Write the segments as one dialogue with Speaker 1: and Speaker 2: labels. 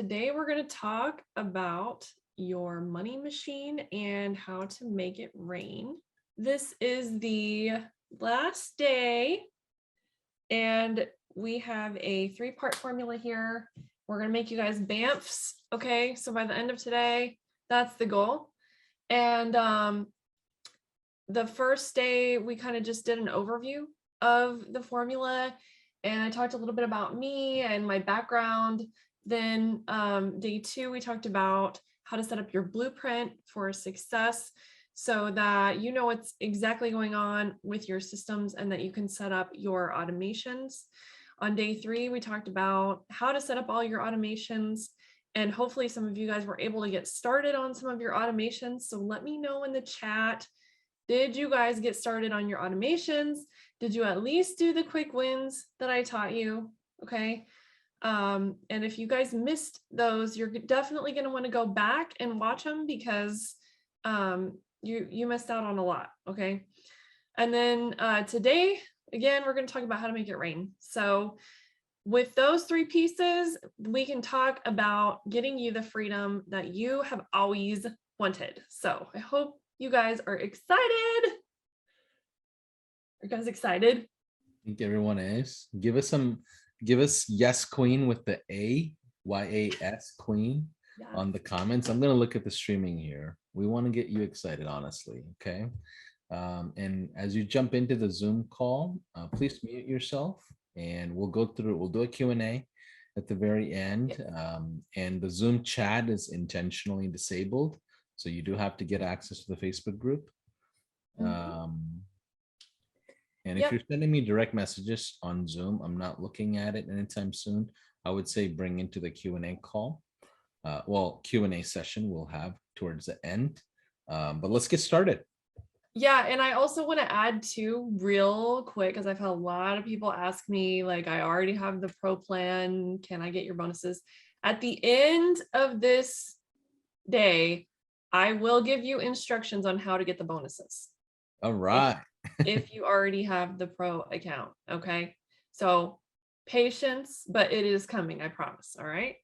Speaker 1: today we're going to talk about your money machine and how to make it rain. This is the last day, and we have a 3-part formula here. We're going to make you guys BAMFs. Okay, so by the end of today, that's the goal. And the first day, we kind of just did an overview of the formula, and I talked a little bit about me and my background. Then day 2, we talked about how to set up your blueprint for success so that you know what's exactly going on with your systems and that you can set up your automations. On day 3, we talked about how to set up all your automations, and hopefully some of you guys were able to get started on some of your automations. So let me know in the chat, did you guys get started on your automations? Did you at least do the quick wins that I taught you? Okay. And if you guys missed those, you're definitely going to want to go back and watch them because you missed out on a lot. Okay. And then today, again, we're going to talk about how to make it rain. So with those 3 pieces, we can talk about getting you the freedom that you have always wanted. So I hope you guys are excited. Are you guys excited?
Speaker 2: I think everyone is. Give us yes queen with the YAS queen on the comments. I'm gonna look at the streaming here. We want to get you excited, honestly. Okay. And as you jump into the Zoom call, please mute yourself and we'll go through, we'll do a Q&A at the very end. And the Zoom chat is intentionally disabled. So you do have to get access to the Facebook group. And if you're sending me direct messages on Zoom, I'm not looking at it anytime soon. I would say bring into the Q&A call. Q&A session we'll have towards the end. But let's get started.
Speaker 1: Yeah, and I also want to add too real quick, because I've had a lot of people ask me, like, I already have the pro plan. Can I get your bonuses? At the end of this day, I will give you instructions on how to get the bonuses.
Speaker 2: All right.
Speaker 1: If you already have the pro account. Okay. So patience, but it is coming, I promise. All right.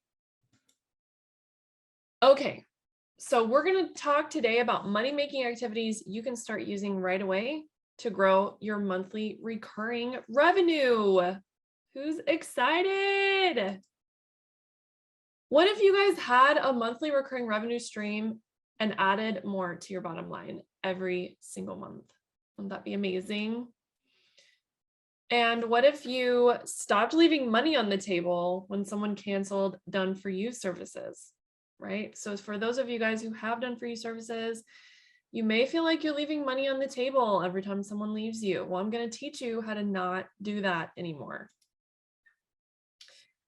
Speaker 1: Okay. So we're going to talk today about money-making activities you can start using right away to grow your monthly recurring revenue. Who's excited? What if you guys had a monthly recurring revenue stream and added more to your bottom line every single month? Wouldn't that be amazing? And what if you stopped leaving money on the table when someone canceled done for you services, right? So for those of you guys who have done for you services, you may feel like you're leaving money on the table every time someone leaves you. Well, I'm going to teach you how to not do that anymore.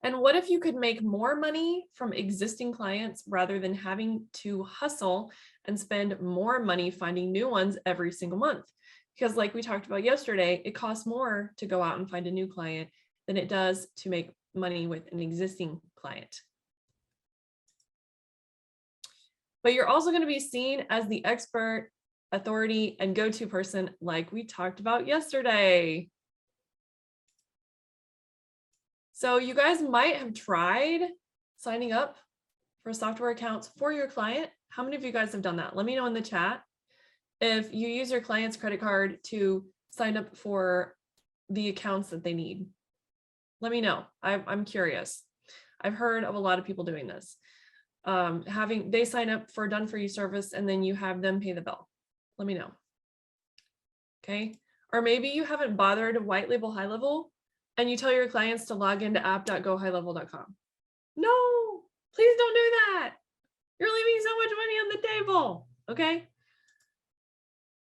Speaker 1: And what if you could make more money from existing clients rather than having to hustle and spend more money finding new ones every single month? Because like we talked about yesterday, it costs more to go out and find a new client than it does to make money with an existing client. But you're also going to be seen as the expert, authority, and go-to person like we talked about yesterday. So you guys might have tried signing up for software accounts for your client. How many of you guys have done that? Let me know in the chat. If you use your client's credit card to sign up for the accounts that they need, let me know. I'm curious. I've heard of a lot of people doing this. They sign up for a done for you service and then you have them pay the bill. Let me know. Okay. Or maybe you haven't bothered to white label high level and you tell your clients to log into app.gohighlevel.com. No, please don't do that. You're leaving so much money on the table. Okay.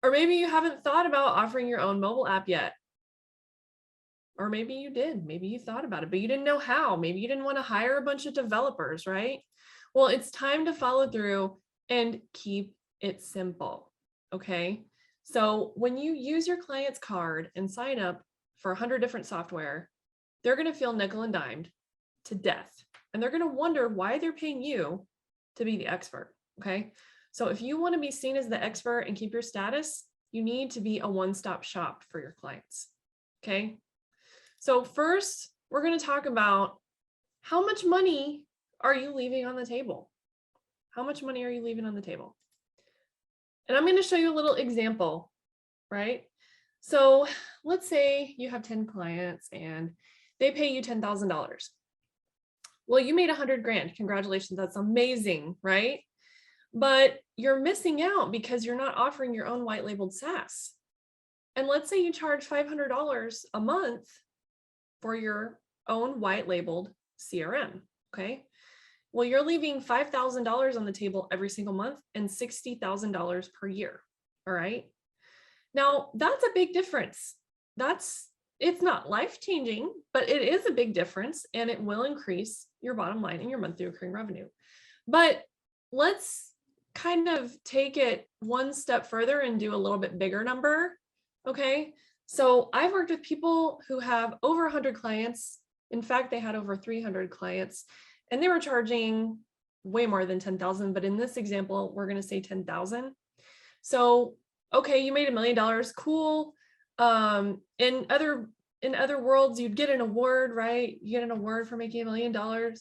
Speaker 1: Or maybe you haven't thought about offering your own mobile app yet. Or maybe you did. Maybe you thought about it, but you didn't know how. Maybe you didn't want to hire a bunch of developers, right? Well, it's time to follow through and keep it simple. Okay. So when you use your client's card and sign up for 100 different software, they're going to feel nickel and dimed to death. And they're going to wonder why they're paying you to be the expert. Okay. So if you want to be seen as the expert and keep your status, you need to be a one-stop shop for your clients. Okay. So first, we're going to talk about how much money are you leaving on the table? How much money are you leaving on the table? And I'm going to show you a little example, right? So let's say you have 10 clients and they pay you $10,000. Well, you made 100 grand. Congratulations. That's amazing, right? But you're missing out because you're not offering your own white labeled SaaS. And let's say you charge $500 a month for your own white labeled CRM. Okay. Well, you're leaving $5,000 on the table every single month and $60,000 per year. All right. Now that's a big difference. It's not life-changing, but it is a big difference and it will increase your bottom line and your monthly recurring revenue. But let's kind of take it one step further and do a little bit bigger number. Okay. So I've worked with people who have over 100 clients. In fact, they had over 300 clients and they were charging way more than 10,000. But in this example, we're going to say 10,000. So, okay, you made $1 million. Cool. In other worlds, you'd get an award, right? You get an award for making $1 million.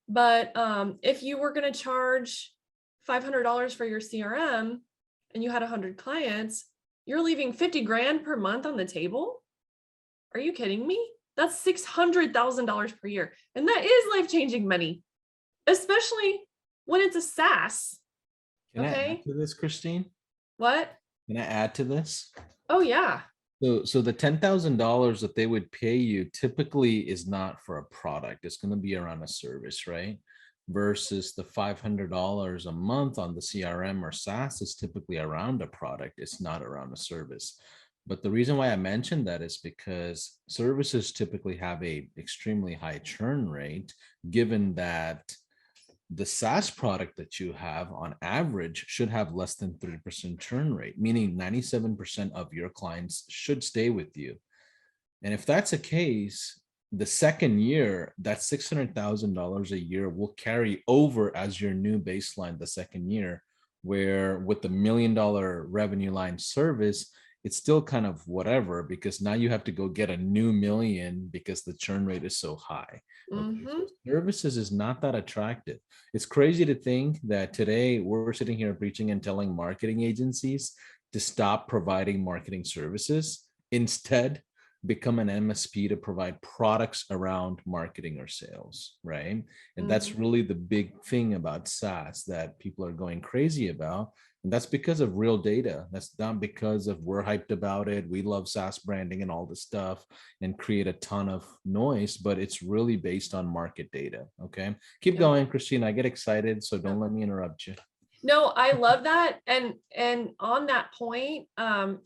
Speaker 1: But if you were going to charge $500 for your CRM and you had 100 clients, you're leaving 50 grand per month on the table. Are you kidding me? That's $600,000 per year. And that is life-changing money, especially when it's a SaaS.
Speaker 2: Can I add to this, Christine?
Speaker 1: What?
Speaker 2: Can I add to this?
Speaker 1: Oh, yeah.
Speaker 2: So the $10,000 that they would pay you typically is not for a product. It's going to be around a service, right? Versus the $500 a month on the CRM or SaaS is typically around a product. It's not around a service. But the reason why I mentioned that is because services typically have a extremely high churn rate, given that the SaaS product that you have on average should have less than 30% churn rate, meaning 97% of your clients should stay with you. And if that's the case, the second year, that $600,000 a year will carry over as your new baseline the second year, where with the $1 million revenue line service, it's still kind of whatever, because now you have to go get a new million because the churn rate is so high. Okay, so services is not that attractive. It's crazy to think that today we're sitting here preaching and telling marketing agencies to stop providing marketing services. Instead, become an MSP to provide products around marketing or sales, right? And that's really the big thing about SaaS that people are going crazy about. And that's because of real data. That's not because of we're hyped about it. We love SaaS branding and all this stuff and create a ton of noise, but it's really based on market data. Okay. Keep going, Christine. I get excited, so don't let me interrupt you.
Speaker 1: No, I love that. And on that point,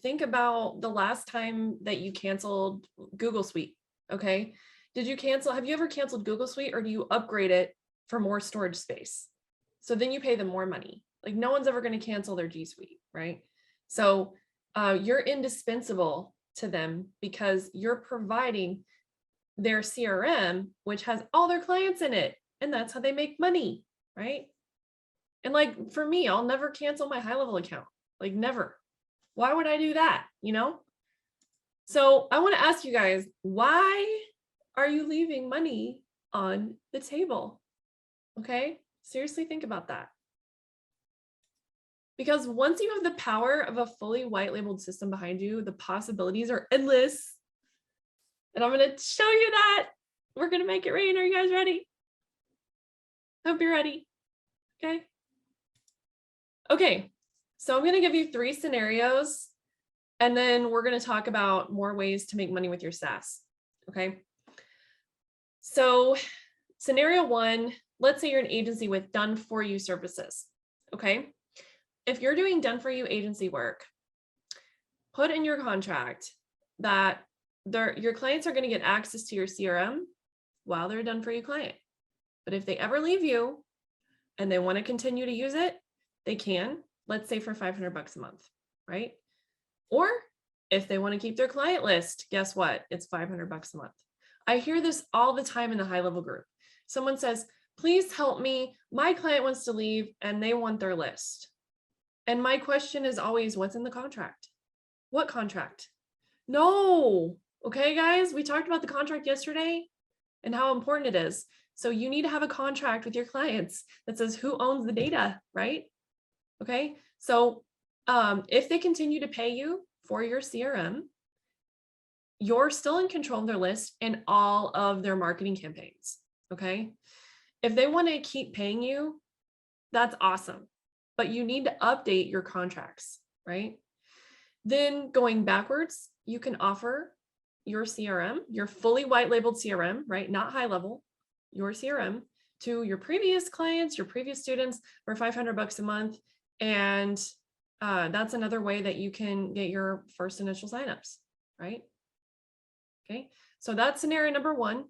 Speaker 1: think about the last time that you canceled Google Suite. Okay. Have you ever canceled Google Suite, or do you upgrade it for more storage space? So then you pay them more money. Like no one's ever going to cancel their G Suite, right? So you're indispensable to them because you're providing their CRM, which has all their clients in it. And that's how they make money, right? And like for me, I'll never cancel my high level account, like never. Why would I do that? So I want to ask you guys, why are you leaving money on the table? Okay, seriously think about that. Because once you have the power of a fully white labeled system behind you, the possibilities are endless. And I'm going to show you that. We're going to make it rain. Are you guys ready? Hope you're ready. Okay. Okay. So I'm going to give you 3 scenarios, and then we're going to talk about more ways to make money with your SaaS. Okay. So scenario 1, let's say you're an agency with done for you services. Okay. If you're doing done for you agency work, put in your contract that your clients are going to get access to your CRM while they're a done for you client. But if they ever leave you and they want to continue to use it, they can, let's say for $500 a month, right? Or if they want to keep their client list, guess what? It's $500 a month. I hear this all the time in the high level group. Someone says, please help me. My client wants to leave and they want their list. And my question is always, what's in the contract? What contract? No. Okay, guys, we talked about the contract yesterday and how important it is. So you need to have a contract with your clients that says who owns the data, right? Okay. So if they continue to pay you for your CRM, you're still in control of their list and all of their marketing campaigns. Okay. If they want to keep paying you, that's awesome. But you need to update your contracts, right? Then going backwards, you can offer your CRM, your fully white labeled CRM, right? Not high level, your CRM to your previous clients, your previous students for $500 a month. And that's another way that you can get your first initial signups, right? Okay, so that's scenario number one.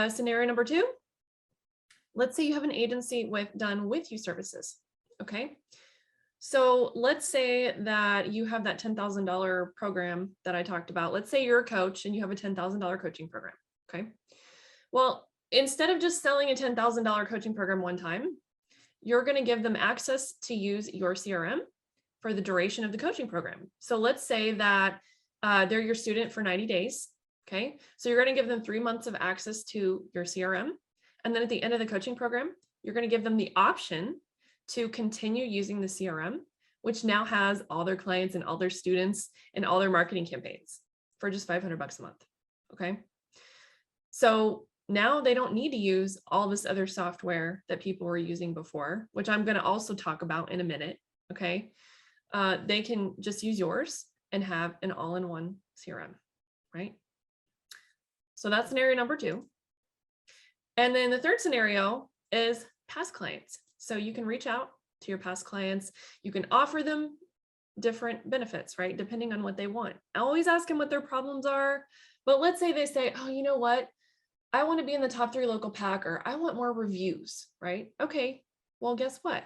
Speaker 1: Scenario number two, let's say you have an agency done with you services, okay? So let's say that you have that $10,000 program that I talked about. Let's say you're a coach and you have a $10,000 coaching program, okay? Well, instead of just selling a $10,000 coaching program one time, you're gonna give them access to use your CRM for the duration of the coaching program. So let's say that they're your student for 90 days, okay? So you're gonna give them 3 months of access to your CRM. And then at the end of the coaching program, you're gonna give them the option to continue using the CRM, which now has all their clients and all their students and all their marketing campaigns for just $500 a month, okay? So now they don't need to use all this other software that people were using before, which I'm gonna also talk about in a minute, okay? They can just use yours and have an all-in-one CRM, right? So that's scenario number two. And then the third scenario is past clients. So you can reach out to your past clients. You can offer them different benefits, right? Depending on what they want. Always ask them what their problems are. But let's say they say, oh, you know what? I want to be in the top 3 local pack, or I want more reviews, right? Okay, well, guess what?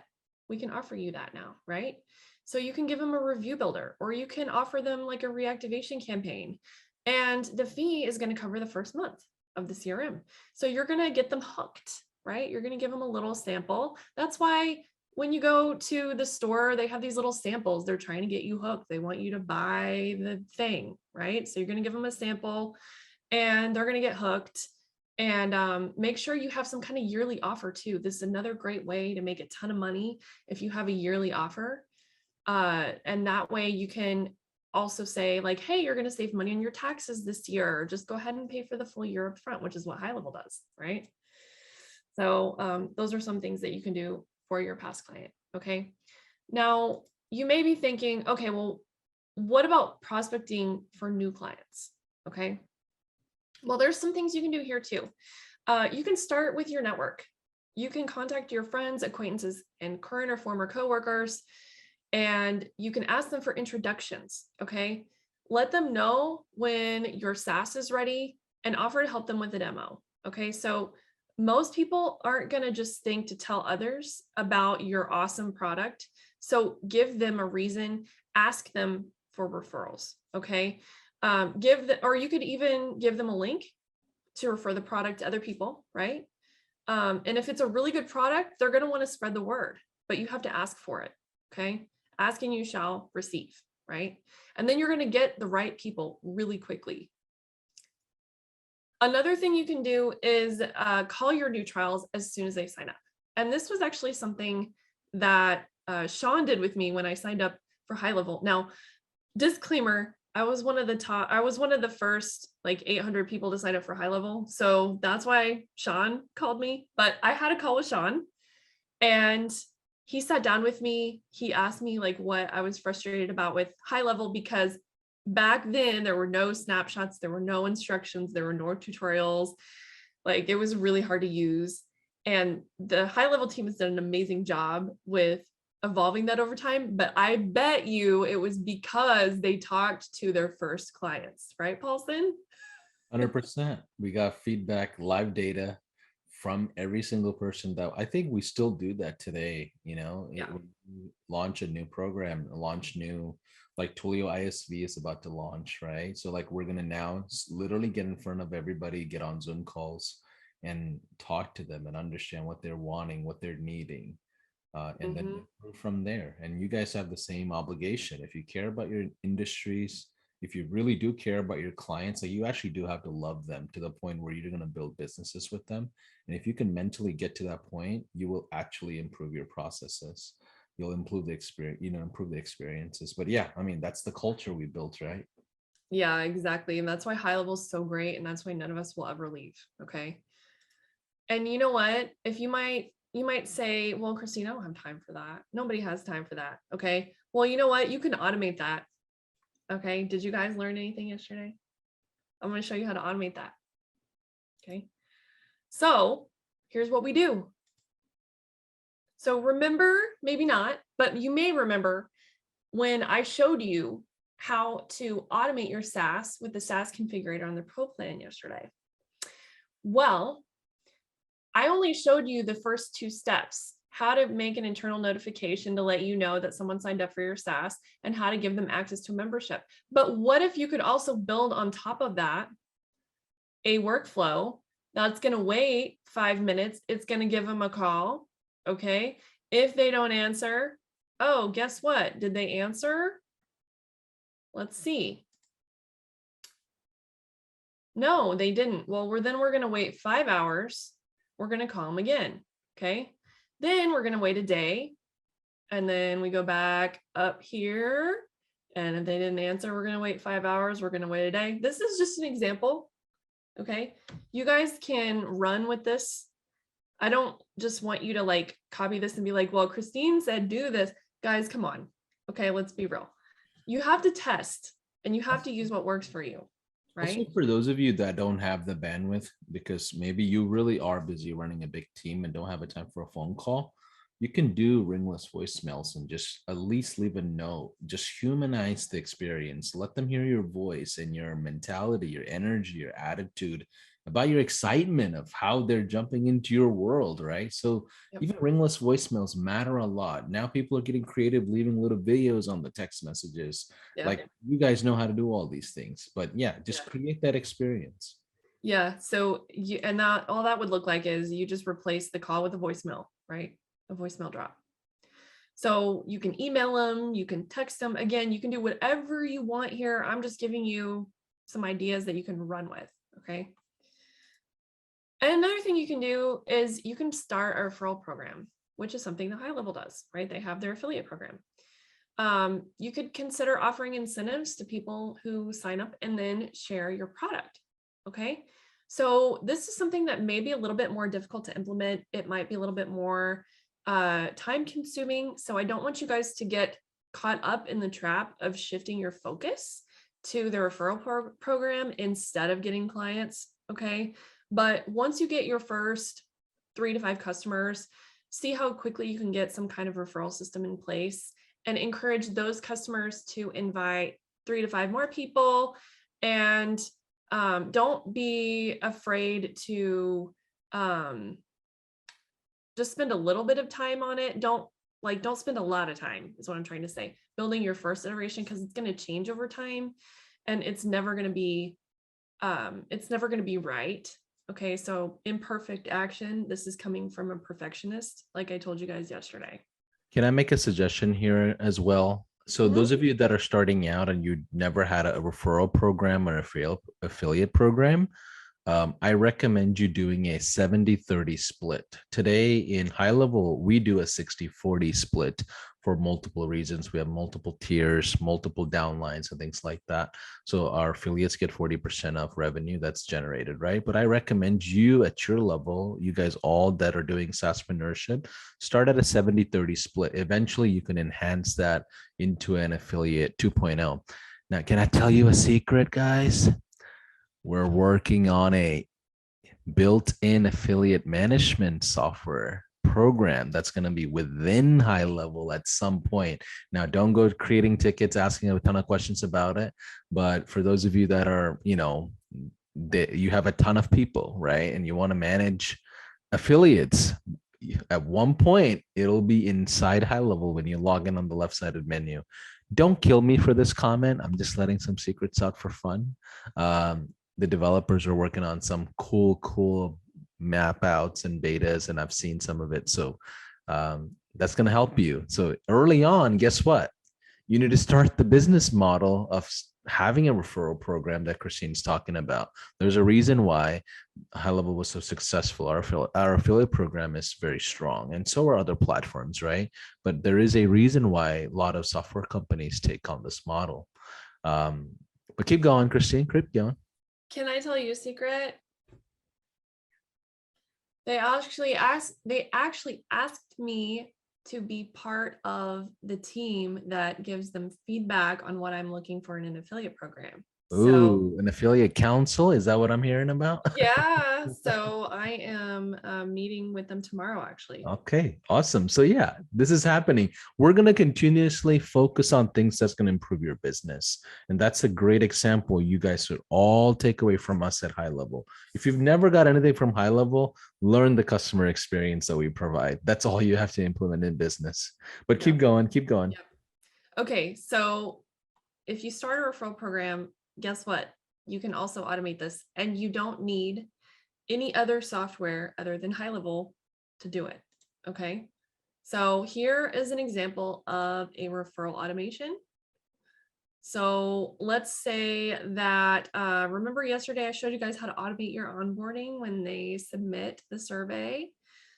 Speaker 1: We can offer you that now, right? So you can give them a review builder, or you can offer them like a reactivation campaign. And the fee is going to cover the first month of the CRM. So you're going to get them hooked, right? You're going to give them a little sample. That's why when you go to the store, they have these little samples. They're trying to get you hooked. They want you to buy the thing, right? So you're going to give them a sample and they're going to get hooked. And make sure you have some kind of yearly offer too. This is another great way to make a ton of money if you have a yearly offer. And that way you can also say like, hey, you're going to save money on your taxes this year. Just go ahead and pay for the full year up front, which is what high level does, right? So those are some things that you can do for your past client, okay? Now, you may be thinking, okay, well, what about prospecting for new clients, okay? Well, there's some things you can do here too. You can start with your network. You can contact your friends, acquaintances, and current or former coworkers, and you can ask them for introductions, okay? Let them know when your SaaS is ready and offer to help them with a demo, okay? So most people aren't gonna just think to tell others about your awesome product. So give them a reason, ask them for referrals, okay? Or you could even give them a link to refer the product to other people, right? And if it's a really good product, they're going to want to spread the word, but you have to ask for it, okay? Ask and you shall receive, right? And then you're going to get the right people really quickly. Another thing you can do is call your new trials as soon as they sign up. And this was actually something that Sean did with me when I signed up for high level. Now, disclaimer, I was one of the first like 800 people to sign up for high level. So that's why Sean called me, but I had a call with Sean and he sat down with me. He asked me like what I was frustrated about with high level, because back then there were no snapshots, there were no instructions, there were no tutorials. Like it was really hard to use. And the high level team has done an amazing job with evolving that over time, but I bet you it was because they talked to their first clients, right, Paulson?
Speaker 2: 100%. We got feedback, live data from every single person. That I think we still do that today.
Speaker 1: Yeah.
Speaker 2: When you launch a new program, launch new, like Twilio ISV is about to launch, right? So like we're gonna now literally get in front of everybody, get on Zoom calls and talk to them and understand what they're wanting, what they're needing. And then improve from there. And you guys have the same obligation. If you care about your industries, if you really do care about your clients, that you actually do have to love them to the point where you're going to build businesses with them. And if you can mentally get to that point, you will actually improve your processes. You'll improve the experience, improve the experiences. But yeah, I mean, that's the culture we built, right?
Speaker 1: Yeah, exactly. And that's why high level is so great. And that's why none of us will ever leave. Okay. And you know what? If you might say, well, Christine, I don't have time for that. Nobody has time for that. Okay. Well, you know what? You can automate that. Okay. Did you guys learn anything yesterday? I'm going to show you how to automate that. Okay. So here's what we do. So remember, maybe not, but you may remember when I showed you how to automate your SaaS with the SaaS configurator on the Pro plan yesterday. Well, I only showed you the first two steps, how to make an internal notification to let you know that someone signed up for your SaaS and how to give them access to membership. But what if you could also build on top of that a workflow that's going to wait 5 minutes? It's going to give them a call. Okay. If they don't answer, oh, guess what? Did they answer? Let's see. No, they didn't. Well, we're going to wait 5 hours. We're going to call them again. Okay. Then we're going to wait a day. And then we go back up here. And if they didn't answer, we're going to wait 5 hours. We're going to wait a day. This is just an example. Okay. You guys can run with this. I don't just want you to like copy this and be like, well, Christine said do this. Guys, come on. Okay, let's be real. You have to test and you have to use what works for you, right?
Speaker 2: Also, for those of you that don't have the bandwidth, because maybe you really are busy running a big team and don't have a time for a phone call, you can do ringless voicemails and just at least leave a note. Just humanize the experience. Let them hear your voice and your mentality, your energy, your attitude, about your excitement of how they're jumping into your world, right? So even ringless voicemails matter a lot. Now people are getting creative, leaving little videos on the text messages. Like you guys know how to do all these things, but yeah, just create that experience.
Speaker 1: Yeah. So you, and that all that would look like is you just replace the call with a voicemail, right? A voicemail drop. So you can email them, you can text them. Again, you can do whatever you want here. I'm just giving you some ideas that you can run with. Okay. And another thing you can do is you can start a referral program, which is something that High Level does, right? They have their affiliate program. You could consider offering incentives to people who sign up and then share your product. Okay. So this is something that may be a little bit more difficult to implement. It might be a little bit more time consuming. So I don't want you guys to get caught up in the trap of shifting your focus to the referral program instead of getting clients. Okay. But once you get your first 3 to 5 customers, see how quickly you can get some kind of referral system in place and encourage those customers to invite 3 to 5 more people. And don't be afraid to just spend a little bit of time on it. Don't spend a lot of time is what I'm trying to say, building your first iteration, because it's going to change over time and it's never going to be right. Okay, so imperfect action. This is coming from a perfectionist, like I told you guys yesterday.
Speaker 2: Can I make a suggestion here as well? So those of you that are starting out and you never had a referral program or affiliate program, I recommend you doing a 70-30 split. Today in High Level, we do a 60-40 split for multiple reasons. We have multiple tiers, multiple downlines and things like that. So our affiliates get 40% of revenue that's generated, right? But I recommend you at your level, you guys all that are doing SaaSpreneurship, start at a 70-30 split. Eventually you can enhance that into an affiliate 2.0. Now, can I tell you a secret, guys? We're working on a built-in affiliate management software program that's going to be within High Level at some point. Now, don't go creating tickets, asking a ton of questions about it. But for those of you that are, you have a ton of people, right? And you want to manage affiliates. At one point, it'll be inside High Level when you log in on the left side of the menu. Don't kill me for this comment. I'm just letting some secrets out for fun. The developers are working on some cool map outs and betas, and I've seen some of it. So that's going to help you. So early on, guess what? You need to start the business model of having a referral program that Christine's talking about. There's a reason why High Level was so successful. Our affiliate program is very strong, and so are other platforms, right? But there is a reason why a lot of software companies take on this model. But keep going, Christine. Keep going.
Speaker 1: Can I tell you a secret? They actually asked me to be part of the team that gives them feedback on what I'm looking for in an affiliate program. So
Speaker 2: Ooh, an affiliate council. Is that what I'm hearing about?
Speaker 1: yeah, so I am meeting with them tomorrow, actually.
Speaker 2: Okay, awesome. So yeah, this is happening. We're going to continuously focus on things that's going to improve your business. And that's a great example you guys should all take away from us at High Level. If you've never got anything from High Level, learn the customer experience that we provide. That's all you have to implement in business. But keep
Speaker 1: Yep.
Speaker 2: going, keep going.
Speaker 1: Yep. Okay, so if you start a referral program, guess what? You can also automate this, and you don't need any other software other than High Level to do it. Okay. So here is an example of a referral automation. So let's say that, remember yesterday I showed you guys how to automate your onboarding when they submit the survey.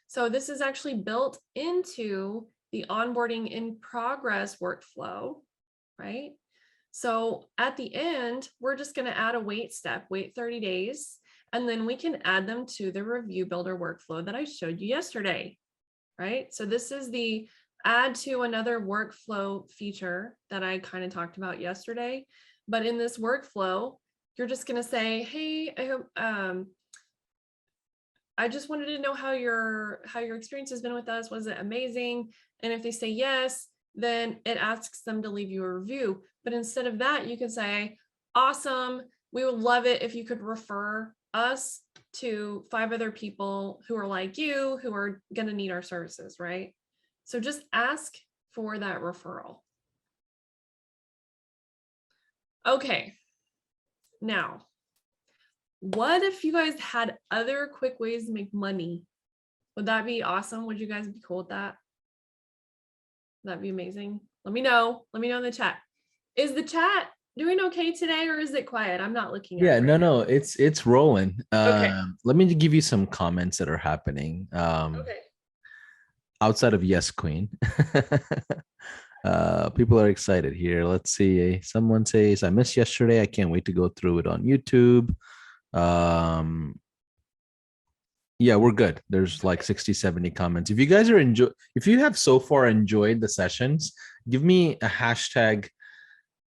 Speaker 1: So this is actually built into the onboarding in progress workflow, right? So at the end, we're just going to add a wait step, wait 30 days, and then we can add them to the review builder workflow that I showed you yesterday, right? So this is the add to another workflow feature that I kind of talked about yesterday. But in this workflow, you're just going to say, hey, I just wanted to know how your experience has been with us. Was it amazing? And if they say yes, then it asks them to leave you a review. But instead of that, you can say, awesome, we would love it if you could refer us to 5 other people who are like you, who are going to need our services, right? So just ask for that referral. Okay. Now, what if you guys had other quick ways to make money? Would that be awesome? Would you guys be cool with that? That'd be amazing. Let me know. Let me know in the chat. Is the chat doing okay today, or is it quiet? I'm not looking at
Speaker 2: Yeah,
Speaker 1: it right
Speaker 2: no, it's rolling.
Speaker 1: now. Okay.
Speaker 2: Let me give you some comments that are happening.
Speaker 1: Okay.
Speaker 2: Outside of Yes Queen. People are excited here. Let's see. Someone says, I missed yesterday. I can't wait to go through it on YouTube. Yeah, we're good. There's like 60, 70 comments. If you guys are if you have so far enjoyed the sessions, give me a hashtag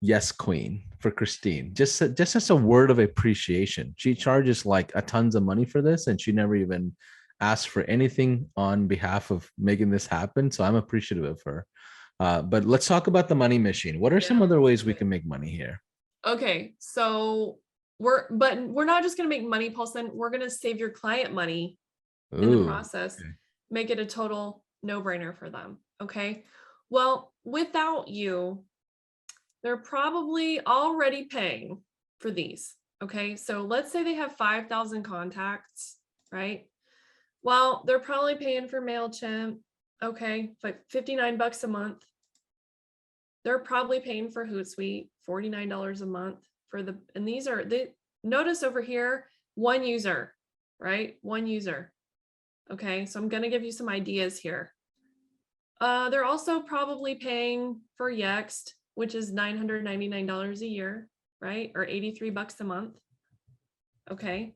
Speaker 2: Yes Queen for Christine. Just as a word of appreciation. She charges like a tons of money for this, and she never even asked for anything on behalf of making this happen. So I'm appreciative of her. But let's talk about the money machine. What are some
Speaker 1: Yeah.
Speaker 2: other ways we can make money here?
Speaker 1: Okay. So we're not just going to make money, Paulson. We're going to save your client money in the
Speaker 2: Ooh,
Speaker 1: process,
Speaker 2: okay.
Speaker 1: make it a total no-brainer for them. Okay. Well, without you, they're probably already paying for these. Okay. So let's say they have 5,000 contacts, right? Well, they're probably paying for MailChimp. Okay. Like $59 a month. They're probably paying for Hootsuite, $49 a month for the, and these are the, notice over here, one user, right? One user. Okay. So I'm going to give you some ideas here. They're also probably paying for Yext, which is $999 a year, right? Or $83 a month. Okay.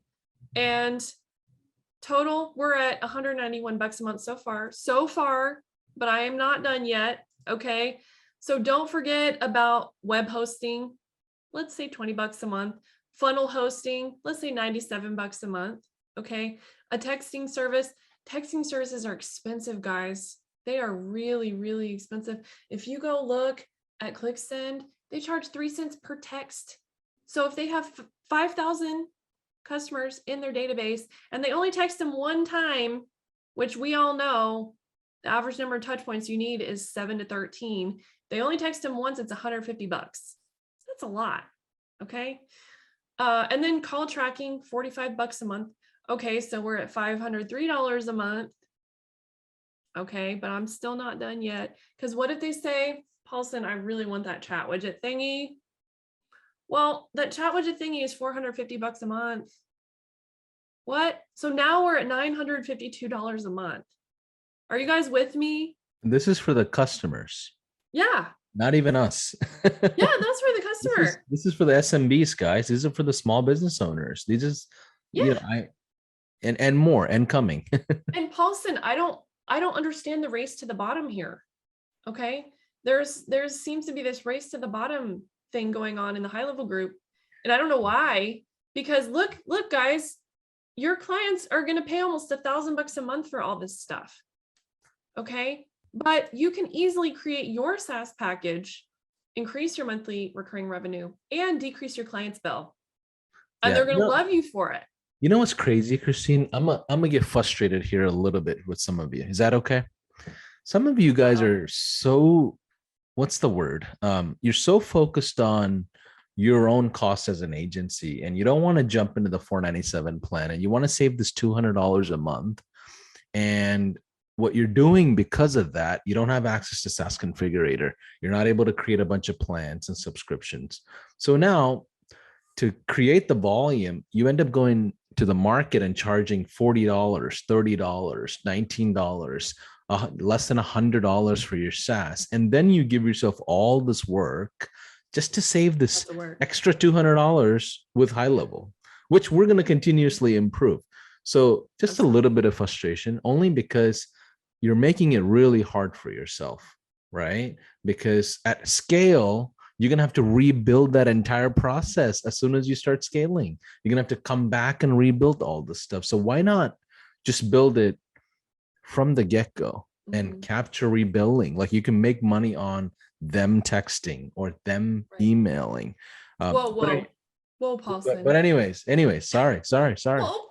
Speaker 1: And total, we're at $191 a month so far, but I am not done yet. Okay. So don't forget about web hosting. Let's say $20 a month. Funnel hosting, let's say $97 a month. Okay. A texting service. Texting services are expensive, guys. They are really, really expensive. If you go look at ClickSend, they charge 3 cents per text. So if they have 5,000 customers in their database and they only text them one time, which we all know the average number of touch points you need is 7 to 13. They only text them once, it's $150. That's a lot. Okay. And then call tracking, $45 a month. Okay, so we're at $503 a month. Okay, but I'm still not done yet. Because what if they say, Paulson, I really want that chat widget thingy. Well, that chat widget thingy is $450 a month. What? So now we're at $952 a month. Are you guys with me?
Speaker 2: This is for the customers,
Speaker 1: Yeah.
Speaker 2: not even us.
Speaker 1: Yeah, that's for the customer.
Speaker 2: This is for the SMBs, guys. These are for the small business owners. These is, you know,
Speaker 1: Yeah.
Speaker 2: and more and coming.
Speaker 1: And Paulson, I don't understand the race to the bottom here. Okay. There's seems to be this race to the bottom thing going on in the high level group. And I don't know why, because look, guys, your clients are going to pay almost $1,000 a month for all this stuff. Okay. But you can easily create your SaaS package, increase your monthly recurring revenue, and decrease your client's bill. And
Speaker 2: Yeah.
Speaker 1: they're going to love you for it.
Speaker 2: You know what's crazy, Christine? I'm gonna get frustrated here a little bit with some of you. Is that okay? Some of you guys are so, what's the word? You're so focused on your own costs as an agency, and you don't want to jump into the 497 plan, and you want to save this $200 a month. And what you're doing because of that, you don't have access to SaaS Configurator. You're not able to create a bunch of plans and subscriptions. So now, to create the volume, you end up going to the market and charging $40, $30, $19, less than $100 for your SaaS. And then you give yourself all this work just to save this extra $200 with high level, which we're going to continuously improve. So just a little bit of frustration, only because you're making it really hard for yourself, right? Because at scale, you're going to have to rebuild that entire process as soon as you start scaling. You're going to have to come back and rebuild all this stuff. So why not just build it from the get-go and capture rebilling? Like, you can make money on them texting or them emailing.
Speaker 1: Whoa, Paulson.
Speaker 2: But anyways, sorry.
Speaker 1: Whoa.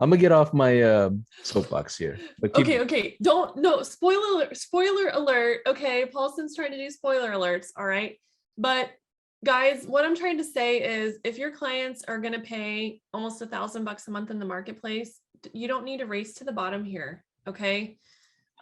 Speaker 2: I'm gonna get off my soapbox here. But
Speaker 1: Okay. No, spoiler alert. Okay, Paulson's trying to do spoiler alerts. All right. But guys, what I'm trying to say is, if your clients are going to pay almost $1,000 a month in the marketplace, you don't need to race to the bottom here. Okay.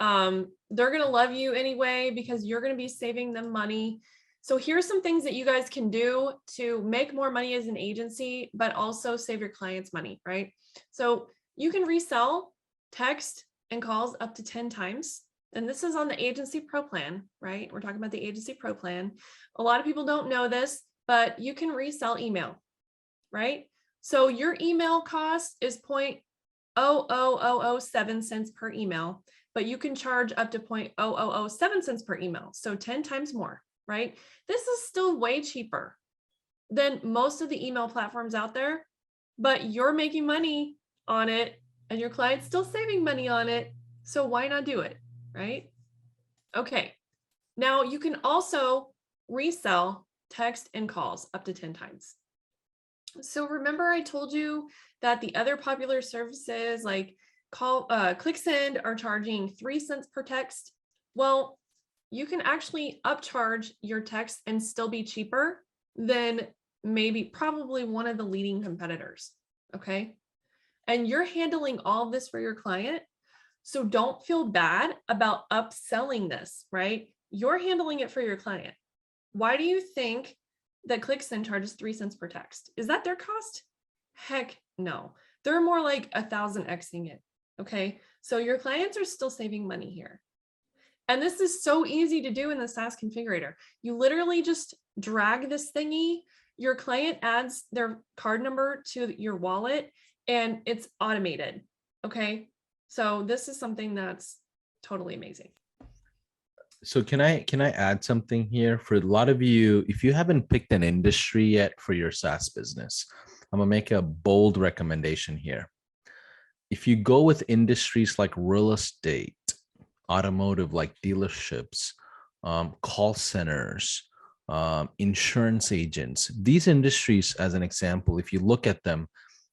Speaker 1: They're going to love you anyway, because you're going to be saving them money. So here's some things that you guys can do to make more money as an agency, but also save your clients money, right? So you can resell text and calls up to 10 times. And this is on the Agency Pro plan, right? We're talking about the Agency Pro plan. A lot of people don't know this, but you can resell email, right? So your email cost is 0.00007 cents per email, but you can charge up to 0.0007 cents per email. So 10 times more, right? This is still way cheaper than most of the email platforms out there, but you're making money on it and your client's still saving money on it. So why not do it, right? Okay. Now you can also resell text and calls up to 10 times. So remember I told you that the other popular services like ClickSend are charging 3 cents per text? Well, you can actually upcharge your text and still be cheaper than probably one of the leading competitors. Okay. And you're handling all this for your client. So don't feel bad about upselling this, right? You're handling it for your client. Why do you think that ClickSend charges 3 cents per text? Is that their cost? Heck no. They're more like 1,000xing it. Okay. So your clients are still saving money here. And this is so easy to do in the SaaS configurator. You literally just drag this thingy, your client adds their card number to your wallet, and it's automated. Okay. So this is something that's totally amazing.
Speaker 2: So can I add something here for a lot of you? If you haven't picked an industry yet for your SaaS business, I'm gonna make a bold recommendation here. If you go with industries like real estate, automotive like dealerships, call centers, insurance agents, these industries, as an example, if you look at them,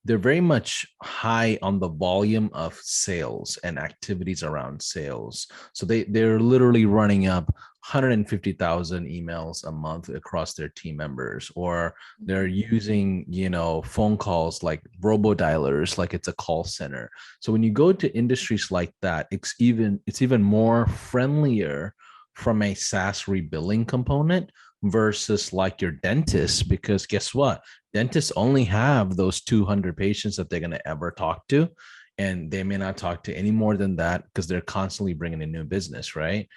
Speaker 2: they're very much high on the volume of sales and activities around sales. So they're literally running up 150,000 emails a month across their team members, or they're using, phone calls like robo dialers, like it's a call center. So when you go to industries like that, it's even more friendlier from a SaaS rebilling component, versus like your dentist, because guess what? Dentists only have those 200 patients that they're going to ever talk to. And they may not talk to any more than that because they're constantly bringing in new business, right?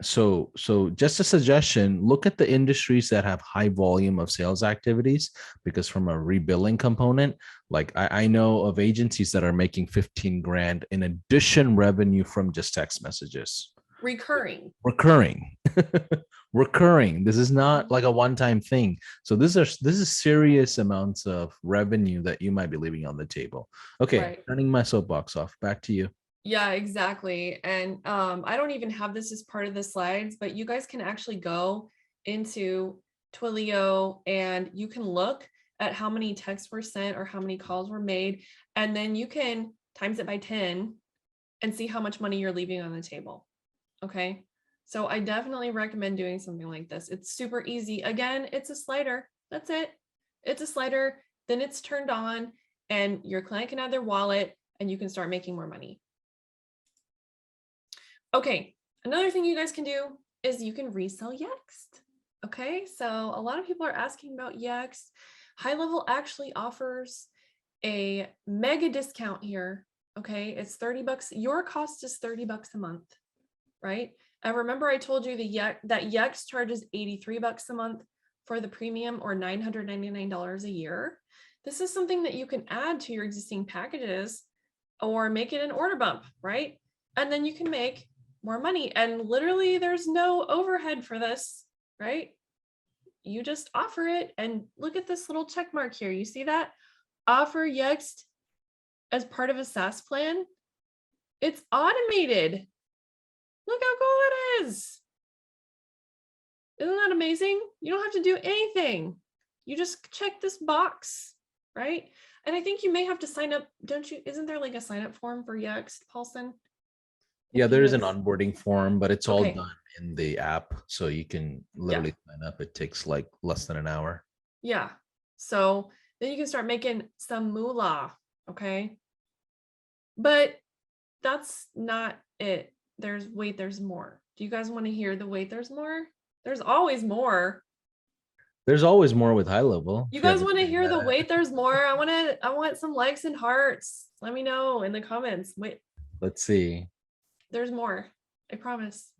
Speaker 2: So just a suggestion, look at the industries that have high volume of sales activities, because from a rebilling component, like I know of agencies that are making 15 grand in addition revenue from just text messages. Recurring. Recurring. This is not like a one-time thing. So this is serious amounts of revenue that you might be leaving on the table. Okay,
Speaker 1: Right.
Speaker 2: turning my soapbox off. Back to you.
Speaker 1: Yeah, exactly. And I don't even have this as part of the slides, but you guys can actually go into Twilio and you can look at how many texts were sent or how many calls were made, and then you can times it by 10 and see how much money you're leaving on the table. Okay. So I definitely recommend doing something like this. It's super easy. Again, it's a slider. That's it. It's a slider. Then it's turned on and your client can add their wallet and you can start making more money. Okay. Another thing you guys can do is you can resell Yext. Okay. So a lot of people are asking about Yext. High Level actually offers a mega discount here. Okay. It's $30. Your cost is $30 a month, right? And remember I told you that Yext charges $83 a month for the premium, or $999 a year. This is something that you can add to your existing packages or make it an order bump, right? And then you can make more money. And literally there's no overhead for this, right? You just offer it, and look at this little check mark here. You see that? Offer Yext as part of a SaaS plan. It's automated. Look how cool it is. Isn't that amazing? You don't have to do anything. You just check this box, right? And I think you may have to sign up, don't you? Isn't there like a sign up form for Yext, Paulson?
Speaker 2: Yeah, there is an onboarding form, but it's all
Speaker 1: Okay.
Speaker 2: done in the app. So you can literally sign up. It takes like less than an hour.
Speaker 1: Yeah. So then you can start making some moolah. Okay. But that's not it. There's more. Do you guys want to hear the wait, there's more? There's always more.
Speaker 2: There's always more with High Level.
Speaker 1: You guys want to hear the wait, there's more? I want some likes and hearts. Let me know in the comments. Wait.
Speaker 2: Let's see.
Speaker 1: There's more. I promise.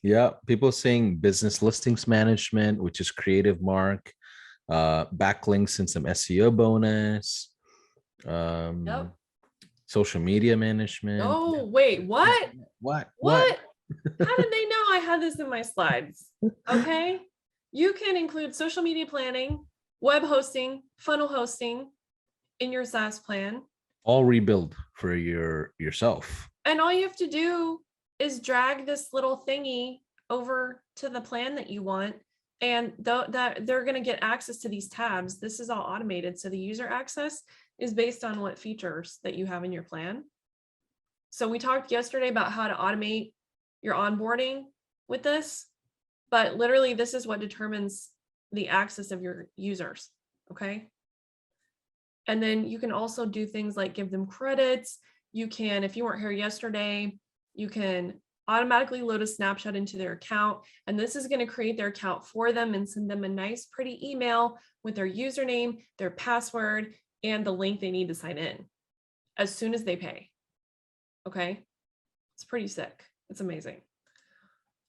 Speaker 2: Yeah, people saying business listings management, which is creative mark, backlinks and some SEO bonus,
Speaker 1: Yep.
Speaker 2: social media management.
Speaker 1: Oh, wait, what?
Speaker 2: What?
Speaker 1: How did they know I had this in my slides? Okay. You can include social media planning, web hosting, funnel hosting in your SaaS plan.
Speaker 2: All rebuild for yourself.
Speaker 1: And all you have to do is drag this little thingy over to the plan that you want. And that they're going to get access to these tabs. This is all automated. So the user access is based on what features that you have in your plan. So we talked yesterday about how to automate your onboarding with this, but literally this is what determines the access of your users. Okay. And then you can also do things like give them credits. You can, if you weren't here yesterday, you can automatically load a snapshot into their account. And this is going to create their account for them and send them a nice, pretty email with their username, their password, and the link they need to sign in as soon as they pay. Okay. It's pretty sick. It's amazing.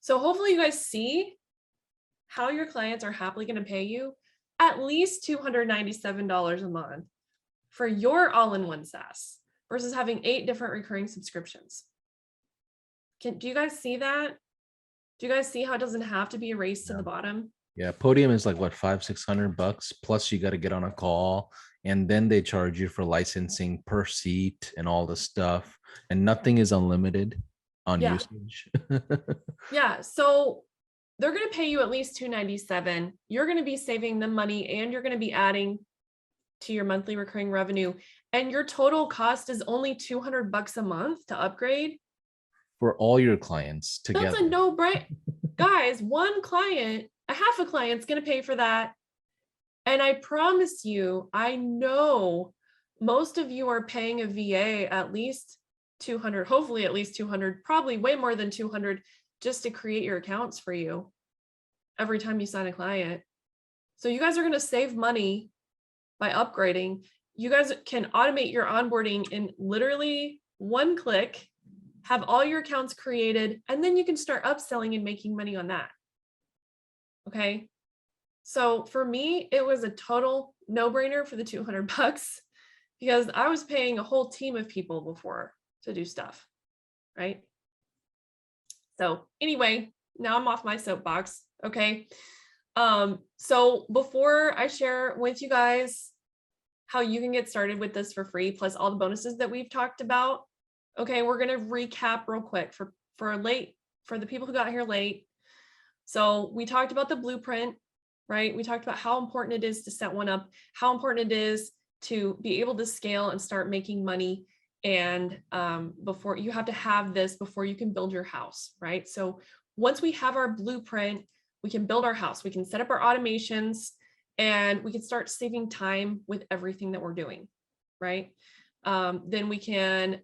Speaker 1: So hopefully you guys see how your clients are happily going to pay you at least $297 a month for your all-in-one SaaS versus having 8 different recurring subscriptions. Do you guys see that? Do you guys see how it doesn't have to be a race to the bottom?
Speaker 2: Yeah, Podium is like what, $500-600 plus you got to get on a call, and then they charge you for licensing per seat and all the stuff, and nothing is unlimited on usage.
Speaker 1: Yeah, so they're going to pay you at least $297. You're going to be saving them money, and you're going to be adding to your monthly recurring revenue, and your total cost is only $200 a month to upgrade
Speaker 2: for all your clients together.
Speaker 1: That's a no-brainer. Guys, one client, a half a client's going to pay for that. And I promise you, I know most of you are paying a VA at least 200, hopefully at least 200, probably way more than 200 just to create your accounts for you every time you sign a client. So you guys are going to save money by upgrading. You guys can automate your onboarding in literally one click, have all your accounts created, and then you can start upselling and making money on that. Okay. So for me, it was a total no-brainer for the $200 because I was paying a whole team of people before to do stuff, right? So anyway, now I'm off my soapbox. Okay. So before I share with you guys how you can get started with this for free, plus all the bonuses that we've talked about, okay, we're going to recap real quick for the people who got here late. So we talked about the blueprint, right? We talked about how important it is to set one up, how important it is to be able to scale and start making money. And before you have to have this before you can build your house, right? So once we have our blueprint, we can build our house, we can set up our automations, and we can start saving time with everything that we're doing, right? Then we can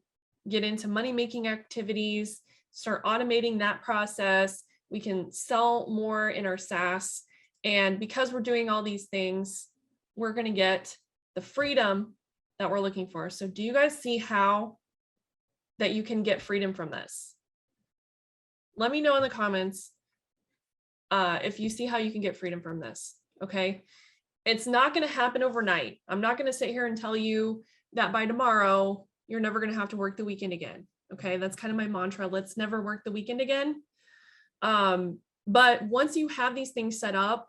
Speaker 1: get into money-making activities, start automating that process. We can sell more in our SaaS. And because we're doing all these things, we're going to get the freedom that we're looking for. So do you guys see how that you can get freedom from this? Let me know in the comments if you see how you can get freedom from this, okay? It's not going to happen overnight. I'm not going to sit here and tell you that by tomorrow, you're never going to have to work the weekend again, okay? That's kind of my mantra. Let's never work the weekend again. But once you have these things set up,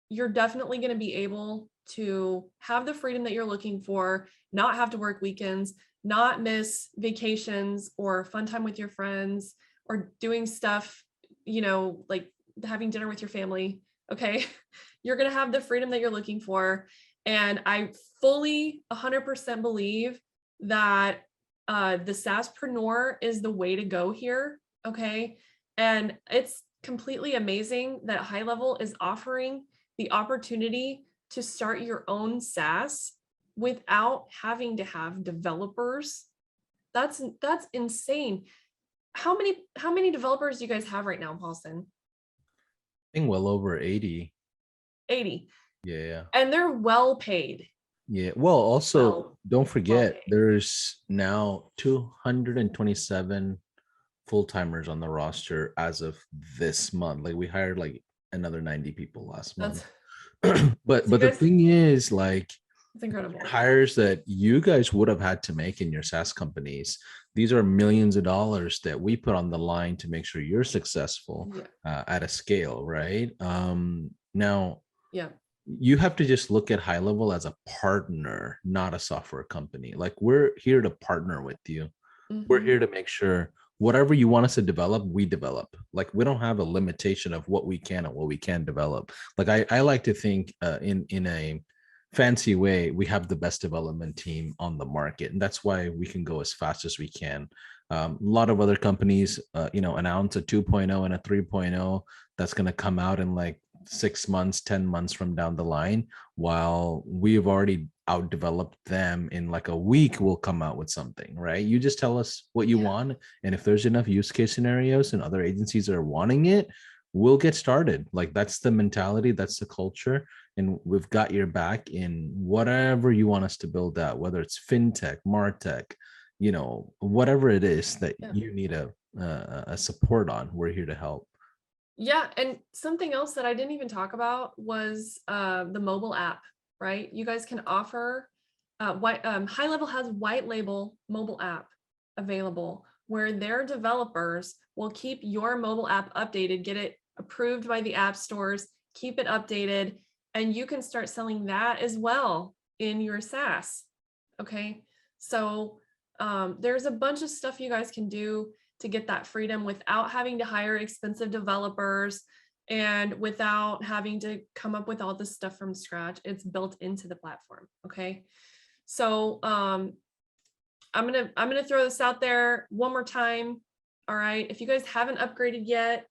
Speaker 1: you're definitely going to be able to have the freedom that you're looking for, not have to work weekends, not miss vacations or fun time with your friends or doing stuff, like having dinner with your family. Okay. You're going to have the freedom that you're looking for. And I fully 100% believe that the SaaSpreneur is the way to go here. Okay. And it's completely amazing that High Level is offering the opportunity to start your own SaaS without having to have developers. That's insane. How many developers do you guys have right now, Paulson?
Speaker 2: I think well over 80.
Speaker 1: 80.
Speaker 2: Yeah.
Speaker 1: And they're well paid.
Speaker 2: Yeah. Well, also don't forget there's now 227 full-timers on the roster as of this month. Like we hired like another 90 people last month. but the thing is, like,
Speaker 1: it's incredible
Speaker 2: hires that you guys would have had to make in your SaaS companies. These are millions of dollars that we put on the line to make sure you're successful at a scale, right? Now, you have to just look at High Level as a partner, not a software company. Like we're here to partner with you. We're here to make sure whatever you want us to develop, we develop. Like we don't have a limitation of what we can and what we can develop. Like I like to think in a fancy way, we have the best development team on the market, and that's why we can go as fast as we can. A lot of other companies, announce a 2.0 and a 3.0 that's going to come out in like 6 months, 10 months from down the line, while we've already outdeveloped them in like a week. We'll come out with something, right? You just tell us what you want, and if there's enough use case scenarios and other agencies are wanting it, we'll get started. Like that's the mentality, that's the culture, and we've got your back in whatever you want us to build out, whether it's fintech, martech, whatever it is that you need a support on. We're here to help.
Speaker 1: Yeah, and something else that I didn't even talk about was the mobile app, right? You guys can offer High Level has white label mobile app available where their developers will keep your mobile app updated, get it approved by the app stores, keep it updated, and you can start selling that as well in your SaaS. Okay, so there's a bunch of stuff you guys can do to get that freedom without having to hire expensive developers and without having to come up with all this stuff from scratch. It's built into the platform. Okay. So I'm gonna throw this out there one more time. All right. If you guys haven't upgraded yet,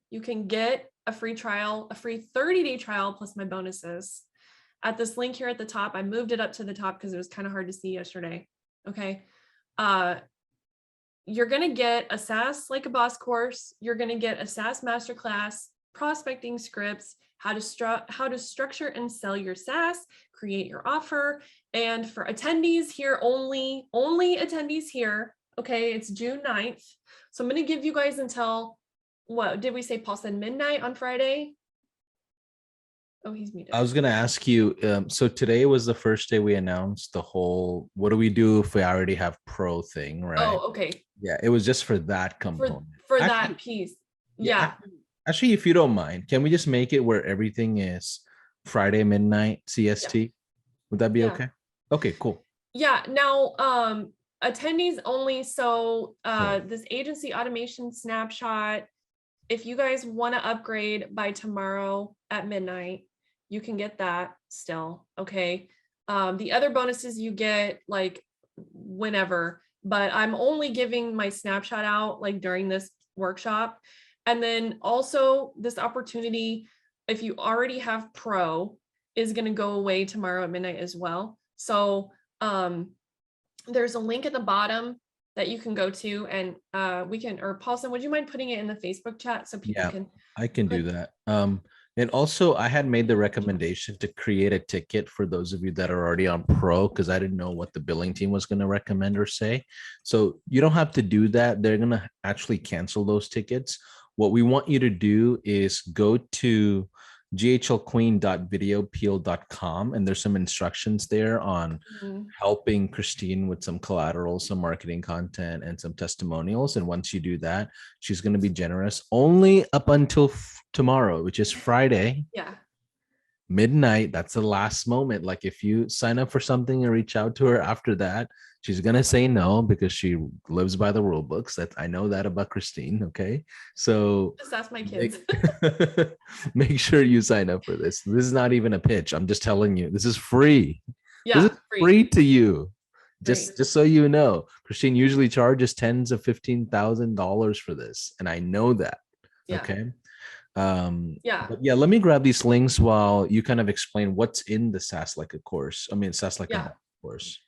Speaker 1: you can get a free trial, a free 30-day trial plus my bonuses at this link here at the top. I moved it up to the top because it was kind of hard to see yesterday. Okay. you're going to get a SaaS like a boss course. You're going to get a SaaS masterclass, prospecting scripts, how to structure and sell your SaaS, create your offer. And for attendees here, only attendees here. Okay, it's June 9th. So I'm going to give you guys until, what did we say? Paul said midnight on Friday. Oh, he's muted.
Speaker 2: I was gonna ask you. So today was the first day we announced the whole. What do we do if we already have pro thing, right?
Speaker 1: Oh, okay.
Speaker 2: Yeah, it was just for that component.
Speaker 1: For
Speaker 2: Actually,
Speaker 1: that piece.
Speaker 2: yeah.
Speaker 1: Yeah.
Speaker 2: Actually, if you don't mind, can we just make it where everything is Friday midnight CST? Would that be
Speaker 1: Yeah.
Speaker 2: okay? Okay, cool.
Speaker 1: Yeah. Now, attendees only. So
Speaker 2: Right.
Speaker 1: this agency automation snapshot, if you guys want to upgrade by tomorrow at midnight, you can get that still. Okay. The other bonuses you get like whenever, but I'm only giving my snapshot out like during this workshop. And then also this opportunity, if you already have pro, is going to go away tomorrow at midnight as well. So there's a link at the bottom that you can go to, and we can, or Paulson, would you mind putting it in the Facebook chat so people
Speaker 2: Yeah,
Speaker 1: can
Speaker 2: I can do
Speaker 1: click?
Speaker 2: that. And also I had made the recommendation to create a ticket for those of you that are already on pro because I didn't know what the billing team was going to recommend or say. So you don't have to do that. They're going to actually cancel those tickets. What we want you to do is go to ghlqueen.videopeel.com and there's some instructions there on
Speaker 1: Mhm.
Speaker 2: helping Christine with some collateral, some marketing content, and some testimonials. And once you do that, she's going to be generous only up until tomorrow, which is Friday,
Speaker 1: Yeah.
Speaker 2: midnight. That's the last moment. Like if you sign up for something and reach out to her after that, she's going to say no because she lives by the rule books. That I know that about Christine. Okay. So
Speaker 1: Just ask my kids.
Speaker 2: make, make sure you sign up for this. This is not even a pitch. I'm just telling you, this is free. This is
Speaker 1: Yeah, free.
Speaker 2: free to you.
Speaker 1: Great.
Speaker 2: Just so you know, Christine usually charges tens of $15,000 for this, and I know that.
Speaker 1: Yeah.
Speaker 2: Okay.
Speaker 1: Yeah.
Speaker 2: But yeah, let me grab these links while you kind of explain what's in the SaaS like a course. I mean, SaaS like a
Speaker 1: Yeah.
Speaker 2: boss course.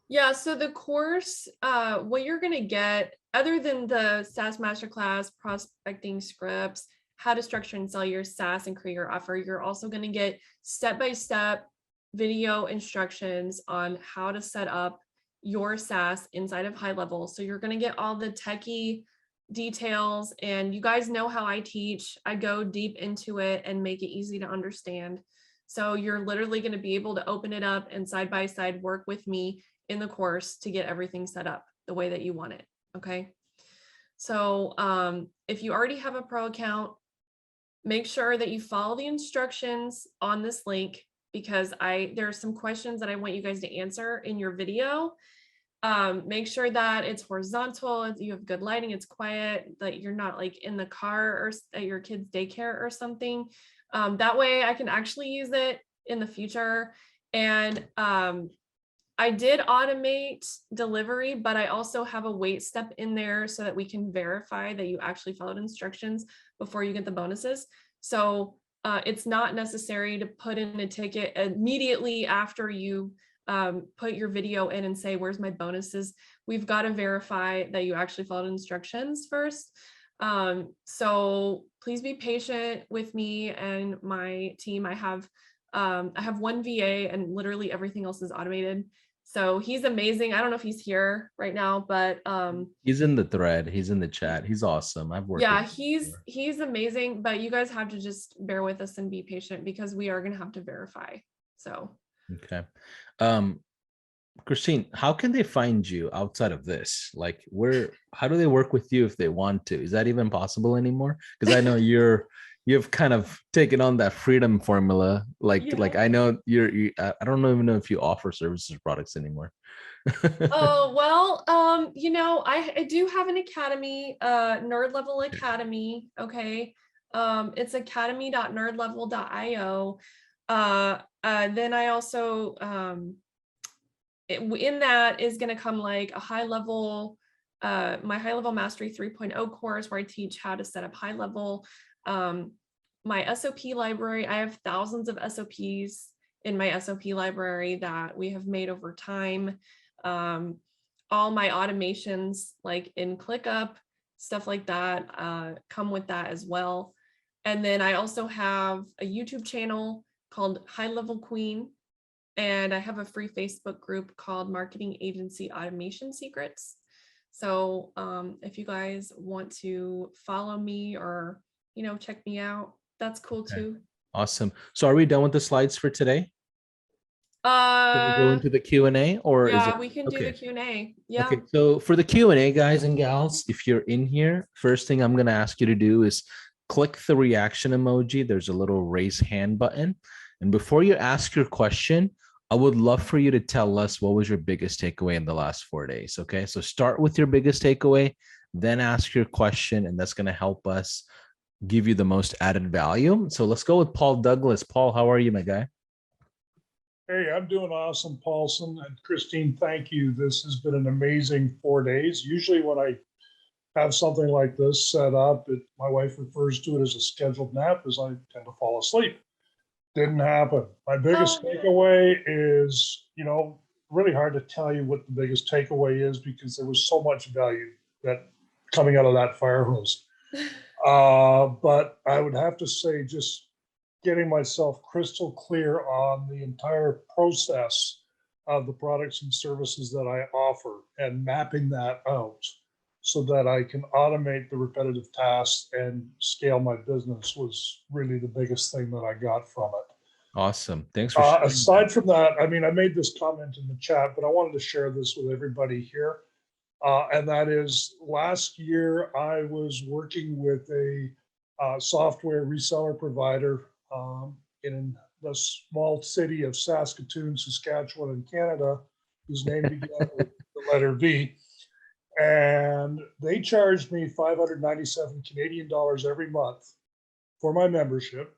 Speaker 1: Yeah. So the course, what you're going to get, other than the SaaS masterclass, prospecting scripts, how to structure and sell your SaaS and create your offer, you're also going to get step-by-step video instructions on how to set up your SaaS inside of High Level. So you're going to get all the techie details, and you guys know how I teach. I go deep into it and make it easy to understand. So you're literally going to be able to open it up and side by side work with me in the course to get everything set up the way that you want it. Okay. So if you already have a pro account, make sure that you follow the instructions on this link, because there are some questions that I want you guys to answer in your video. Make sure that it's horizontal, you have good lighting, it's quiet, that you're not like in the car or at your kid's daycare or something. That way I can actually use it in the future. And I did automate delivery, but I also have a wait step in there so that we can verify that you actually followed instructions before you get the bonuses. So it's not necessary to put in a ticket immediately after you put your video in and say, where's my bonuses? We've got to verify that you actually followed instructions first. So please be patient with me and my team. I have one VA and literally everything else is automated. So he's amazing. I don't know if he's here right now, but
Speaker 2: He's in the thread. He's in the chat. He's awesome. I've worked with
Speaker 1: yeah,
Speaker 2: him before.
Speaker 1: he's amazing, but you guys have to just bear with us and be patient because we are going to have to verify. So
Speaker 2: Okay. Um, Christine, how can they find you outside of this? Like, how do they work with you if they want to? Is that even possible anymore? Because I know you've kind of taken on that freedom formula. Like
Speaker 1: yeah.
Speaker 2: I know I don't even know if you offer services or products anymore.
Speaker 1: Oh, well, I do have an academy, Nerd Level Academy. Okay. It's academy.nerdlevel.io. Then I also, in that is going to come like a high level, my high level mastery 3.0 course where I teach how to set up high level. My SOP library, I have thousands of SOPs in my SOP library that we have made over time. all my automations like in ClickUp, stuff like that, come with that as well. And then I also have a YouTube channel called High Level Queen. And I have a free Facebook group called Marketing Agency Automation Secrets. So if you guys want to follow me or, check me out, that's cool too.
Speaker 2: Awesome. So are we done with the slides for today? Can we go into the Q&A or is it
Speaker 1: we can do the Q&A. Yeah.
Speaker 2: Okay, so for the Q&A, guys and gals, if you're in here, first thing I'm going to ask you to do is click the reaction emoji. There's a little raise hand button. And before you ask your question, I would love for you to tell us what was your biggest takeaway in the last 4 days. Okay, so start with your biggest takeaway, then ask your question, and that's going to help us give you the most added value. So let's go with Paul Douglas. Paul, how are you, my guy?
Speaker 3: Hey, I'm doing awesome, Paulson. And Christine, thank you. This has been an amazing 4 days. Usually when I have something like this set up, my wife refers to it as a scheduled nap, as I tend to fall asleep. Didn't happen. My biggest takeaway is, really hard to tell you what the biggest takeaway is because there was so much value that coming out of that fire hose. But I would have to say just getting myself crystal clear on the entire process of the products and services that I offer and mapping that out so that I can automate the repetitive tasks and scale my business was really the biggest thing that I got from it.
Speaker 2: Awesome. Thanks for sharing.
Speaker 3: Aside from that, I made this comment in the chat, but I wanted to share this with everybody here. And that is last year, I was working with a software reseller provider in the small city of Saskatoon, Saskatchewan in Canada, whose name began with the letter V. And they charged me 597 Canadian dollars every month for my membership.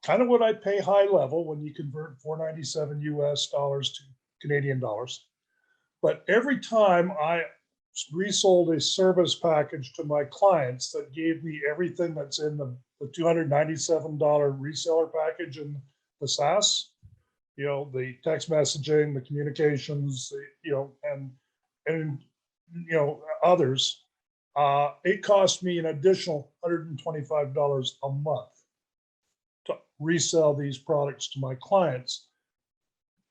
Speaker 3: Kind of what I pay High Level when you convert 497 US dollars to Canadian dollars. But every time I resold a service package to my clients that gave me everything that's in the $297 reseller package and the SaaS, the text messaging, the communications, and others, it cost me an additional $125 a month to resell these products to my clients.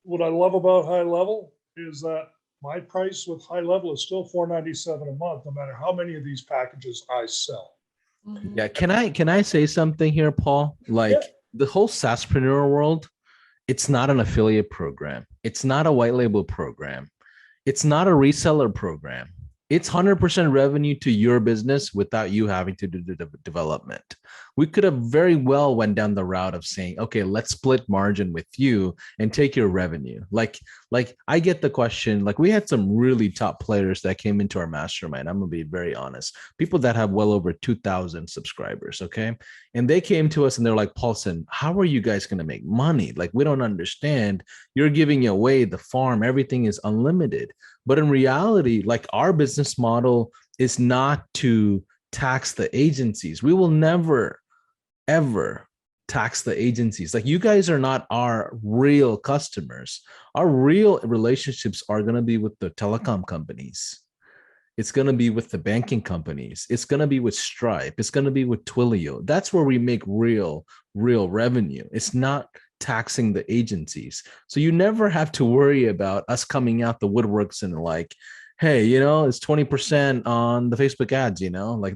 Speaker 3: What I love about High Level is that my price with High Level is still $497 a month, no matter how many of these packages I sell.
Speaker 2: Yeah, can I say something here, Paul? The whole SaaSpreneur world, it's not an affiliate program. It's not a white label program. It's not a reseller program. It's 100% revenue to your business without you having to do the development. We could have very well went down the route of saying, okay, let's split margin with you and take your revenue. Like I get the question, we had some really top players that came into our mastermind. I'm gonna be very honest. People that have well over 2,000 subscribers, okay? And they came to us and they're like, Paulson, how are you guys gonna make money? We don't understand. You're giving away the farm. Everything is unlimited. But in reality, our business model is not to tax the agencies. We will never, ever tax the agencies. You guys are not our real customers. Our real relationships are going to be with the telecom companies. It's going to be with the banking companies. It's going to be with Stripe. It's going to be with Twilio. That's where we make real revenue. It's not taxing the agencies. So you never have to worry about us coming out the woodworks and hey, it's 20% on the Facebook ads,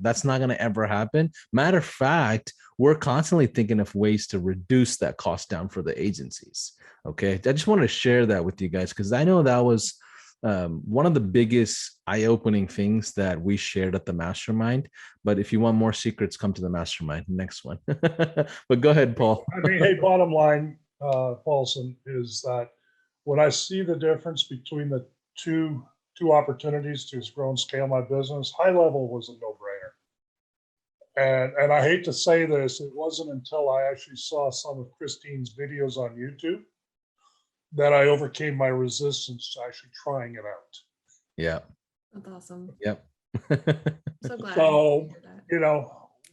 Speaker 2: that's not going to ever happen. Matter of fact, we're constantly thinking of ways to reduce that cost down for the agencies. Okay. I just wanted to share that with you guys because I know that was one of the biggest eye-opening things that we shared at the mastermind. But if you want more secrets, come to the mastermind, next one. But go ahead, Paul.
Speaker 3: Hey, bottom line, Paulson, is that when I see the difference between the two opportunities to grow and scale my business, High Level was a no-brainer. And I hate to say this, it wasn't until I actually saw some of Christine's videos on YouTube that I overcame my resistance to actually trying it out.
Speaker 2: Yeah.
Speaker 1: That's awesome.
Speaker 2: Yep.
Speaker 1: So glad.
Speaker 3: So,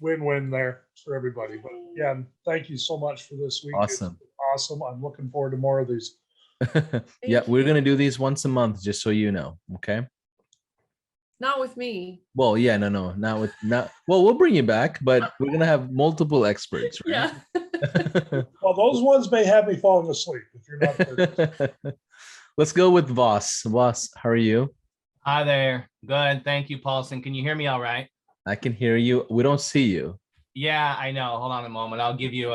Speaker 3: win-win there for everybody. But yeah, thank you so much for this week.
Speaker 2: Awesome.
Speaker 3: It's awesome. I'm looking forward to more of these.
Speaker 2: Yeah, we're going to do these once a month, just so you know. Okay.
Speaker 1: Not with me.
Speaker 2: Well, yeah, no, not with not. Well, we'll bring you back, but we're gonna have multiple experts, right?
Speaker 1: Yeah.
Speaker 3: Well, those ones may have me falling asleep if you're not there.
Speaker 2: Let's go with Voss. Voss, how are you?
Speaker 4: Hi there. Good. Thank you, Paulson. Can you hear me all right?
Speaker 2: I can hear you. We don't see you.
Speaker 4: Yeah, I know. Hold on a moment. I'll give you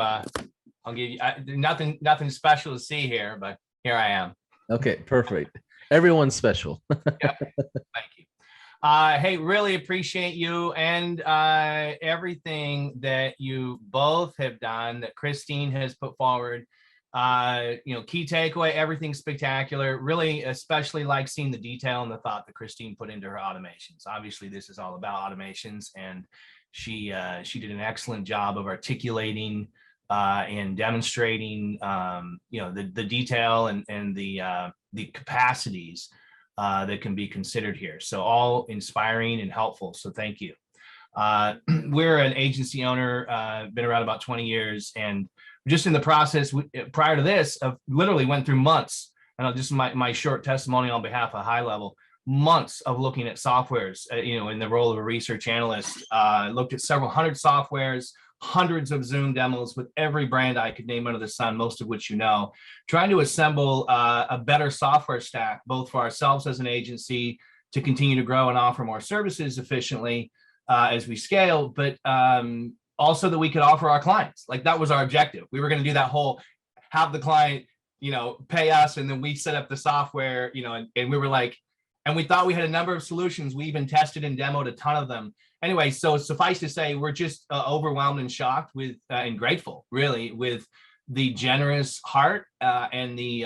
Speaker 4: nothing special to see here, but here I am.
Speaker 2: Okay, perfect. Everyone's special.
Speaker 4: Thank you. Hey, really appreciate you and everything that you both have done, that Christine has put forward. Key takeaway, everything's spectacular. Really, especially like seeing the detail and the thought that Christine put into her automations. Obviously, this is all about automations, and she did an excellent job of articulating and demonstrating, the detail and the capacities that can be considered here. So all inspiring and helpful. So thank you. We're an agency owner, been around about 20 years, and just in the process prior to this, of literally went through months. And just my short testimony on behalf of High Level, months of looking at softwares, in the role of a research analyst, looked at several hundred softwares, hundreds of Zoom demos with every brand I could name under the sun, most of which trying to assemble a better software stack, both for ourselves as an agency to continue to grow and offer more services efficiently as we scale, but also that we could offer our clients. Like, that was our objective. We were going to do that whole, have the client, pay us, and then we set up the software, and we were like, and we thought we had a number of solutions. We even tested and demoed a ton of them. Anyway, so suffice to say, we're just overwhelmed and shocked with and grateful, really, with the generous heart and the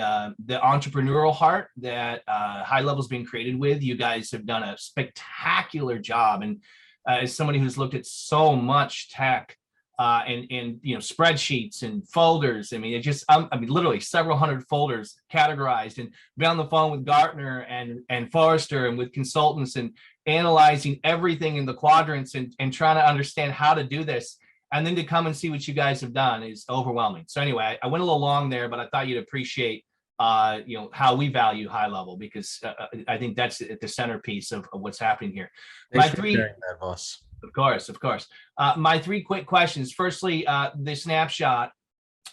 Speaker 4: entrepreneurial heart that High Level's been created with. You guys have done a spectacular job, and as somebody who's looked at so much tech and spreadsheets and folders, literally several hundred folders categorized, and been on the phone with Gartner and Forrester and with consultants and analyzing everything in the quadrants and trying to understand how to do this, and then to come and see what you guys have done is overwhelming. So anyway, I went a little long there, but I thought you'd appreciate how we value High Level, because I think that's at the centerpiece of what's happening here.
Speaker 2: Thanks for sharing that, Voss.
Speaker 4: Of course. My three quick questions. Firstly, the snapshot.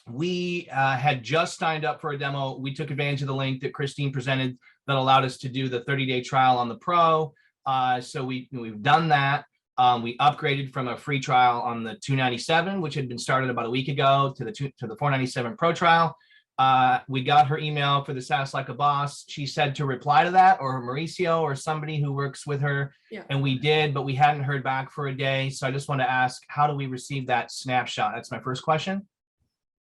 Speaker 4: We had just signed up for a demo. We took advantage of the link that Christine presented that allowed us to do the 30-day trial on the Pro. So we've done that. We upgraded from a free trial on the 297, which had been started about a week ago, to the 497 Pro trial. We got her email for the SaaS Like a Boss. She said to reply to that, or Mauricio or somebody who works with her.
Speaker 1: Yeah.
Speaker 4: And we did, but we hadn't heard back for a day. So I just want to ask, how do we receive that snapshot? That's my first question.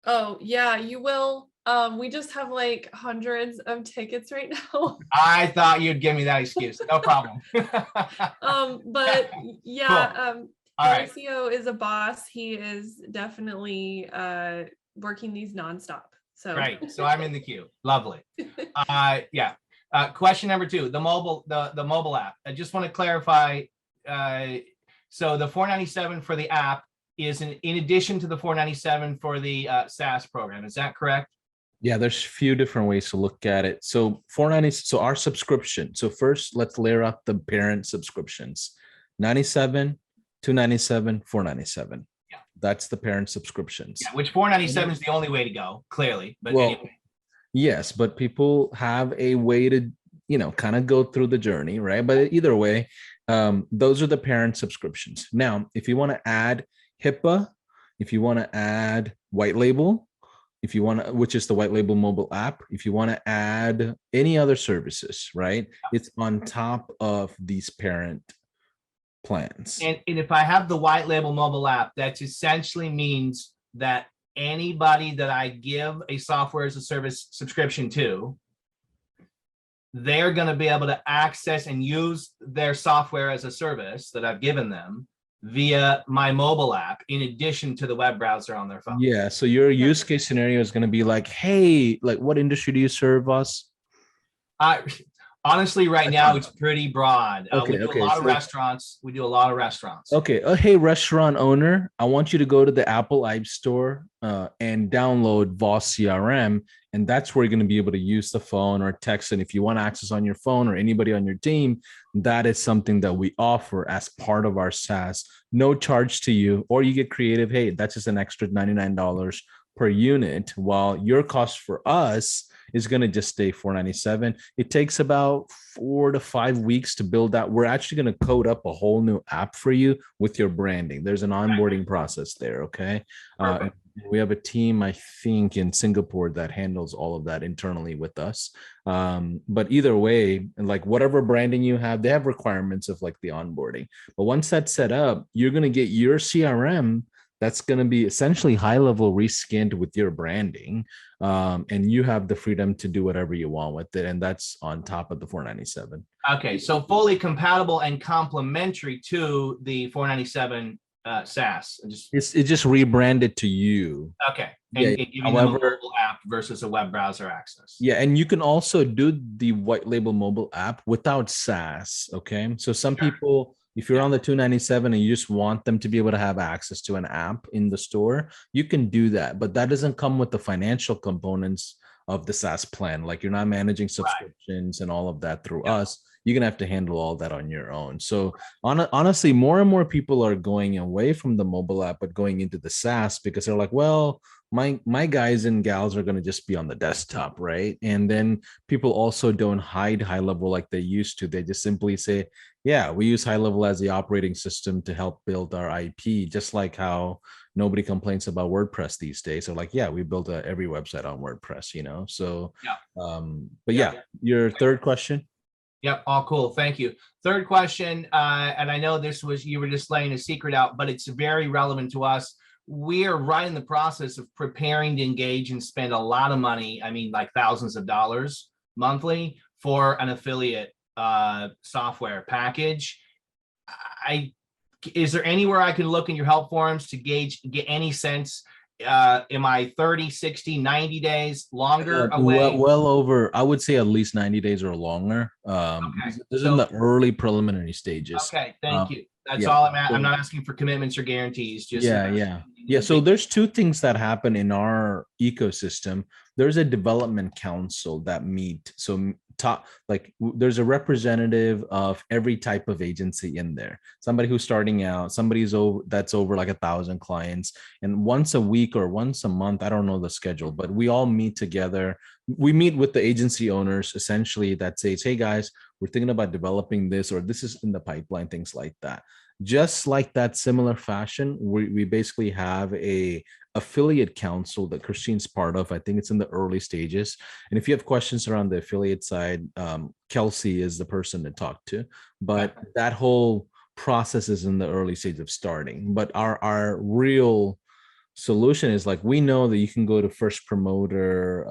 Speaker 1: Oh, yeah, you will. We just have like hundreds of tickets right now.
Speaker 4: I thought you'd give me that excuse. No problem.
Speaker 1: But yeah,
Speaker 4: Cool. All right.
Speaker 1: Mauricio is a boss. He is definitely working these nonstop. So
Speaker 4: Right. So I'm in the queue. Lovely. Yeah. Question number two, the mobile app. I just want to clarify. So the 497 for the app is in addition to the 497 for the SaaS program. Is that correct?
Speaker 2: Yeah, there's a few different ways to look at it. So 490, so our subscription. So first, let's layer up the parent subscriptions. 97, 297, 497.
Speaker 4: Yeah.
Speaker 2: That's the parent subscriptions.
Speaker 4: Yeah, which 497 is the only way to go, clearly. But
Speaker 2: Well,
Speaker 4: anyway.
Speaker 2: yes, but people have a way to, kind of go through the journey, right? But either way, those are the parent subscriptions. Now, if you want to add HIPAA, if you want to add white label, if you want to, which is the white label mobile app, if you want to add any other services, right? It's on top of these parent plans.
Speaker 4: And if I have the white label mobile app, that essentially means that anybody that I give a software as a service subscription to, they're going to be able to access and use their software as a service that I've given them via my mobile app, in addition to the web browser on their phone.
Speaker 2: Yeah. So your use case scenario is going to be like, hey, like, what industry do you serve us?
Speaker 4: Honestly, right now it's pretty broad.
Speaker 2: Okay,
Speaker 4: We do a
Speaker 2: okay,
Speaker 4: lot of
Speaker 2: so-
Speaker 4: restaurants. We do a lot of restaurants.
Speaker 2: Okay. Hey, restaurant owner, I want you to go to the Apple App Store and download Voss CRM. And that's where you're going to be able to use the phone or text. And if you want access on your phone or anybody on your team, that is something that we offer as part of our SaaS. No charge to you, or you get creative. Hey, that's just an extra $99 per unit, while your cost for us is going to just stay $497. It takes about 4 to 5 weeks to build that. We're actually going to code up a whole new app for you with your branding. There's an onboarding process there. Okay. We have a team, I think, in Singapore that handles all of that internally with us. But either way, like whatever branding you have, they have requirements of like the onboarding. But once that's set up, you're going to get your CRM that's going to be essentially high level reskinned with your branding. And you have the freedom to do whatever you want with it. And that's on top of the $497.
Speaker 4: Okay, so fully compatible and complementary to the $497 SaaS.
Speaker 2: It's just rebranded to you.
Speaker 4: Okay, and
Speaker 2: Yeah,
Speaker 4: giving
Speaker 2: however-
Speaker 4: them a mobile app versus a web browser access.
Speaker 2: Yeah, and you can also do the white label mobile app without SaaS. Okay, so some
Speaker 4: Sure.
Speaker 2: people, if you're on the 297 and you just want them to be able to have access to an app in the store, you can do that. But that doesn't come with the financial components of the SaaS plan. Like you're not managing subscriptions and all of that through us. You're gonna have to handle all that on your own. So honestly, more and more people are going away from the mobile app, but going into the SaaS because they're like, well, my guys and gals are going to just be on the desktop, right? And then people also don't hide high level like they used to. They just simply say, yeah, we use high level as the operating system to help build our IP, just like how nobody complains about WordPress these days. So like, yeah, we built every website on WordPress, you know? So, but yeah, your third question.
Speaker 4: Yep, all cool. Thank you. Third question, and I know you were just laying a secret out, but it's very relevant to us. We are right in the process of preparing to engage and spend a lot of money. I mean, like thousands of dollars monthly for an affiliate software package. Is there anywhere I can look in your help forums to get any sense? Am I 30, 60, 90 days longer away?
Speaker 2: Well over, I would say at least 90 days or longer.
Speaker 4: Okay.
Speaker 2: This is in the early preliminary stages.
Speaker 4: Okay, thank you. That's
Speaker 2: yeah.
Speaker 4: all I'm not asking for commitments or guarantees. Just
Speaker 2: yeah. So there's two things that happen in our ecosystem. There's a development council that meet. So there's a representative of every type of agency in there. Somebody who's starting out, that's over like 1,000 clients, and once a week or once a month, I don't know the schedule, but we all meet together. We meet with the agency owners essentially that says, hey guys, we're thinking about developing this, or this is in the pipeline, things like that. Just like that similar fashion, we basically have a affiliate council that Christine's part of. I think it's in the early stages. And if you have questions around the affiliate side, Kelsey is the person to talk to. But that whole process is in the early stage of starting. But our real solution is like, we know that you can go to First Promoter,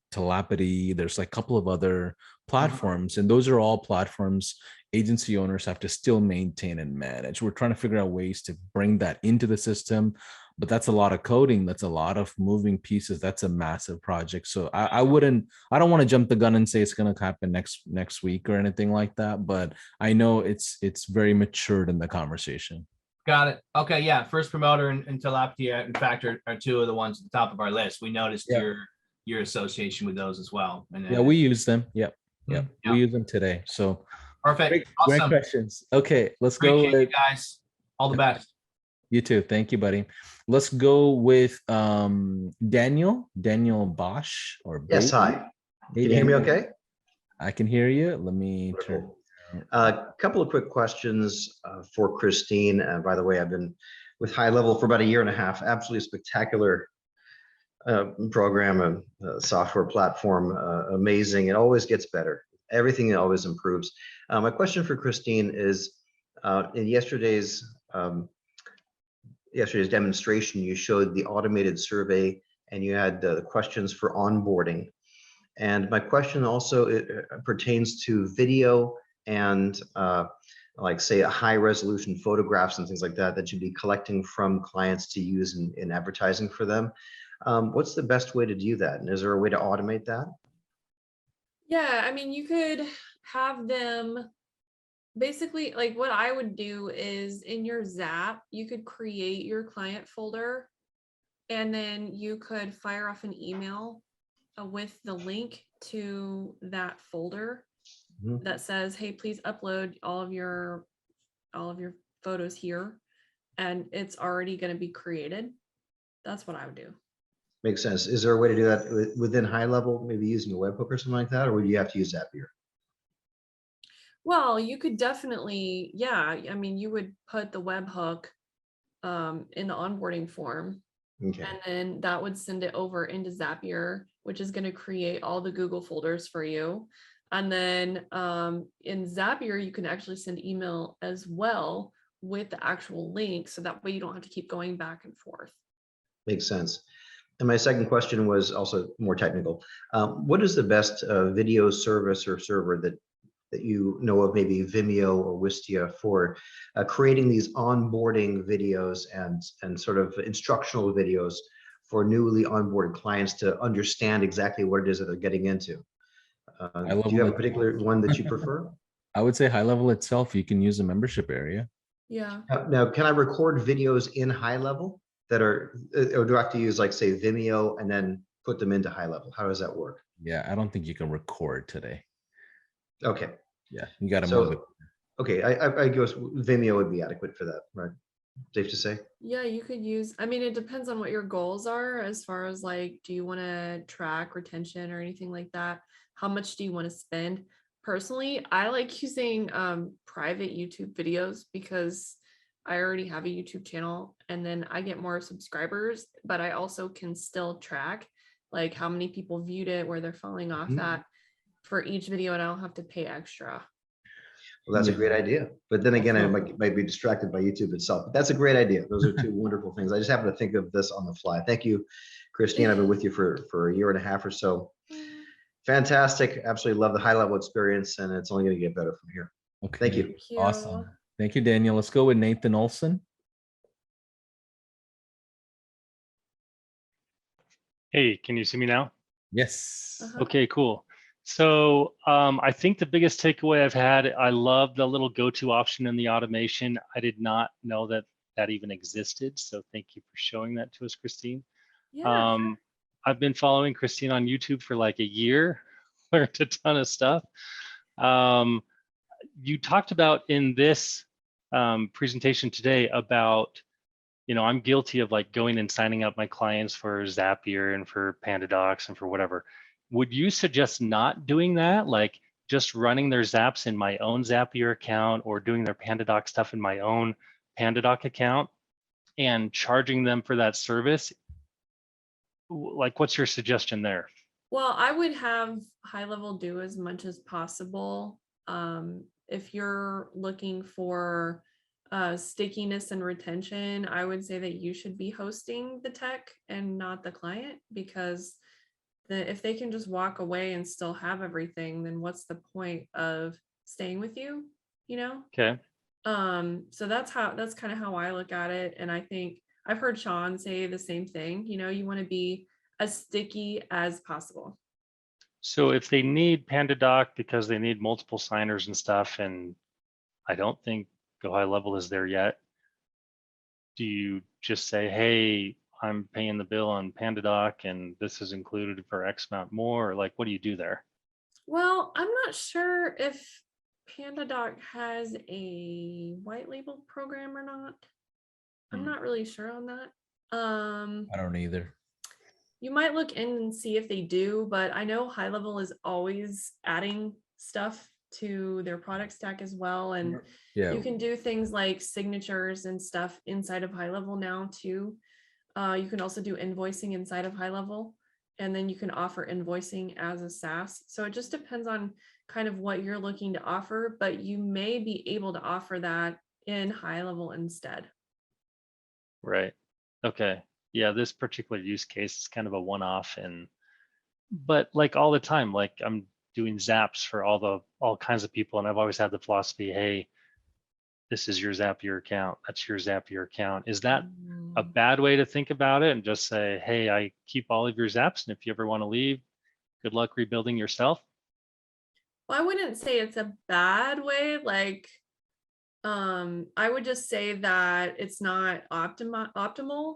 Speaker 2: Telepathy. There's like a couple of other platforms, and those are all platforms agency owners have to still maintain and manage. We're trying to figure out ways to bring that into the system, but that's a lot of coding. That's a lot of moving pieces. That's a massive project. So I don't want to jump the gun and say it's going to happen next week or anything like that, but I know it's very matured in the conversation.
Speaker 4: Got it. Okay, yeah. First Promoter and Telepathy, in fact, are two of the ones at the top of our list. We noticed your association with those as well. And
Speaker 2: we use them. Yep. We use them today. So
Speaker 4: perfect.
Speaker 2: Great
Speaker 4: Awesome.
Speaker 2: questions. Okay, let's
Speaker 4: Appreciate
Speaker 2: go.
Speaker 4: You guys. All the best.
Speaker 2: You too. Thank you, buddy. Let's go with Daniel Bosch or
Speaker 5: Yes,
Speaker 2: Bo.
Speaker 5: hi.
Speaker 2: Hey,
Speaker 5: Can you hear me
Speaker 2: Daniel.
Speaker 5: okay?
Speaker 2: I can hear you. Let me turn.
Speaker 5: A couple of quick questions for Christine. By the way, I've been with High Level for about 1.5 years. Absolutely spectacular program and software platform. Amazing. It always gets better. Everything always improves. My question for Christine is, in yesterday's demonstration, you showed the automated survey and you had the questions for onboarding. And my question also pertains to video and like say a high resolution photographs and things like that you'd be collecting from clients to use in advertising for them. What's the best way to do that? And is there a way to automate that?
Speaker 1: Yeah, I mean, you could have them basically, like what I would do is in your Zap, you could create your client folder and then you could fire off an email with the link to that folder
Speaker 5: Mhm.
Speaker 1: that says, hey, please upload all of your photos here, and it's already going to be created. That's what I would do.
Speaker 5: Makes sense. Is there a way to do that within high level, maybe using a webhook or something like that, or would you have to use Zapier?
Speaker 1: Well, you could definitely, yeah. I mean, you would put the webhook in the onboarding form,
Speaker 5: Okay.
Speaker 1: and then that would send it over into Zapier, which is going to create all the Google folders for you. And then in Zapier, you can actually send email as well with the actual link. So that way you don't have to keep going back and forth.
Speaker 5: Makes sense. And my second question was also more technical. What is the best video service or server that you know of, maybe Vimeo or Wistia, for creating these onboarding videos and sort of instructional videos for newly onboarded clients to understand exactly what it is that they're getting into? Do you have a particular one that you prefer?
Speaker 2: I would say high level itself, you can use a membership area.
Speaker 1: Yeah.
Speaker 5: Now, can I record videos in high level that are, or do I have to use, like, say, Vimeo and then put them into high level? How does that work?
Speaker 2: Yeah, I don't think you can record today.
Speaker 5: Okay.
Speaker 2: Yeah, you got to move it.
Speaker 5: Okay, I guess Vimeo would be adequate for that, right? Safe to say?
Speaker 1: Yeah, you could use, I mean, it depends on what your goals are as far as like, do you want to track retention or anything like that? How much do you want to spend? Personally, I like using private YouTube videos because I already have a YouTube channel and then I get more subscribers, but I also can still track like how many people viewed it, where they're falling off
Speaker 5: Mhm.
Speaker 1: that for each video, and I don't have to pay extra.
Speaker 5: Well, that's a
Speaker 2: Yeah.
Speaker 5: great idea. But then again, I
Speaker 2: Also-
Speaker 5: might be distracted by YouTube itself. But that's a great idea. Those are two wonderful things. I just happened to think of this on the fly. Thank you, Christine. I've been with you for a year and a half or so. Fantastic. Absolutely love the high level experience, and it's only going to get better from here.
Speaker 2: Okay.
Speaker 5: Thank you.
Speaker 1: Thank you.
Speaker 2: Awesome. Thank you, Daniel. Let's go with Nathan Olson.
Speaker 6: Hey, can you see me now?
Speaker 2: Yes.
Speaker 1: Uh-huh.
Speaker 6: Okay, cool. So I think the biggest takeaway I've had, I love the little go-to option in the automation. I did not know that that even existed. So thank you for showing that to us, Christine.
Speaker 1: Yeah.
Speaker 6: I've been following Christine on YouTube for like a year, learned a ton of stuff. You talked about in this presentation today about, I'm guilty of like going and signing up my clients for Zapier and for PandaDocs and for whatever. Would you suggest not doing that? Like just running their Zaps in my own Zapier account, or doing their PandaDoc stuff in my own PandaDoc account and charging them for that service? Like, what's your suggestion there?
Speaker 1: Well, I would have high level do as much as possible. If you're looking for stickiness and retention, I would say that you should be hosting the tech and not the client, because if they can just walk away and still have everything, then what's the point of staying with you?
Speaker 6: Okay.
Speaker 1: So that's kind of how I look at it. And I think I've heard Sean say the same thing. You want to be as sticky as possible.
Speaker 6: So if they need PandaDoc because they need multiple signers and stuff, and I don't think Go High Level is there yet, do you just say, hey, I'm paying the bill on PandaDoc and this is included for X amount more? Or like, what do you do there?
Speaker 1: Well, I'm not sure if PandaDoc has a white label program or not. I'm not really sure on that.
Speaker 2: I don't either.
Speaker 1: You might look in and see if they do, but I know High Level is always adding stuff to their product stack as well. And
Speaker 2: Yeah.
Speaker 1: you can do things like signatures and stuff inside of High Level now too. You can also do invoicing inside of High Level, and then you can offer invoicing as a SaaS. So it just depends on kind of what you're looking to offer, but you may be able to offer that in High Level instead.
Speaker 6: Right. Okay. Yeah, this particular use case is kind of a one-off, but like all the time, like I'm doing Zaps for all kinds of people, and I've always had the philosophy, hey, this is your Zapier account, that's your Zapier account. Is that a bad way to think about it, and just say, hey, I keep all of your Zaps, and if you ever want to leave, good luck rebuilding yourself?
Speaker 1: Well, I wouldn't say it's a bad way. Like, I would just say that it's not optimal.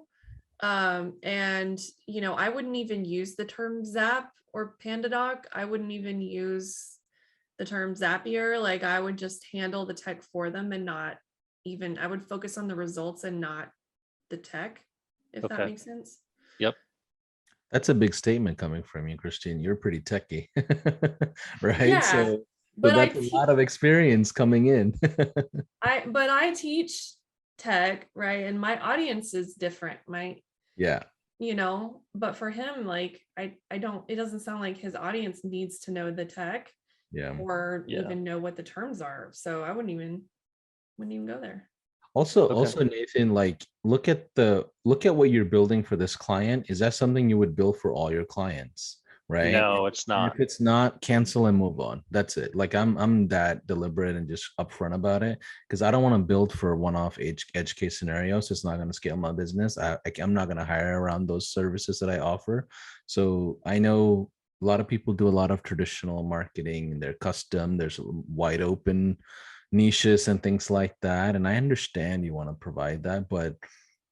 Speaker 1: And I wouldn't even use the term Zap or PandaDoc. I wouldn't even use the term Zapier. Like, I would just handle the tech for them and not even, I would focus on the results and not the tech, if that
Speaker 6: Okay.
Speaker 1: makes sense.
Speaker 6: Yep.
Speaker 2: That's a big statement coming from you, Christine. You're pretty techy, right?
Speaker 1: Yeah,
Speaker 2: So
Speaker 1: but
Speaker 2: that's a lot of experience coming in.
Speaker 1: I teach tech, right? And my audience is different.
Speaker 2: Yeah.
Speaker 1: But for him, like, I don't, it doesn't sound like his audience needs to know the tech
Speaker 2: Yeah.
Speaker 1: or
Speaker 6: Yeah.
Speaker 1: even know what the terms are. So I wouldn't even go there.
Speaker 2: Also, Nathan, like look at what you're building for this client. Is that something you would build for all your clients? Right.
Speaker 6: No, it's
Speaker 2: And
Speaker 6: not.
Speaker 2: if it's not, cancel and move on. That's it. Like I'm that deliberate and just upfront about it because I don't want to build for one-off edge case scenarios. It's not going to scale my business. I'm not going to hire around those services that I offer. So I know a lot of people do a lot of traditional marketing. They're custom. There's wide open niches and things like that. And I understand you want to provide that, but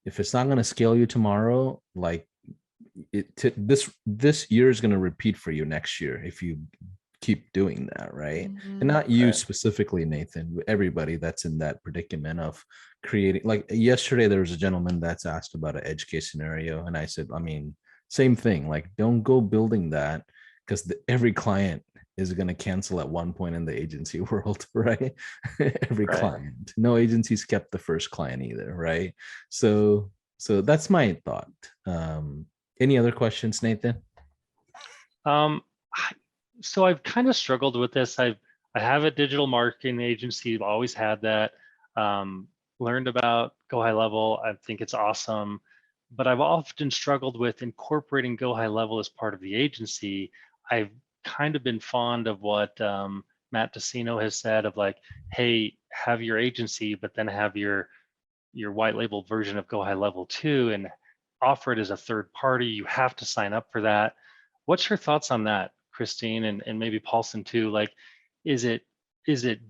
Speaker 2: if it's not going to scale you tomorrow, like this year is going to repeat for you next year if you keep doing that, right? And not you specifically, Nathan, everybody that's in that predicament of creating. Like yesterday there was a gentleman that's asked about an edge case scenario, and I said, I mean, same thing, like don't go building that because every client is going to cancel at one point in the agency world, right? Every
Speaker 6: Right.
Speaker 2: client, no agency's kept the first client either, right? So that's my thought. Any other questions, Nathan?
Speaker 6: So I've kind of struggled with this. I have a digital marketing agency. I've always had that. Learned about Go High Level. I think it's awesome, but I've often struggled with incorporating Go High Level as part of the agency. I've kind of been fond of what Matt Decino has said of like, hey, have your agency, but then have your white label version of Go High Level too, and offer it as a third party. You have to sign up for that. What's your thoughts on that, Christine, and maybe Paulson too? Like, is it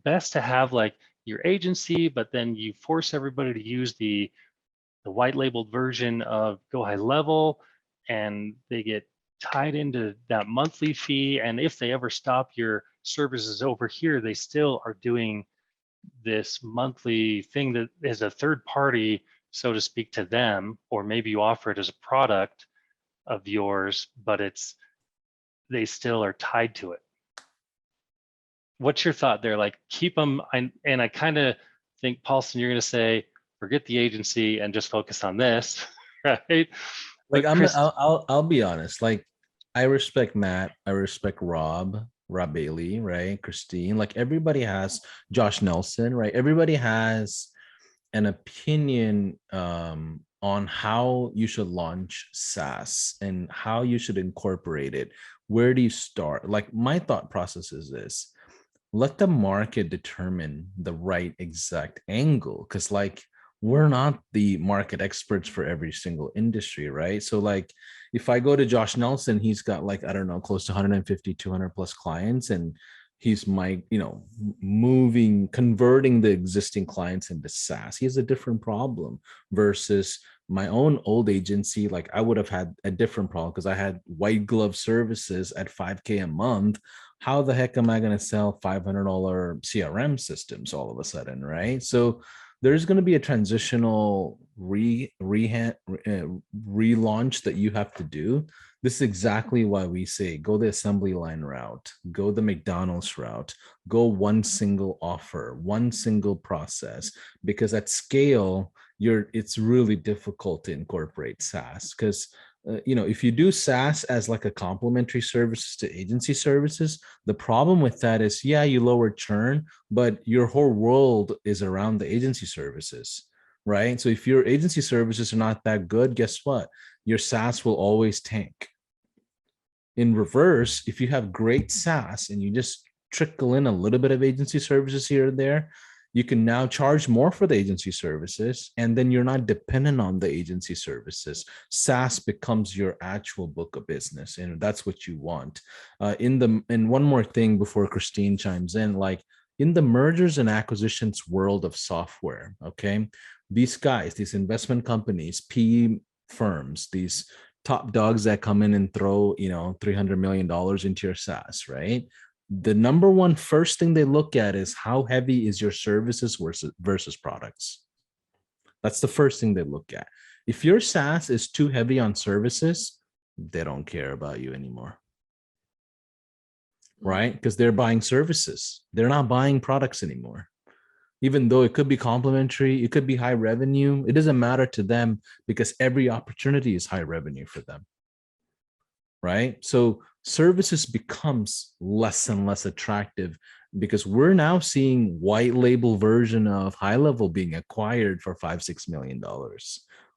Speaker 6: best to have like your agency, but then you force everybody to use the white labeled version of Go High Level, and they get tied into that monthly fee, and if they ever stop your services over here, they still are doing this monthly thing that is a third party, so to speak, to them, or maybe you offer it as a product of yours, but they still are tied to it. What's your thought there? Like, keep them, and I kind of think, Paulson, you're going to say, forget the agency and just focus on this, right?
Speaker 2: Like I'll be honest. Like I respect Matt, I respect Rob Bailey, right? Christine, like everybody has Josh Nelson, right? Everybody has an opinion on how you should launch SaaS and how you should incorporate it. Where do you start? Like my thought process is this: let the market determine the right exact angle, because like we're not the market experts for every single industry, right? So like if I go to Josh Nelson, he's got like, I don't know, close to 150 200 plus clients, and he's converting the existing clients into SaaS. He has a different problem versus my own old agency. Like I would have had a different problem because I had white glove services at $5,000 a month. How the heck am I going to sell $500 CRM systems all of a sudden, right? So there's going to be a transitional relaunch that you have to do. This is exactly why we say go the assembly line route, go the McDonald's route, go one single offer, one single process, because at scale, it's really difficult to incorporate SaaS because if you do SaaS as like a complementary services to agency services, the problem with that is, yeah, you lower churn, but your whole world is around the agency services, right? So if your agency services are not that good, guess what? Your SaaS will always tank. In reverse, if you have great SaaS and you just trickle in a little bit of agency services here and there, You can now charge more for the agency services, and then you're not dependent on the agency services. SaaS becomes your actual book of business, and that's what you want. And one more thing before Christine chimes in, like in the mergers and acquisitions world of software, okay, these guys, these investment companies, PE firms, these top dogs that come in and throw, $300 million into your SaaS, right? The number one first thing they look at is how heavy is your services versus products. That's the first thing they look at. If your SaaS is too heavy on services, they don't care about you anymore. Right? Because they're buying services. They're not buying products anymore. Even though it could be complementary, it could be high revenue, it doesn't matter to them because every opportunity is high revenue for them. Right? So services becomes less and less attractive because we're now seeing white label version of high level being acquired for $5-6 million.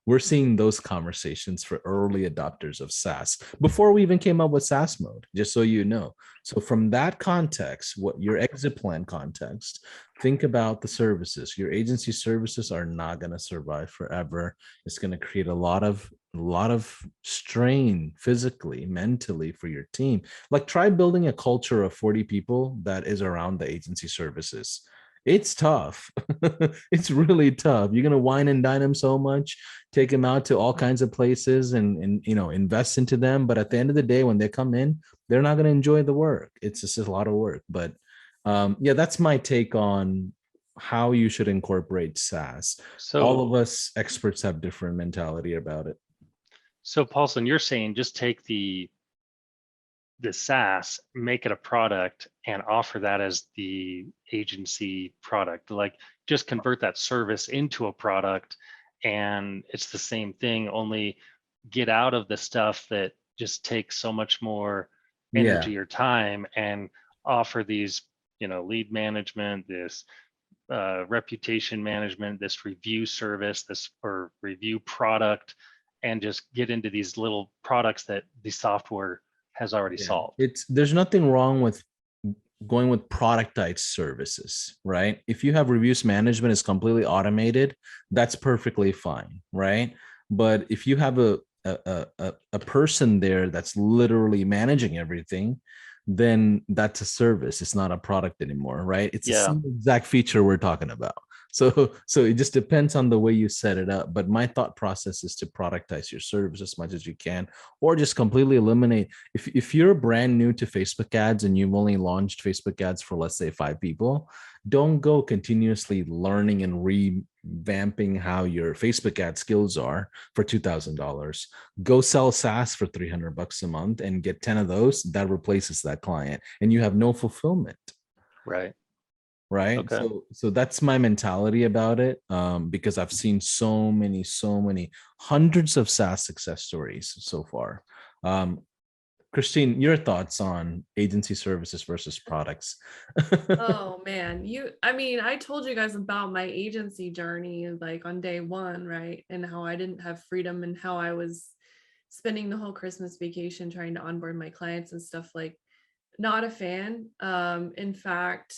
Speaker 2: We're seeing those conversations for early adopters of SaaS before we even came up with SaaS mode, just so you know. So from that context, what your exit plan context, think about the services. Your agency services are not going to survive forever. It's going to create a lot of strain physically, mentally for your team. Like try building a culture of 40 people that is around the agency services. It's tough. It's really tough. You're going to wine and dine them so much, take them out to all kinds of places and invest into them. But at the end of the day, when they come in, they're not going to enjoy the work. It's just a lot of work. But yeah, that's my take on how you should incorporate SaaS.
Speaker 6: So
Speaker 2: all of us experts have different mentality about it.
Speaker 6: So Paulson, you're saying just take the SaaS, make it a product, and offer that as the agency product. Like just convert that service into a product, and it's the same thing. Only get out of the stuff that just takes so much more energy or time, and offer these, lead management, this reputation management, this review service, this or review product, and just get into these little products that the software has already solved.
Speaker 2: There's nothing wrong with going with productized services, right? If you have reviews management is completely automated, that's perfectly fine, right? But if you have a person there that's literally managing everything, then that's a service. It's not a product anymore, right? It's the same exact feature we're talking about. So it just depends on the way you set it up. But my thought process is to productize your service as much as you can, or just completely eliminate. If you're brand new to Facebook ads and you've only launched Facebook ads for, let's say, 5 people, don't go continuously learning and revamping how your Facebook ad skills are for $2,000. Go sell SaaS for $300 a month and get 10 of those. That replaces that client, and you have no fulfillment.
Speaker 6: Right.
Speaker 2: Okay. So that's my mentality about it, because I've seen so many hundreds of SaaS success stories so far. Christine, your thoughts on agency services versus products?
Speaker 1: Oh man, I told you guys about my agency journey like on day one, right? And how I didn't have freedom and how I was spending the whole Christmas vacation trying to onboard my clients and stuff. Like, not a fan. In fact,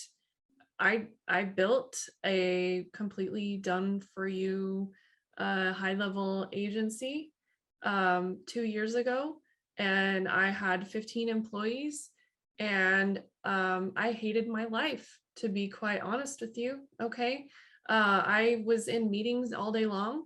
Speaker 1: I built a completely done for you high level agency 2 years ago, and I had 15 employees, and I hated my life, to be quite honest with you. Okay. I was in meetings all day long.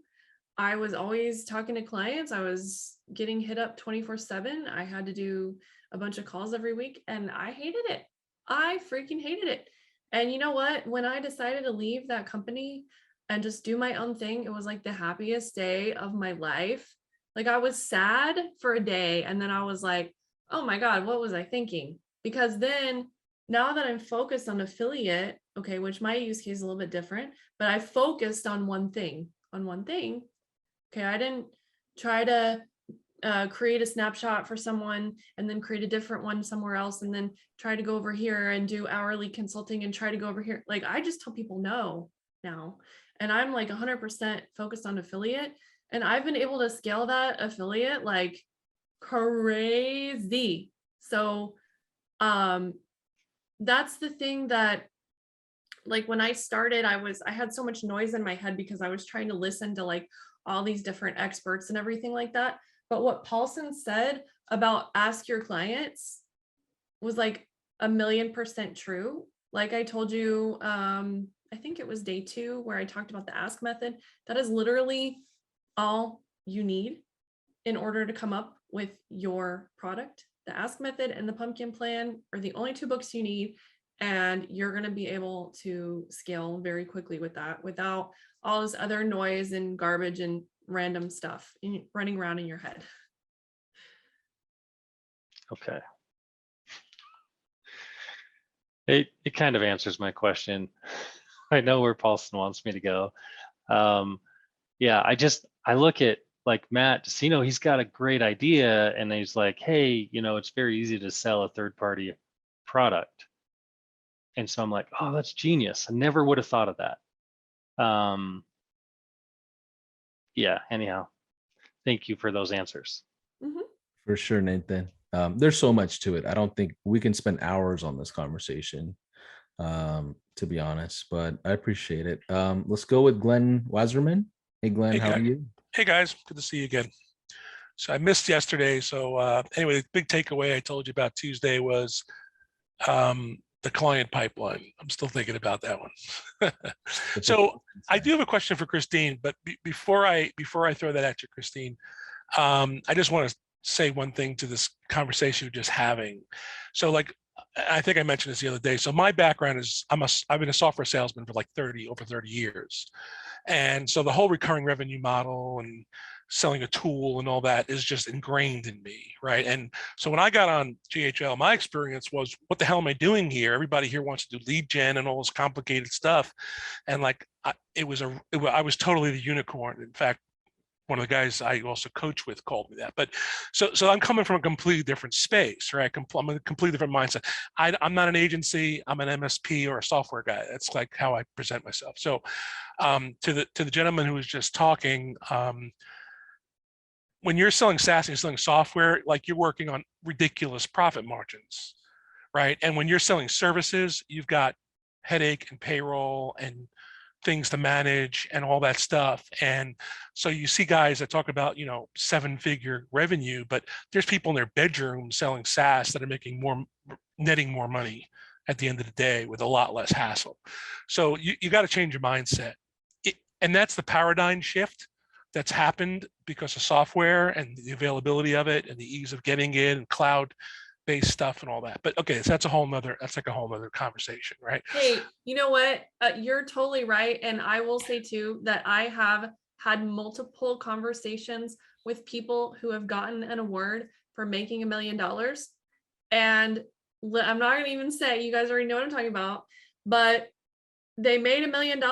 Speaker 1: I was always talking to clients. I was getting hit up 24/7. I had to do a bunch of calls every week, and I hated it. I freaking hated it. And you know what? When I decided to leave that company and just do my own thing, it was like the happiest day of my life. Like, I was sad for a day, and then I was like, oh my God, what was I thinking? Because then now that I'm focused on affiliate, okay, which my use case is a little bit different, but I focused on one thing. Okay, I didn't try to create a snapshot for someone and then create a different one somewhere else and then try to go over here and do hourly consulting and try to go over here. Like, I just tell people no now, and I'm like 100% focused on affiliate, and I've been able to scale that affiliate like crazy. So that's the thing that like when I started, I had so much noise in my head because I was trying to listen to like all these different experts and everything like that. But what Paulson said about ask your clients was like 1,000,000% true. Like I told you, I think it was day 2 where I talked about the ask method. That is literally all you need in order to come up with your product. The ask method and the pumpkin plan are the only 2 books you need, and you're going to be able to scale very quickly with that without all this other noise and garbage and random stuff running around in your head.
Speaker 6: Okay. It kind of answers my question. I know where Paulson wants me to go. Yeah, I look at like Matt Decino, he's got a great idea, and he's like, hey, it's very easy to sell a third-party product. And so I'm like, oh, that's genius. I never would have thought of that. Yeah, anyhow, thank you for those answers.
Speaker 1: Mm-hmm.
Speaker 2: For sure, Nathan. There's so much to it. I don't think we can spend hours on this conversation, to be honest, but I appreciate it. Let's go with Glenn Wasserman. Hey, Glenn,
Speaker 7: Hey,
Speaker 2: how are you?
Speaker 7: Hey guys, good to see you again. So I missed yesterday. So anyway, the big takeaway I told you about Tuesday was the client pipeline. I'm still thinking about that one. So I do have a question for Christine, but before I throw that at you, Christine, I just want to say one thing to this conversation we're just having. So like, I think I mentioned this the other day. So my background is I've been a software salesman for like over 30 years. And so the whole recurring revenue model and selling a tool and all that is just ingrained in me, right? And so when I got on GHL, my experience was, what the hell am I doing here? Everybody here wants to do lead gen and all this complicated stuff. And like, I was totally the unicorn. In fact, one of the guys I also coach with called me that. But so I'm coming from a completely different space, right? I'm a completely different mindset. I'm not an agency. I'm an MSP or a software guy. That's like how I present myself. So to the gentleman who was just talking, when you're selling SaaS and you're selling software, like you're working on ridiculous profit margins, right? And when you're selling services, you've got headache and payroll and things to manage and all that stuff. And so you see guys that talk about, 7-figure revenue, but there's people in their bedroom selling SaaS that are netting more money at the end of the day with a lot less hassle. So you got to change your mindset. And that's the paradigm shift that's happened because of software and the availability of it and the ease of getting it and cloud-based stuff and all that. But okay, so that's like a whole nother conversation, right?
Speaker 1: Hey, you know what? You're totally right. And I will say too, that I have had multiple conversations with people who have gotten an award for making $1 million. And I'm not going to even say, you guys already know what I'm talking about, but they made $1 million,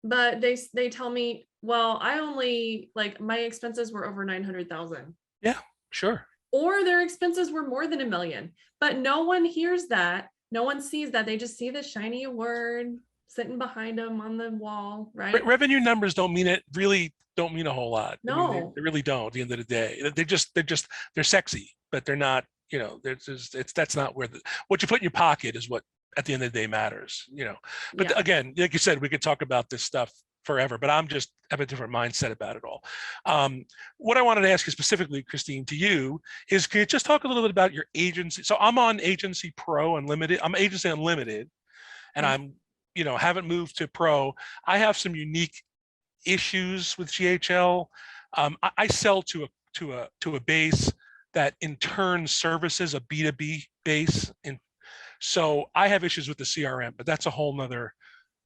Speaker 1: but they tell me, well, I only, like, my expenses were over 900,000.
Speaker 7: Yeah, sure.
Speaker 1: Or their expenses were more than $1 million, but no one hears that. No one sees that. They just see the shiny award sitting behind them on the wall, right?
Speaker 7: Revenue numbers don't mean a whole lot.
Speaker 1: No,
Speaker 7: I mean, they really don't. At the end of the day, they're sexy, but they're not. That's not where what you put in your pocket is what at the end of the day matters. But
Speaker 1: yeah.
Speaker 7: Again, like you said, we could talk about this stuff forever, but I'm just have a different mindset about it all. What I wanted to ask you specifically, Christine, to you is, can you just talk a little bit about your agency? So I'm on Agency Pro Unlimited. I'm Agency Unlimited, and I'm, haven't moved to Pro. I have some unique issues with GHL. I sell to a base that in turn services a B2B base, and so I have issues with the CRM, but that's a whole nother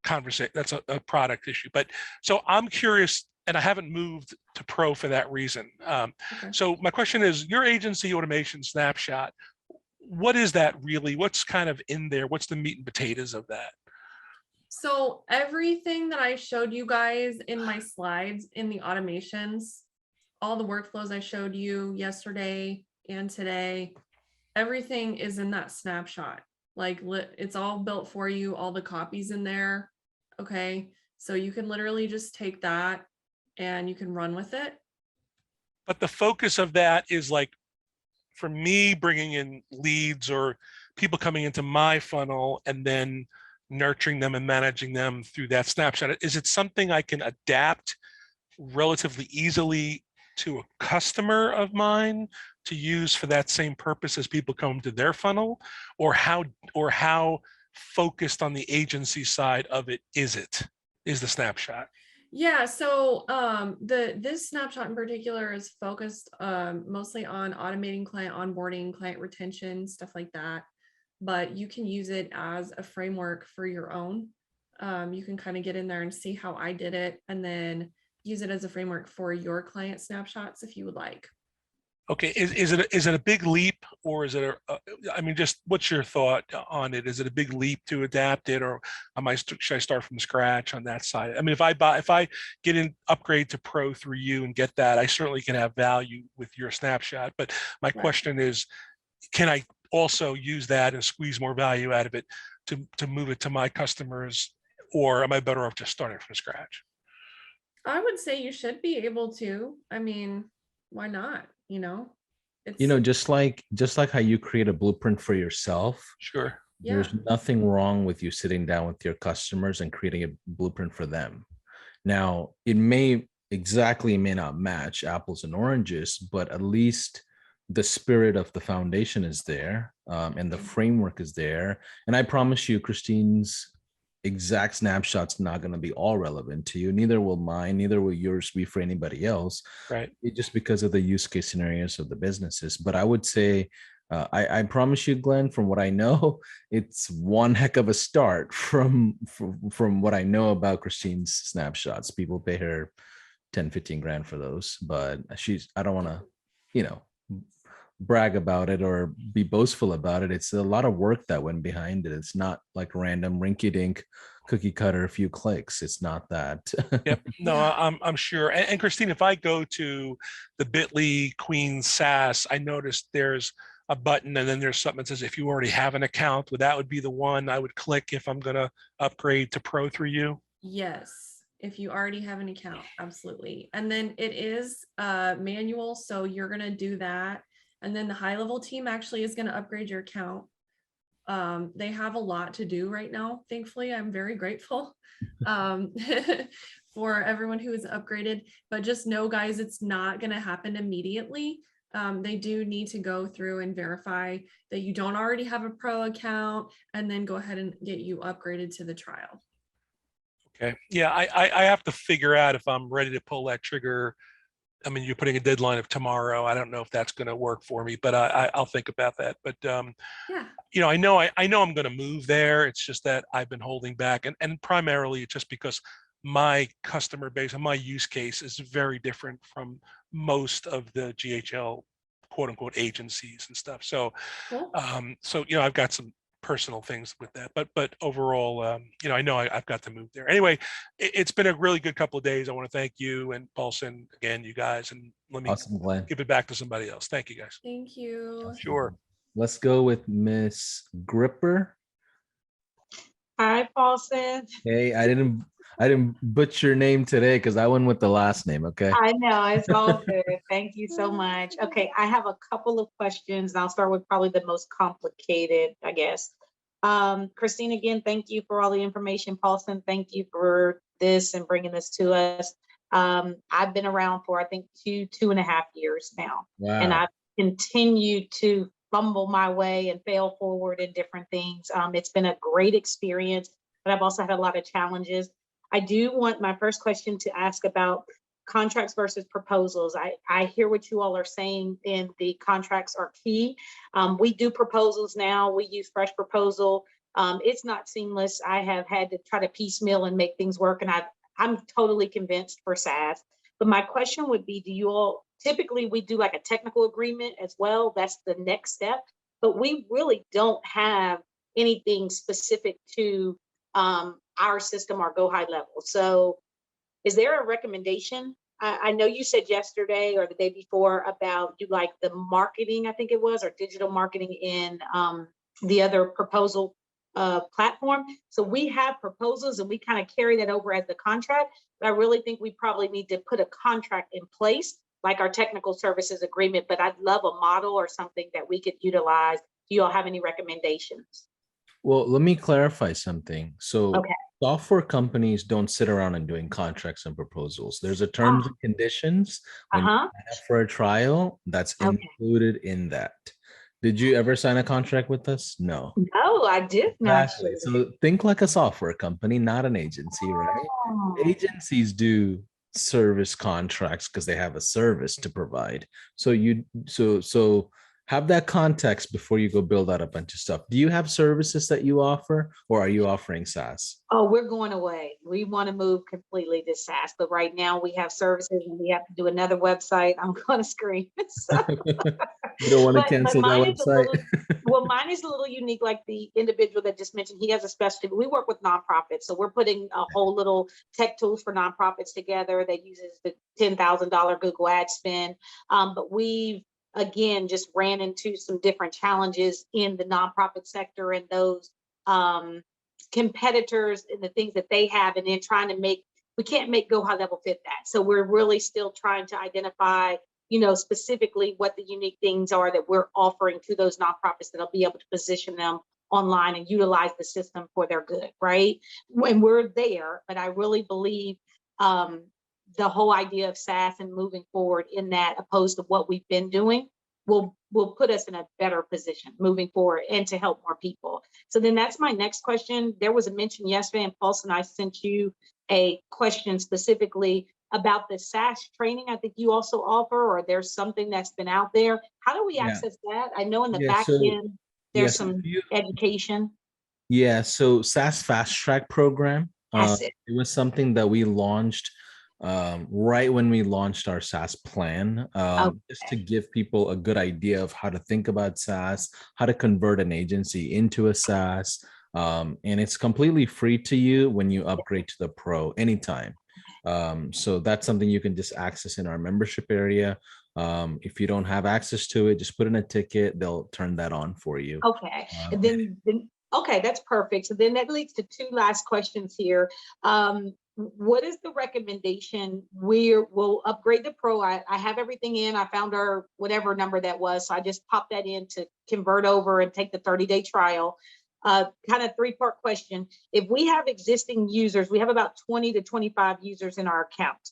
Speaker 7: conversation. That's a product issue. But so I'm curious, and I haven't moved to Pro for that reason.
Speaker 1: Okay.
Speaker 7: So my question is, your agency automation snapshot, what is that really? What's kind of in there? What's the meat and potatoes of that?
Speaker 1: So everything that I showed you guys in my slides in the automations, all the workflows I showed you yesterday and today, everything is in that snapshot. Like it's all built for you, all the copies in there. Okay. So you can literally just take that and you can run with it.
Speaker 7: But the focus of that is like, for me, bringing in leads or people coming into my funnel and then nurturing them and managing them through that snapshot. Is it something I can adapt relatively easily to a customer of mine to use for that same purpose as people come to their funnel? Or how focused on the agency side of it is the snapshot?
Speaker 1: Yeah, so this snapshot in particular is focused mostly on automating client onboarding, client retention, stuff like that. But you can use it as a framework for your own. You can kind of get in there and see how I did it, and then use it as a framework for your client snapshots if you would like.
Speaker 7: Okay, is it a big leap, or is it I mean, just what's your thought on it? Is it a big leap to adapt it, or should I start from scratch on that side? I mean, if I get an upgrade to Pro through you and get that, I certainly can have value with your snapshot. But my question is, can I also use that and squeeze more value out of it to move it to my customers, or am I better off just starting from scratch?
Speaker 1: I would say you should be able to. I mean, why not? It's
Speaker 2: just like how you create a blueprint for yourself,
Speaker 7: Sure.
Speaker 2: there's nothing wrong with you sitting down with your customers and creating a blueprint for them. Now, it may not match apples and oranges, but at least the spirit of the foundation is there, and the framework is there. And I promise you, Christine's exact snapshot's not going to be all relevant to you. Neither will mine, neither will yours be for anybody else.
Speaker 7: Right.
Speaker 2: Just because of the use case scenarios of the businesses. But I would say, I promise you, Glenn, from what I know, it's one heck of a start from what I know about Christine's snapshots. People pay her 10, 15 grand for those, but I don't want to, brag about it or be boastful about it. It's a lot of work that went behind it. It's not like random rinky-dink cookie cutter, a few clicks. It's not that.
Speaker 7: Yep. No, I'm sure. And Christine, if I go to the Bitly Queen SaaS, I noticed there's a button and then there's something that says if you already have an account, that would be the one I would click if I'm going to upgrade to Pro through you.
Speaker 1: Yes, if you already have an account, absolutely. And then it is manual, so you're going to do that. And then the high level team actually is going to upgrade your account. They have a lot to do right now. Thankfully, I'm very grateful for everyone who is upgraded. But just know, guys, it's not going to happen immediately. They do need to go through and verify that you don't already have a Pro account, and then go ahead and get you upgraded to the trial.
Speaker 7: Okay. Yeah, I have to figure out if I'm ready to pull that trigger. I mean, you're putting a deadline of tomorrow. I don't know if that's going to work for me, but I'll think about that. But
Speaker 1: yeah,
Speaker 7: I know I'm going to move there. It's just that I've been holding back, and primarily just because my customer base and my use case is very different from most of the GHL quote unquote agencies and stuff. So,
Speaker 1: cool.
Speaker 7: I've got some personal things with that, but overall, I know I've got to move there. Anyway, it's been a really good couple of days. I want to thank you and Paulson again, you guys, and let me
Speaker 2: Awesome, Glenn.
Speaker 7: give it back to somebody else. Thank you, guys.
Speaker 1: Thank you.
Speaker 7: Sure.
Speaker 2: Let's go with Miss Gripper.
Speaker 8: Hi, Paulson.
Speaker 2: Hey, I didn't butcher your name today because I went with the last name. Okay.
Speaker 8: I know, it's all good. Thank you so much. Okay, I have a couple of questions, and I'll start with probably the most complicated, I guess. Christine, again, thank you for all the information. Paulson, thank you for this and bringing this to us. I've been around for, I think, 2.5 years now.
Speaker 2: Wow.
Speaker 8: And I've continued to fumble my way and fail forward in different things. It's been a great experience, but I've also had a lot of challenges. I do want my first question to ask about contracts versus proposals. I hear what you all are saying, and the contracts are key. We do proposals now. We use Fresh Proposal. It's not seamless. I have had to try to piecemeal and make things work, and I'm totally convinced for SaaS. But my question would be, do you all, typically we do like a technical agreement as well. That's the next step, but we really don't have anything specific to our system or Go High Level. So is there a recommendation? I know you said yesterday or the day before about you like the marketing, I think it was, or digital marketing in the other proposal platform. So we have proposals and we kind of carry that over as the contract. But I really think we probably need to put a contract in place, like our technical services agreement. But I'd love a model or something that we could utilize. Do you all have any recommendations?
Speaker 2: Well, let me clarify something. So
Speaker 8: Okay.
Speaker 2: software companies don't sit around and doing contracts and proposals. There's a terms and conditions when you
Speaker 8: Uh-huh.
Speaker 2: sign up for a trial that's
Speaker 8: Okay.
Speaker 2: included in that. Did you ever sign a contract with us? No.
Speaker 8: No, I didn't
Speaker 2: Exactly.
Speaker 8: actually.
Speaker 2: So think like a software company, not an agency, right?
Speaker 8: Oh,
Speaker 2: Agencies do service contracts because they have a service to provide. So so have that context before you go build out a bunch of stuff. Do you have services that you offer, or are you offering SaaS?
Speaker 8: oh, we're going away. We want to move completely to SaaS, but right now we have services and we have to do another website. I'm going to scream. So,
Speaker 2: You don't want to
Speaker 8: but
Speaker 2: cancel that
Speaker 8: mine is a
Speaker 2: website?
Speaker 8: little, well, mine is a little unique. Like the individual that just mentioned, he has a specialty. We work with nonprofits, so we're putting a whole little tech tools for nonprofits together that uses the $10,000 Google ad spend. But we've again just ran into some different challenges in the nonprofit sector and those competitors and the things that they have, and then trying to make, we can't make go high level fit that. So we're really still trying to identify, specifically what the unique things are that we're offering to those nonprofits that'll be able to position them online and utilize the system for their good, right? When we're there, but I really believe the whole idea of SaaS and moving forward in that, opposed to what we've been doing, will put us in a better position moving forward and to help more people. So then that's my next question. There was a mention yesterday, and Pulse and I sent you a question specifically about the SaaS training. I think you also offer, or there's something that's been out there. How do we
Speaker 2: Yeah.
Speaker 8: access that? I know in the
Speaker 2: Yeah,
Speaker 8: back
Speaker 2: so
Speaker 8: end, there's
Speaker 2: yes,
Speaker 8: some education.
Speaker 2: yeah, so SaaS Fast Track program.
Speaker 8: That's it.
Speaker 2: It was something that we launched right when we launched our SaaS plan, just to give people a good idea of how to think about SaaS, how to convert an agency into a SaaS. And it's completely free to you when you upgrade to the Pro anytime. So that's something you can just access in our membership area. If you don't have access to it, just put in a ticket, they'll turn that on for you.
Speaker 8: Okay. And then okay, that's perfect. So then that leads to two last questions here. What is the recommendation? We'll upgrade the Pro. I have everything in. I found our whatever number that was. So I just popped that in to convert over and take the 30-day trial. Kind of three-part question. If we have existing users, we have about 20 to 25 users in our account.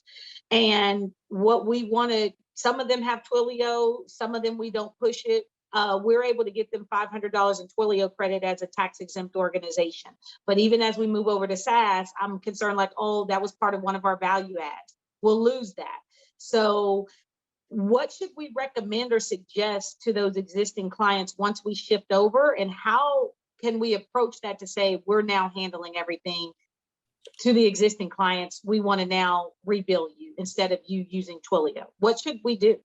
Speaker 8: And what we want to, some of them have Twilio, some of them we don't push it. We're able to get them $500 in Twilio credit as a tax exempt organization. But even as we move over to SaaS, I'm concerned like, oh, that was part of one of our value adds. We'll lose that. So what should we recommend or suggest to those existing clients once we shift over, and how can we approach that to say we're now handling everything to the existing clients? We want to now rebill you instead of you using Twilio. What should we do?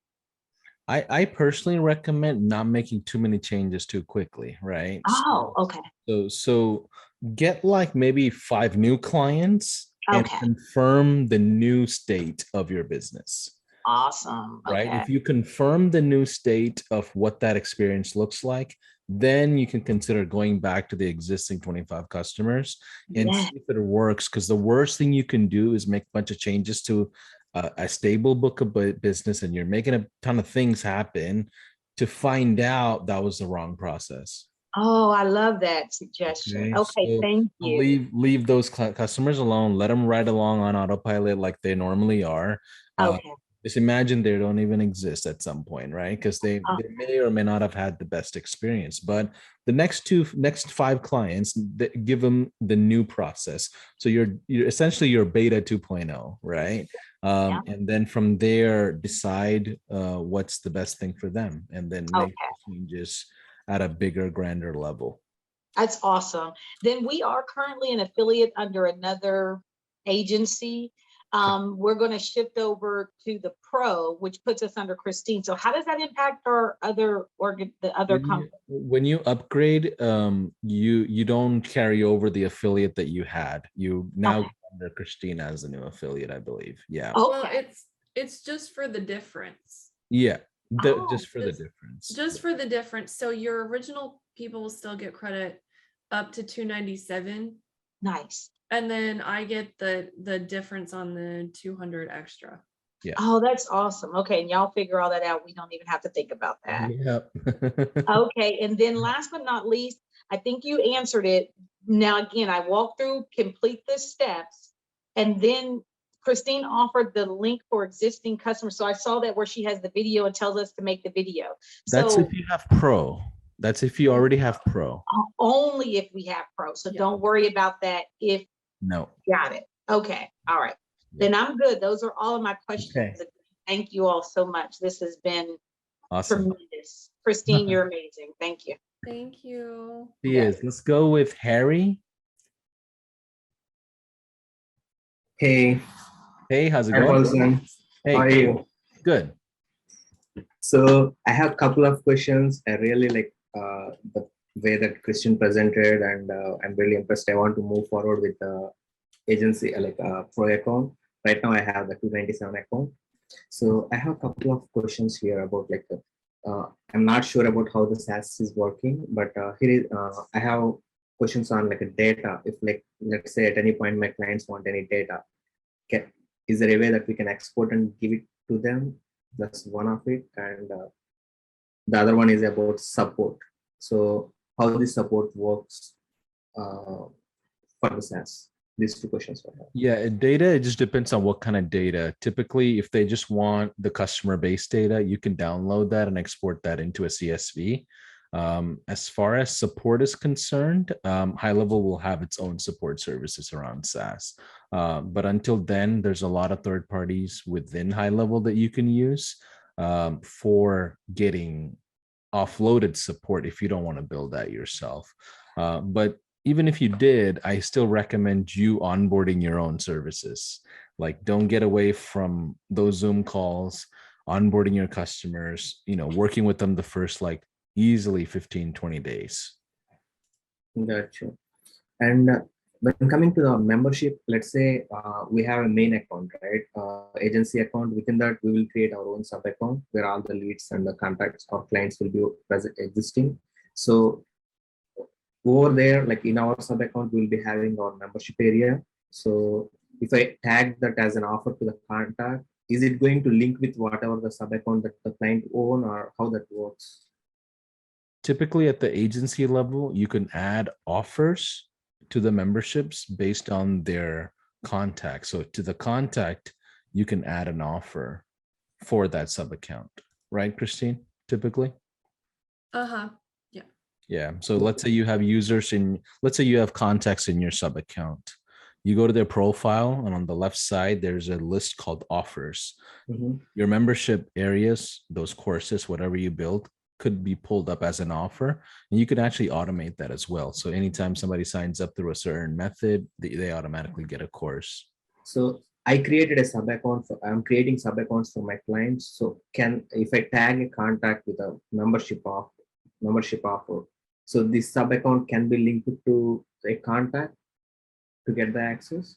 Speaker 2: I personally recommend not making too many changes too quickly, right?
Speaker 8: Oh, okay.
Speaker 2: So get like maybe 5 new clients and
Speaker 8: Okay.
Speaker 2: confirm the new state of your business.
Speaker 8: Awesome.
Speaker 2: Right?
Speaker 8: Okay.
Speaker 2: If you confirm the new state of what that experience looks like, then you can consider going back to the existing 25 customers and
Speaker 8: Yeah.
Speaker 2: see if it works. Because the worst thing you can do is make a bunch of changes to a stable book of business, and you're making a ton of things happen to find out that was the wrong process.
Speaker 8: Oh, I love that suggestion. Okay,
Speaker 2: So
Speaker 8: thank you.
Speaker 2: leave those customers alone. Let them ride along on autopilot like they normally are.
Speaker 8: Okay.
Speaker 2: Just imagine they don't even exist at some point, right? Because they may or may not have had the best experience. But the next 5 clients, give them the new process. So you're essentially your beta 2.0, right?
Speaker 8: Yeah.
Speaker 2: And then from there, decide what's the best thing for them, and then make changes at a bigger, grander level.
Speaker 8: That's awesome. Then we are currently an affiliate under another agency. We're going to shift over to the Pro, which puts us under Christine. So how does that impact our other company?
Speaker 2: When you upgrade, you don't carry over the affiliate that you had. You now go under Christine as the new affiliate, I believe. Yeah.
Speaker 1: Well, it's just for the difference.
Speaker 2: Yeah. Just for the difference.
Speaker 1: Just for the difference. So your original people will still get credit up to 297.
Speaker 8: Nice.
Speaker 1: And then I get the difference on the 200 extra.
Speaker 2: Yeah.
Speaker 8: Oh, that's awesome. Okay, and y'all figure all that out. We don't even have to think about that.
Speaker 2: Yep.
Speaker 8: Okay, and then last but not least, I think you answered it. Now, again, I walked through, complete the steps, and then Christine offered the link for existing customers. So I saw that where she has the video and tells us to make the video.
Speaker 2: That's
Speaker 8: So
Speaker 2: if you have pro. That's if you already have pro.
Speaker 8: only if we have pro. So don't worry about that if
Speaker 2: No.
Speaker 8: got it. Okay. All right. Then I'm good. Those are all of my questions.
Speaker 2: Okay.
Speaker 8: Thank you all so much. This has been
Speaker 2: Awesome.
Speaker 8: tremendous. Christine, you're amazing. Thank you.
Speaker 1: Thank you.
Speaker 2: He is. Let's go with Harry.
Speaker 9: Hey,
Speaker 2: Hey, how's it
Speaker 9: hi,
Speaker 2: going?
Speaker 9: Paulson.
Speaker 2: Hey,
Speaker 9: How are you?
Speaker 2: good.
Speaker 9: So I have a couple of questions. I really like the way that Christian presented, and I'm really impressed. I want to move forward with the agency, like a pro account. Right now, I have the 297 account. So I have a couple of questions here about like I'm not sure about how the SaaS is working, but here is I have questions on like a data. If like let's say at any point my clients want any data, is there a way that we can export and give it to them? That's one of it, and the other one is about support. So how this support works for the SaaS. These two questions I have.
Speaker 2: Yeah, data, it just depends on what kind of data. Typically, if they just want the customer base data, you can download that and export that into a CSV. As far as support is concerned, High Level will have its own support services around SaaS. But until then, there's a lot of third parties within High Level that you can use for getting offloaded support if you don't want to build that yourself. But even if you did, I still recommend you onboarding your own services. Like, don't get away from those Zoom calls, onboarding your customers, working with them the first like easily 15, 20 days.
Speaker 9: Gotcha. And when coming to the membership, let's say we have a main account, right? Agency account. Within that, we will create our own sub account where all the leads and the contacts of clients will be present existing. So over there, like in our sub account, we'll be having our membership area. So if I tag that as an offer to the contact, is it going to link with whatever the sub account that the client own, or how that works?
Speaker 2: Typically at the agency level, you can add offers to the memberships based on their contact. So to the contact, you can add an offer for that sub account, right, Christine? Typically?
Speaker 1: Uh-huh.
Speaker 2: Yeah. So let's say you have let's say you have contacts in your sub account. You go to their profile, and on the left side, there's a list called offers.
Speaker 9: Mm-hmm.
Speaker 2: Your membership areas, those courses, whatever you build, could be pulled up as an offer, and you can actually automate that as well. So anytime somebody signs up through a certain method, they automatically get a course.
Speaker 9: So I created a sub account. I'm creating sub accounts for my clients. So if I tag a contact with a membership offer, so this sub account can be linked to a contact to get the access?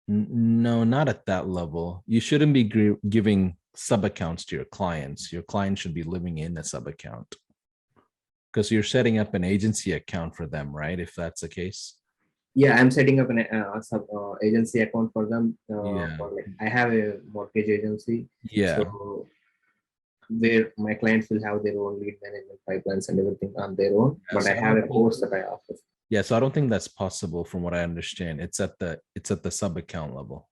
Speaker 2: No, not at that level. You shouldn't be giving sub accounts to your clients. Your client should be living in a sub account because you're setting up an agency account for them, right? If that's the case.
Speaker 9: Yeah, I'm setting up an agency account for them.
Speaker 2: Yeah.
Speaker 9: I have a mortgage agency.
Speaker 2: Yeah.
Speaker 9: So where my clients will have their own lead management pipelines and everything on their own, but I have a course that I offer.
Speaker 2: Yeah, so I don't think that's possible from what I understand. It's at the sub account level.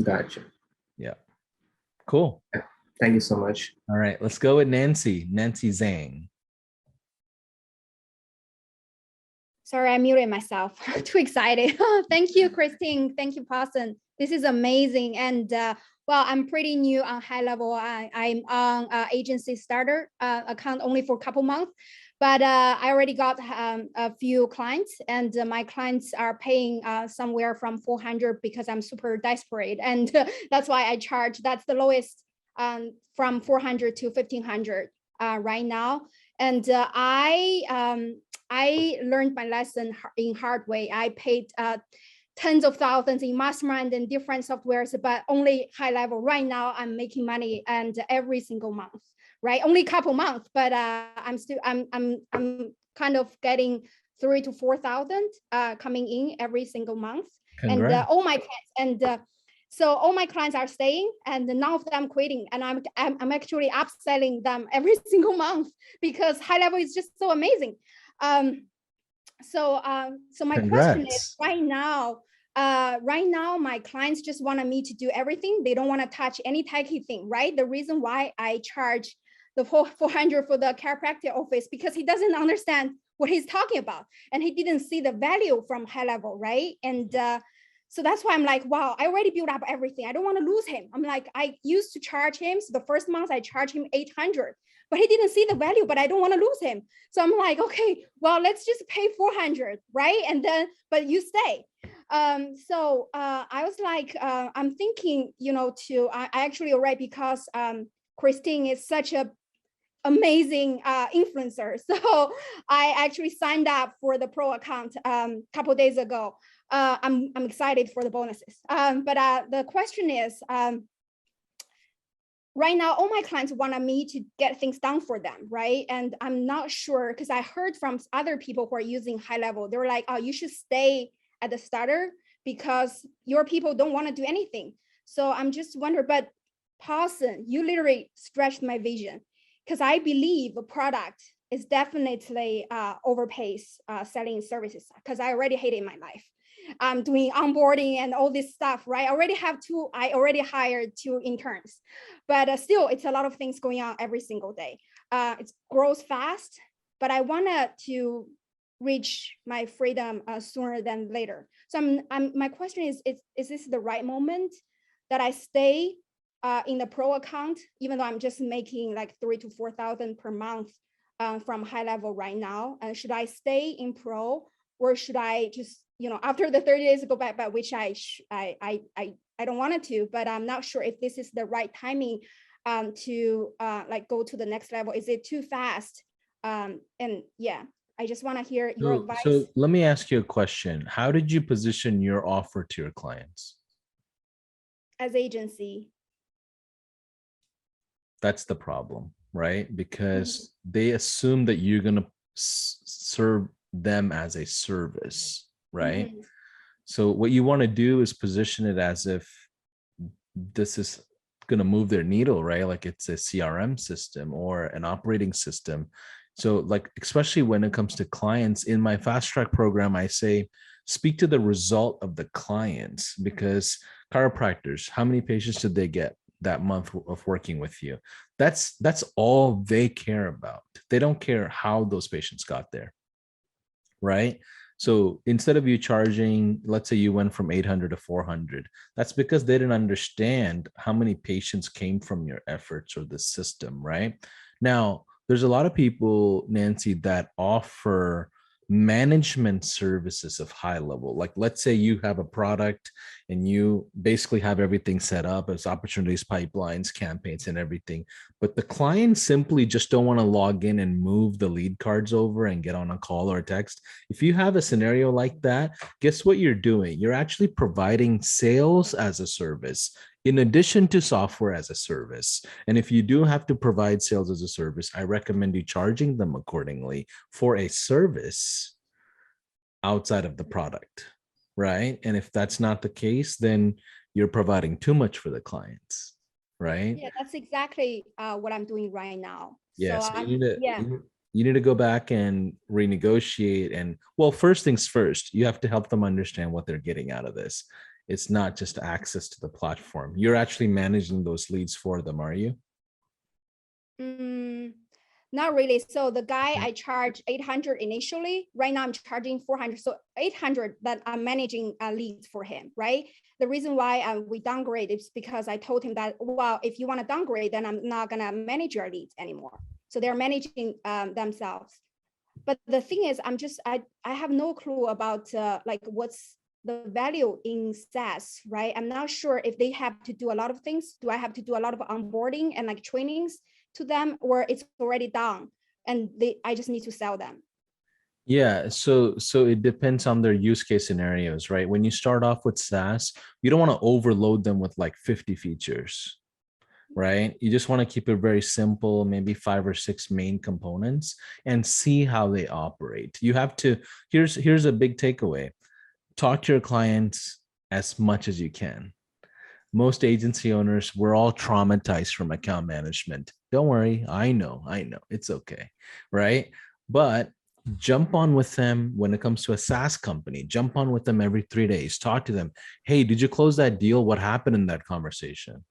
Speaker 9: Gotcha.
Speaker 2: Yeah. Cool.
Speaker 9: Yeah. Thank you so much.
Speaker 2: All right, let's go with Nancy Zhang.
Speaker 10: Sorry, I muted myself. Too excited. Thank you, Christine. Thank you, Paulson. This is amazing. And well, I'm pretty new on High Level. I'm on agency starter account only for a couple months, but I already got a few clients, and my clients are paying somewhere from 400 because I'm super desperate, and that's why I charge. That's the lowest, from 400 to 1500 right now. And I learned my lesson in hard way. I paid tens of thousands in mastermind and different softwares, but only High Level. Right now, I'm making money and every single month, right? Only a couple months, but I'm kind of getting 3,000 to 4,000 coming in every single month.
Speaker 2: Congrats.
Speaker 10: And oh my, and So all my clients are staying and none of them quitting. And I'm actually upselling them every single month because high level is just so amazing. So my question is
Speaker 2: Congrats.
Speaker 10: right now, my clients just wanted me to do everything. They don't want to touch any techy thing, right? The reason why I charge the whole 400 for the chiropractic office, because he doesn't understand what he's talking about. And he didn't see the value from high level, right? And so that's why I'm like, wow, I already built up everything. I don't want to lose him. I'm like, I used to charge him. So the first month I charged him 800, but he didn't see the value, but I don't want to lose him. So I'm like, okay, well, let's just pay 400, right? And then, but you stay. So I was like, I'm thinking, I actually already, because Christine is such a amazing influencer. So I actually signed up for the pro account a couple days ago. I'm excited for the bonuses. But the question is, right now, all my clients wanted me to get things done for them, right? And I'm not sure, because I heard from other people who are using high level, they're like, oh, you should stay at the starter because your people don't want to do anything. So I'm just wondering, but Paulson, you literally stretched my vision, because I believe a product is definitely overpays selling services, because I already hate it in my life. I'm doing onboarding and all this stuff, right? I already hired 2 interns, but still it's a lot of things going on every single day. It grows fast, but I wanted to reach my freedom sooner than later. So my question is this the right moment that I stay in the pro account, even though I'm just making like 3,000 to 4,000 per month from high level right now? And should I stay in pro, or should I just, after the 30 days go back, but which I don't want it to, but I'm not sure if this is the right timing to like go to the next level. Is it too fast? And yeah, I just want to hear your advice.
Speaker 2: So let me ask you a question. How did you position your offer to your clients?
Speaker 10: As agency.
Speaker 2: That's the problem, right? Because they assume that you're going to serve them as a service, right? So what you want to do is position it as if this is going to move their needle, right? Like it's a CRM system or an operating system. So like, especially when it comes to clients in my fast track program, I say, speak to the result of the clients, because chiropractors, how many patients did they get that month of working with you? That's all they care about. They don't care how those patients got there, right? So instead of you charging, let's say you went from 800 to 400, that's because they didn't understand how many patients came from your efforts or the system, right? Now, there's a lot of people, Nancy, that offer management services of high level. Like, let's say you have a product and you basically have everything set up as opportunities, pipelines, campaigns, and everything. But the clients simply just don't want to log in and move the lead cards over and get on a call or a text. If you have a scenario like that, guess what you're doing? You're actually providing sales as a service in addition to software as a service. And if you do have to provide sales as a service, I recommend you charging them accordingly for a service outside of the product, right? And if that's not the case, then you're providing too much for the clients, right?
Speaker 10: Yeah, that's exactly what I'm doing right now.
Speaker 2: Yeah,
Speaker 10: so
Speaker 2: so you need to,
Speaker 10: yeah.
Speaker 2: you need to go back and renegotiate. And well, first things first, you have to help them understand what they're getting out of this. It's not just access to the platform. You're actually managing those leads for them, are you?
Speaker 10: Not really. So the guy I charged 800 initially. Right now I'm charging 400. So 800 that I'm managing leads for him, right? The reason why we downgrade is because I told him that, well, if you want to downgrade, then I'm not gonna manage your leads anymore. So they're managing themselves. But the thing is, I have no clue about like what's the value in SaaS, right? I'm not sure if they have to do a lot of things. Do I have to do a lot of onboarding and like trainings to them, or it's already done and I just need to sell them?
Speaker 2: Yeah, so it depends on their use case scenarios, right? When you start off with SaaS, you don't want to overload them with like 50 features, right? You just want to keep it very simple, maybe 5 or 6 main components, and see how they operate. You have to, here's a big takeaway. Talk to your clients as much as you can. most agency owners, we're all traumatized from account management. Don't worry. I know. It's okay. Right. But jump on with them when it comes to a SaaS company. Jump on with them every 3 days. Talk to them. Hey, did you close that deal? What happened in that conversation?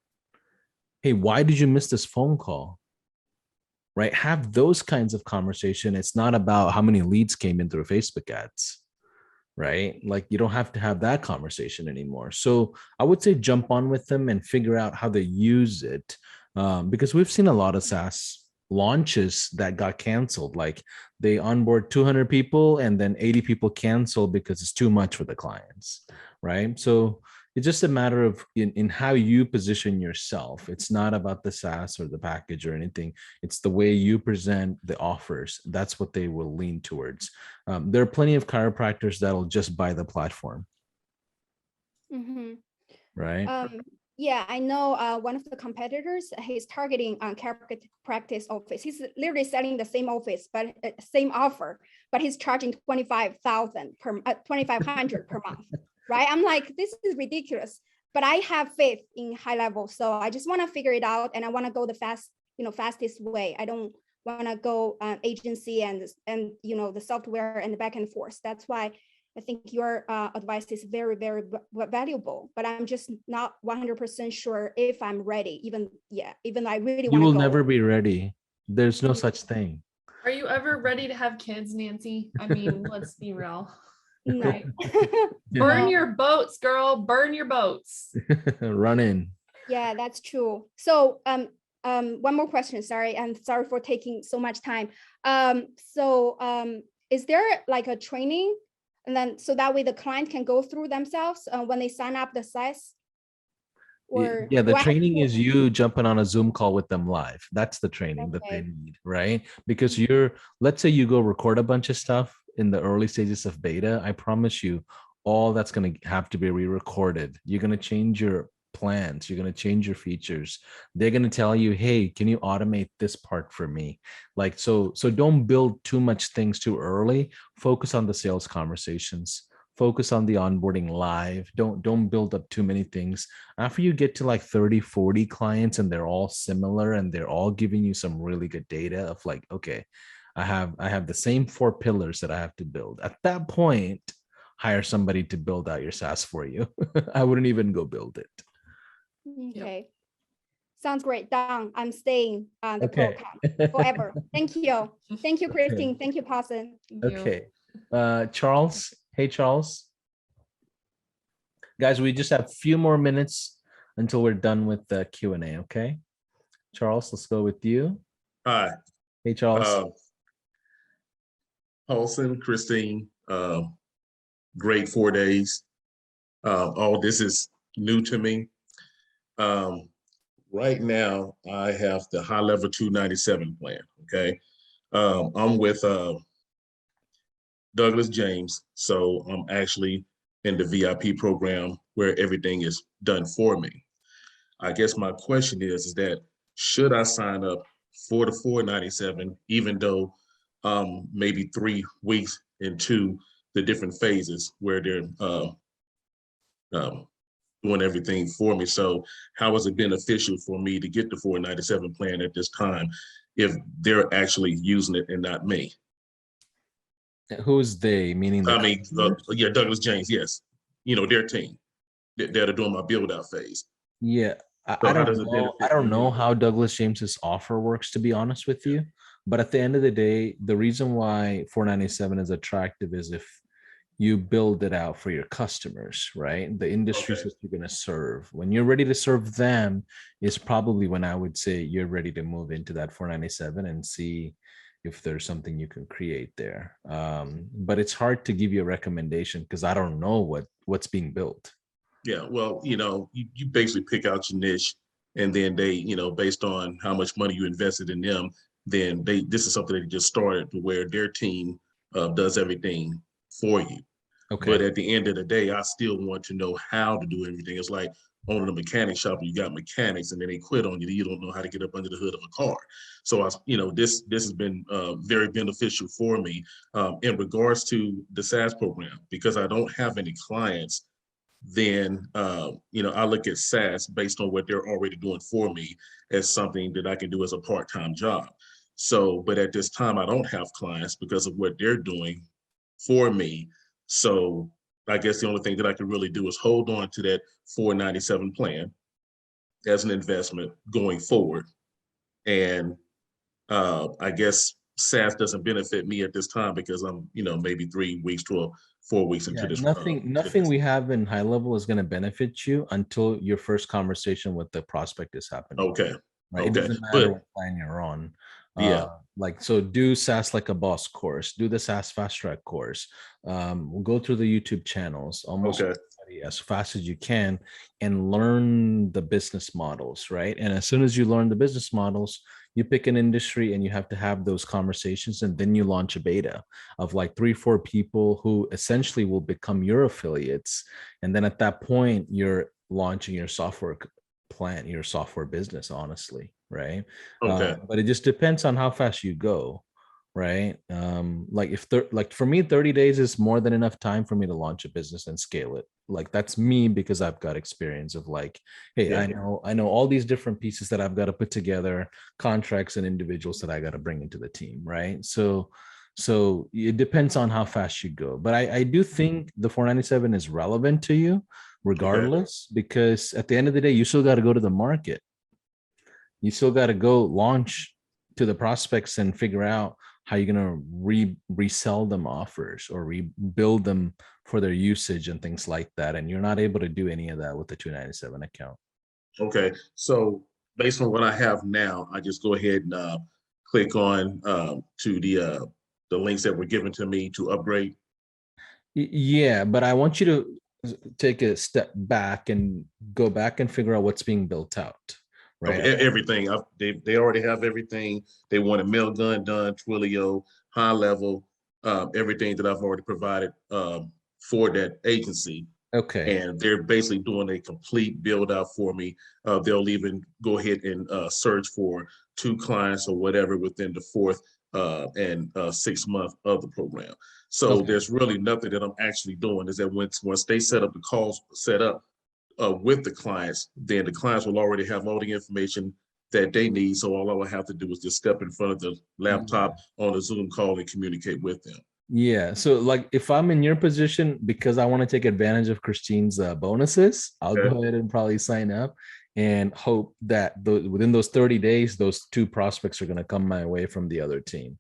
Speaker 2: Hey, why did you miss this phone call? Right? Have those kinds of conversation. It's not about how many leads came in through Facebook ads, right? Like you don't have to have that conversation anymore. So I would say jump on with them and figure out how they use it, because we've seen a lot of SaaS launches that got canceled. Like they onboard 200 people and then 80 people cancel because it's too much for the clients, right? So it's just a matter of in how you position yourself. It's not about the SaaS or the package or anything. It's the way you present the offers. That's what they will lean towards. There are plenty of chiropractors that'll just buy the platform, right?
Speaker 10: Yeah, I know one of the competitors, he's targeting chiropractic office. He's literally selling the same office, but same offer, but he's charging 25,000 per 2,500 per month, right? I'm like, this is ridiculous, but I have faith in high level. So I just want to figure it out, and I want to go the fastest way. I don't want to go agency and the software and the back and forth. That's why I think your advice is very, very valuable, but I'm just not 100% sure if I'm ready. Even though I really want to go.
Speaker 2: You will never be ready. There's no such thing.
Speaker 1: Are you ever ready to have kids, Nancy? I mean, let's be real.
Speaker 10: No.
Speaker 1: Right? Burn your boats, girl. Burn your boats.
Speaker 2: Run in.
Speaker 10: Yeah, that's true. So one more question. Sorry, and sorry for taking so much time. Is there like a training? And then so that way the client can go through themselves when they sign up the size? Or
Speaker 2: yeah, the training is you jumping on a Zoom call with them live. That's the training that they need, right? Because let's say you go record a bunch of stuff in the early stages of beta. I promise you, all that's going to have to be re-recorded. You're going to change your plans. You're going to change your features. They're going to tell you, hey, can you automate this part for me? Like, so don't build too much things too early. Focus on the sales conversations. Focus on the onboarding live. Don't build up too many things. After you get to like 30, 40 clients and they're all similar and they're all giving you some really good data of like, okay, I have the same 4 pillars that I have to build. At that point, hire somebody to build out your SaaS for you. I wouldn't even go build it.
Speaker 10: Okay. Sounds great. Done. I'm staying the program forever. Thank you. Thank you, Christine. Thank you, Parson.
Speaker 2: Okay. Charles. Hey, Charles. Guys, we just have a few more minutes until we're done with the Q&A, okay? Charles, let's go with you.
Speaker 11: Hi.
Speaker 2: Hey, Charles.
Speaker 11: Paulson, Christine, great 4 days. All this is new to me. Right now, I have the high level 297 plan, okay? I'm with Douglas James, so I'm actually in the VIP program where everything is done for me. I guess my question is that should I sign up for the 497, even though maybe 3 weeks into the different phases where they're doing everything for me? So how is it beneficial for me to get the 497 plan at this time if they're actually using it and not me?
Speaker 2: Who's they? Meaning
Speaker 11: yeah, Douglas James, yes. Their team that are doing my build out phase.
Speaker 2: Yeah, I don't know how Douglas James's offer works, to be honest with you. But at the end of the day, the reason why 497 is attractive is if you build it out for your customers, right? The industries that you're going to serve. When you're ready to serve them is probably when I would say you're ready to move into that 497 and see if there's something you can create there. But it's hard to give you a recommendation because I don't know what's being built.
Speaker 11: Yeah, well, you basically pick out your niche, and then they, based on how much money you invested in them, then this is something they just started to where their team does everything for you. Okay. But at the end of the day, I still want to know how to do everything. It's like owning a mechanic shop, you got mechanics, and then they quit on you. You don't know how to get up under the hood of a car. So this has been very beneficial for me in regards to the SaaS program, because I don't have any clients then I look at SaaS based on what they're already doing for me as something that I can do as a part-time job. So, but at this time, I don't have clients because of what they're doing for me. So I guess the only thing that I can really do is hold on to that 497 plan as an investment going forward. And I guess SaaS doesn't benefit me at this time because I'm, maybe 3 weeks to 4 weeks into this.
Speaker 2: Nothing we have in high level is going to benefit you until your first conversation with the prospect is happening.
Speaker 11: Okay.
Speaker 2: Right?
Speaker 11: Okay.
Speaker 2: It doesn't matter what plan you're on.
Speaker 11: Yeah.
Speaker 2: So do SaaS like a boss course, do the SaaS fast track course. We'll go through the YouTube channels almost as fast as you can and learn the business models, right? And as soon as you learn the business models, you pick an industry and you have to have those conversations, and then you launch a beta of like 3-4 people who essentially will become your affiliates. And then at that point, you're launching your software plan, your software business, honestly, right?
Speaker 11: Okay.
Speaker 2: But it just depends on how fast you go, right? Like for me, 30 days is more than enough time for me to launch a business and scale it. Like that's me because I've got experience of like, hey, I know all these different pieces that I've got to put together, contracts and individuals that I got to bring into the team, right? So it depends on how fast you go. But I do think the 497 is relevant to you regardless, because at the end of the day, you still got to go to the market. You still got to go launch to the prospects and figure out how you're going to resell them offers or rebuild them for their usage and things like that. And you're not able to do any of that with the 297 account.
Speaker 11: Okay. So based on what I have now, I just go ahead and click on to the links that were given to me to upgrade.
Speaker 2: Yeah, but I want you to take a step back and go back and figure out what's being built out. Right.
Speaker 11: Okay, everything. They already have everything. They wanted mail gun done, Twilio, high level, everything that I've already provided for that agency.
Speaker 2: Okay.
Speaker 11: And they're basically doing a complete build out for me. They'll even go ahead and search for 2 clients or whatever within the 4th and 6th month of the program. So there's really nothing that I'm actually doing. Is that once they set up the calls set up with the clients, then the clients will already have all the information that they need. So all I will have to do is just step in front of the laptop on a Zoom call and communicate with them.
Speaker 2: Yeah. So like if I'm in your position, because I want to take advantage of Christine's bonuses, I'll go ahead and probably sign up and hope that within those 30 days, those 2 prospects are going to come my way from the other team.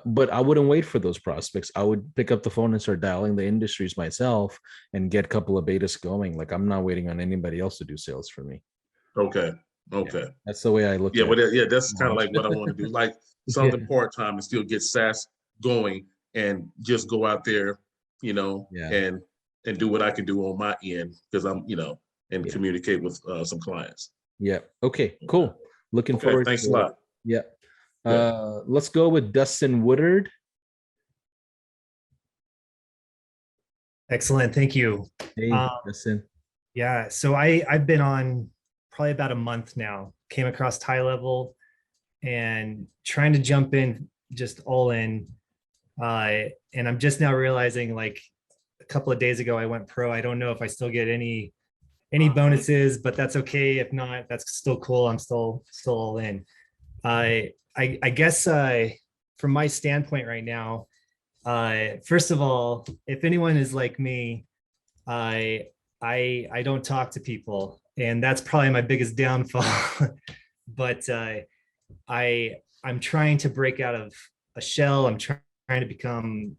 Speaker 2: But I wouldn't wait for those prospects. I would pick up the phone and start dialing the industries myself and get a couple of betas going. Like I'm not waiting on anybody else to do sales for me.
Speaker 11: Okay.
Speaker 2: Yeah, that's the way I look at
Speaker 11: it.
Speaker 2: Yeah,
Speaker 11: that's kind of like what I want to do. Like something part-time and still get SaaS going and just go out there, and do what I can do on my end because I'm, and communicate with some clients.
Speaker 2: Yeah. Okay, cool. Looking forward.
Speaker 11: Thanks a lot.
Speaker 2: Yeah. Let's go with Dustin Woodard.
Speaker 12: Excellent. Thank you.
Speaker 2: Hey, Dustin.
Speaker 12: Yeah. So I've been on probably about a month now, came across High Level and trying to jump in just all in. And I'm just now realizing like a couple of days ago, I went pro. I don't know if I still get any bonuses, but that's okay. If not, that's still cool. I'm still all in. I guess from my standpoint right now, first of all, if anyone is like me, I don't talk to people, and that's probably my biggest downfall. But I'm trying to break out of a shell. I'm trying to become,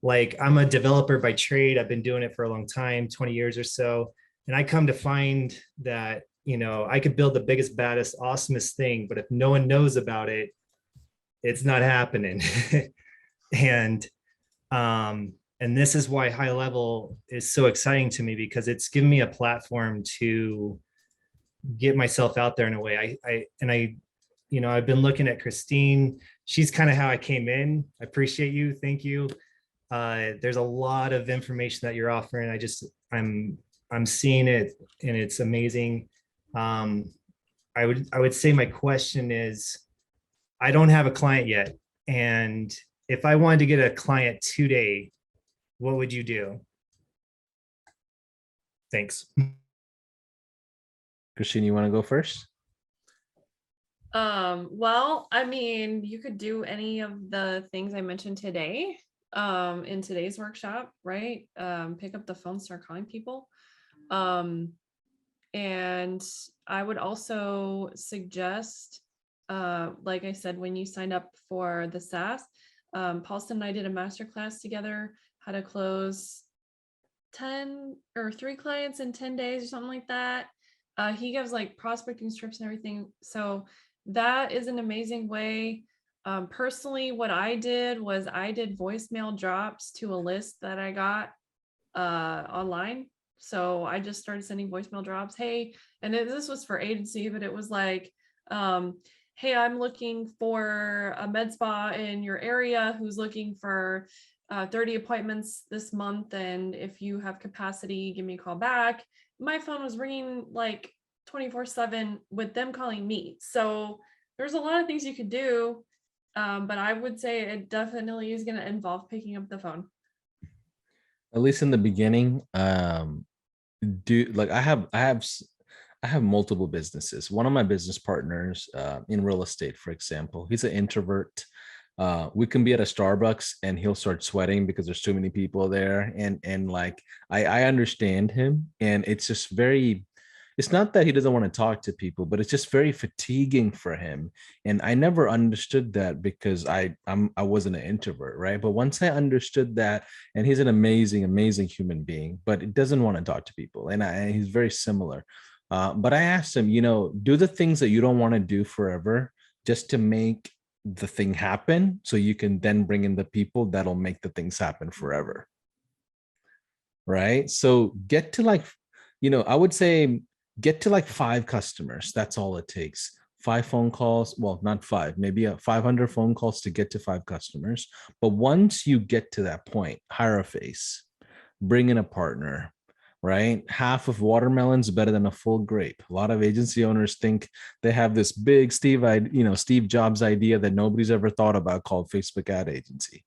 Speaker 12: like I'm a developer by trade. I've been doing it for a long time, 20 years or so. And I come to find that, I could build the biggest, baddest, awesomest thing, but if no one knows about it, it's not happening. And this is why High Level is so exciting to me, because it's given me a platform to get myself out there in a way. I've been looking at Christine. She's kind of how I came in. I appreciate you. Thank you. There's a lot of information that you're offering. I'm seeing it and it's amazing. I would say my question is, I don't have a client yet. And if I wanted to get a client today, what would you do? Thanks.
Speaker 2: Christine, you want to go first?
Speaker 1: Well, I mean, you could do any of the things I mentioned today, in today's workshop, right? Pick up the phone, start calling people. And I would also suggest, like I said, when you signed up for the SaaS, Paulson and I did a masterclass together, how to close 10 or 3 clients in 10 days or something like that. He gives like prospecting scripts and everything. So that is an amazing way. Personally, what I did was I did voicemail drops to a list that I got online. So I just started sending voicemail drops. Hey, and this was for agency, but it was like, hey, I'm looking for a med spa in your area who's looking for 30 appointments this month. And if you have capacity, give me a call back. My phone was ringing like 24/7 with them calling me. So there's a lot of things you could do. But I would say it definitely is going to involve picking up the phone.
Speaker 2: At least in the beginning, I have multiple businesses. One of my business partners in real estate, for example, he's an introvert. We can be at a Starbucks and he'll start sweating because there's too many people there. And like I understand him, and it's just very, it's not that he doesn't want to talk to people, but it's just very fatiguing for him. And I never understood that because I wasn't an introvert, right? But once I understood that, and he's an amazing human being, but he doesn't want to talk to people, and he's very similar. But I asked him, do the things that you don't want to do forever just to make the thing happen, so you can then bring in the people that'll make the things happen forever. Right? So get to like, I would say get to like 5 customers. That's all it takes. 5 phone calls. Well, not 5, maybe 500 phone calls to get to 5 customers. But once you get to that point, hire a face, bring in a partner, right? Half of watermelon's better than a full grape. A lot of agency owners think they have this big Steve Jobs idea that nobody's ever thought about called Facebook ad agency.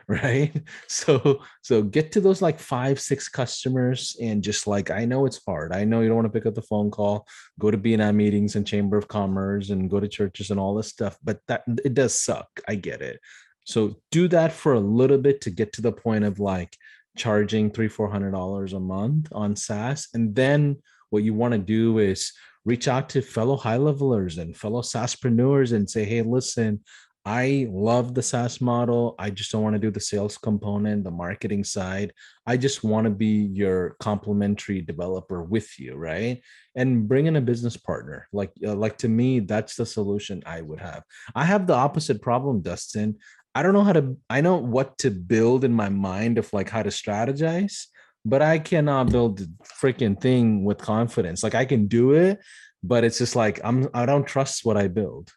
Speaker 2: Right? So get to those like 5-6 customers, and just like, I know it's hard. I know you don't want to pick up the phone call, go to B&I meetings and Chamber of Commerce and go to churches and all this stuff, but that it does suck. I get it. So do that for a little bit to get to the point of like charging $300-400 a month on SaaS. And then what you want to do is reach out to fellow high levelers and fellow SaaSpreneurs and say, hey, listen, I love the SaaS model. I just don't want to do the sales component, the marketing side. I just want to be your complementary developer with you, right? And bring in a business partner. Like to me, that's the solution I would have. I have the opposite problem, Dustin. I don't know I know what to build in my mind of like how to strategize, but I cannot build the freaking thing with confidence. Like I can do it, but it's just like I don't trust what I build.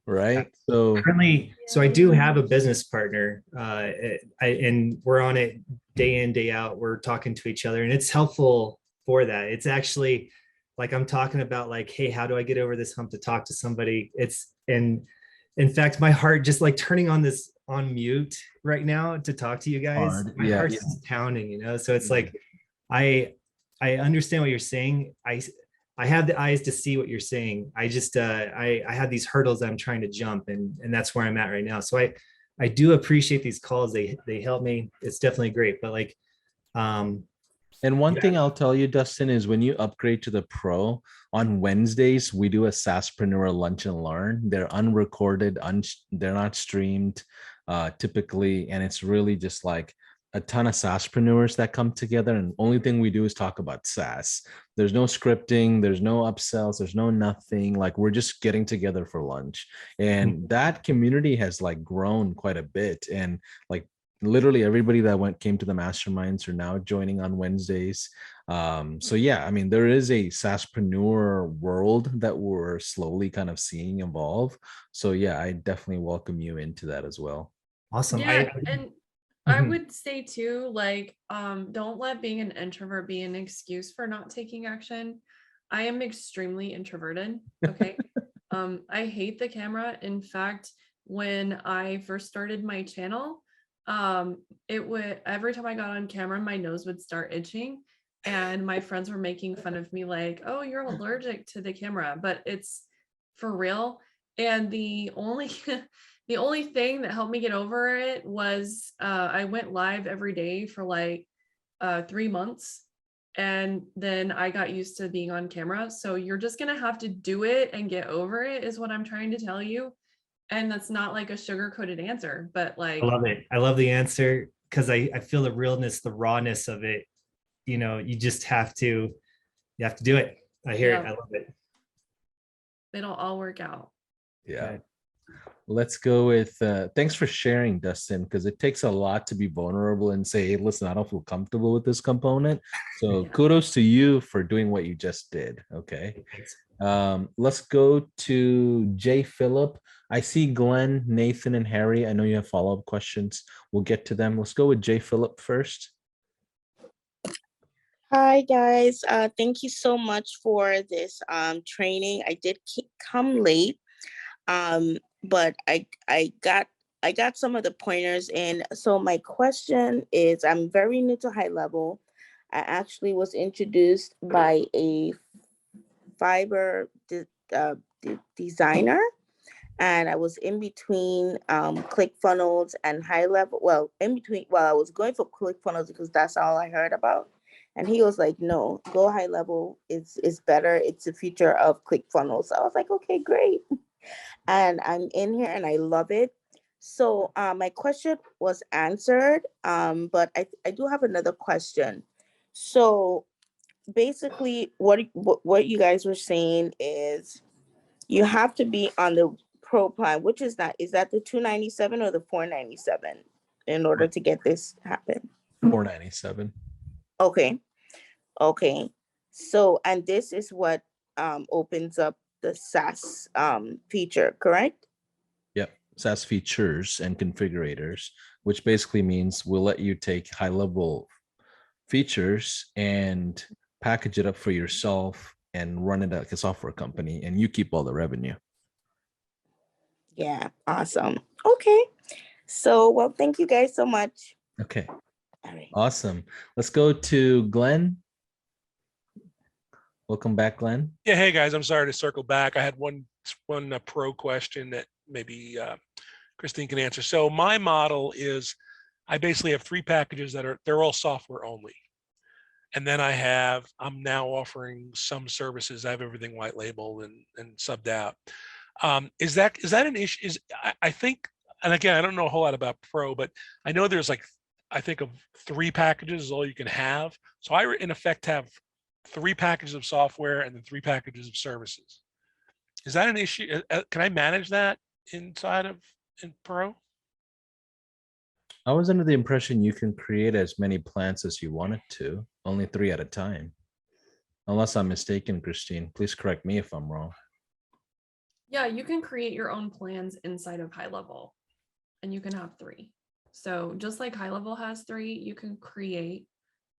Speaker 2: Right? So
Speaker 12: currently, so I do have a business partner, and we're on it day in, day out. We're talking to each other, and it's helpful for that. It's actually like I'm talking about like, hey, how do I get over this hump to talk to somebody? And in fact, my heart just like turning on this on mute right now to talk to you guys.
Speaker 2: Hard.
Speaker 12: My heart's just pounding, So it's like I understand what you're saying. I have the eyes to see what you're saying. I just I have these hurdles that I'm trying to jump, and that's where I'm at right now. So I do appreciate these calls. They help me. It's definitely great. But like,
Speaker 2: and one thing I'll tell you, Dustin, is when you upgrade to the Pro, on Wednesdays, we do a SaaSpreneur lunch and learn. They're unrecorded, they're not streamed typically. And it's really just like a ton of SaaSpreneurs that come together. And the only thing we do is talk about SaaS. There's no scripting, there's no upsells, there's no nothing. Like we're just getting together for lunch. And that community has like grown quite a bit. And like literally everybody that came to the masterminds are now joining on Wednesdays. So yeah, I mean, there is a SaaSpreneur world that we're slowly kind of seeing evolve. So yeah, I definitely welcome you into that as well.
Speaker 12: Awesome.
Speaker 1: Yeah, I would say too, like, don't let being an introvert be an excuse for not taking action. I am extremely introverted. Okay. I hate the camera. In fact, when I first started my channel, it would every time I got on camera, my nose would start itching. and my friends were making fun of me like, oh, you're allergic to the camera, but it's for real. And the only the only thing that helped me get over it was I went live every day for like 3 months, and then I got used to being on camera. So you're just gonna have to do it and get over it, is what I'm trying to tell you. And that's not like a sugar-coated answer, but like,
Speaker 12: I love it. I love the answer because I feel the realness, the rawness of it. You know, you just have to, you have to do it. I hear it.
Speaker 1: Yeah.
Speaker 12: I love it.
Speaker 1: it'll all work out.
Speaker 2: Yeah.
Speaker 12: Okay.
Speaker 2: Let's go with thanks for sharing, Dustin, because it takes a lot to be vulnerable and say, hey, listen, I don't feel comfortable with this component. So
Speaker 1: Yeah.
Speaker 2: kudos to you for doing what you just did. Okay.
Speaker 12: Thanks.
Speaker 2: Let's go to Jay Phillip. I see Glenn, Nathan, and Harry. I know you have follow-up questions. We'll get to them. Let's go with Jay Phillip first.
Speaker 13: Hi guys, thank you so much for this training. I did come late, but I got some of the pointers in. So my question is, I'm very new to high level. I actually was introduced by a fiber designer, and I was in between ClickFunnels and high level. Well, in between, well, I was going for ClickFunnels because that's all I heard about. And he was like, no, go high level. It's better. It's a feature of ClickFunnels. So I was like, okay, great. And I'm in here and I love it. So my question was answered, but I do have another question. So basically what you guys were saying is you have to be on the pro plan, which is that the 297 or the 497 in order to get this happen?
Speaker 2: 497.
Speaker 13: Okay. So, and this is what opens up the SaaS feature, correct?
Speaker 2: Yep. SaaS features and configurators, which basically means we'll let you take high-level features and package it up for yourself and run it like a software company, and you keep all the revenue.
Speaker 13: Yeah, awesome. Okay. So, well, thank you guys so much.
Speaker 2: Okay.
Speaker 13: All right.
Speaker 2: Awesome. Let's go to Glenn. Welcome back, Glenn.
Speaker 7: Yeah, hey guys, I'm sorry to circle back. I had one pro question that maybe Christine can answer. So my model is I basically have 3 packages they're all software only. And then I'm now offering some services. I have everything white labeled and subbed out. Is that an issue? I think, and again, I don't know a whole lot about pro, but I know there's like, I think of 3 packages is all you can have. So I in effect have 3 packages of software and then 3 packages of services. Is that an issue? Can I manage that in pro?
Speaker 2: I was under the impression you can create as many plans as you wanted to, only 3 at a time. Unless I'm mistaken, Christine, please correct me if I'm wrong.
Speaker 1: Yeah, you can create your own plans inside of high level, and you can have 3. So just like high level has 3, you can create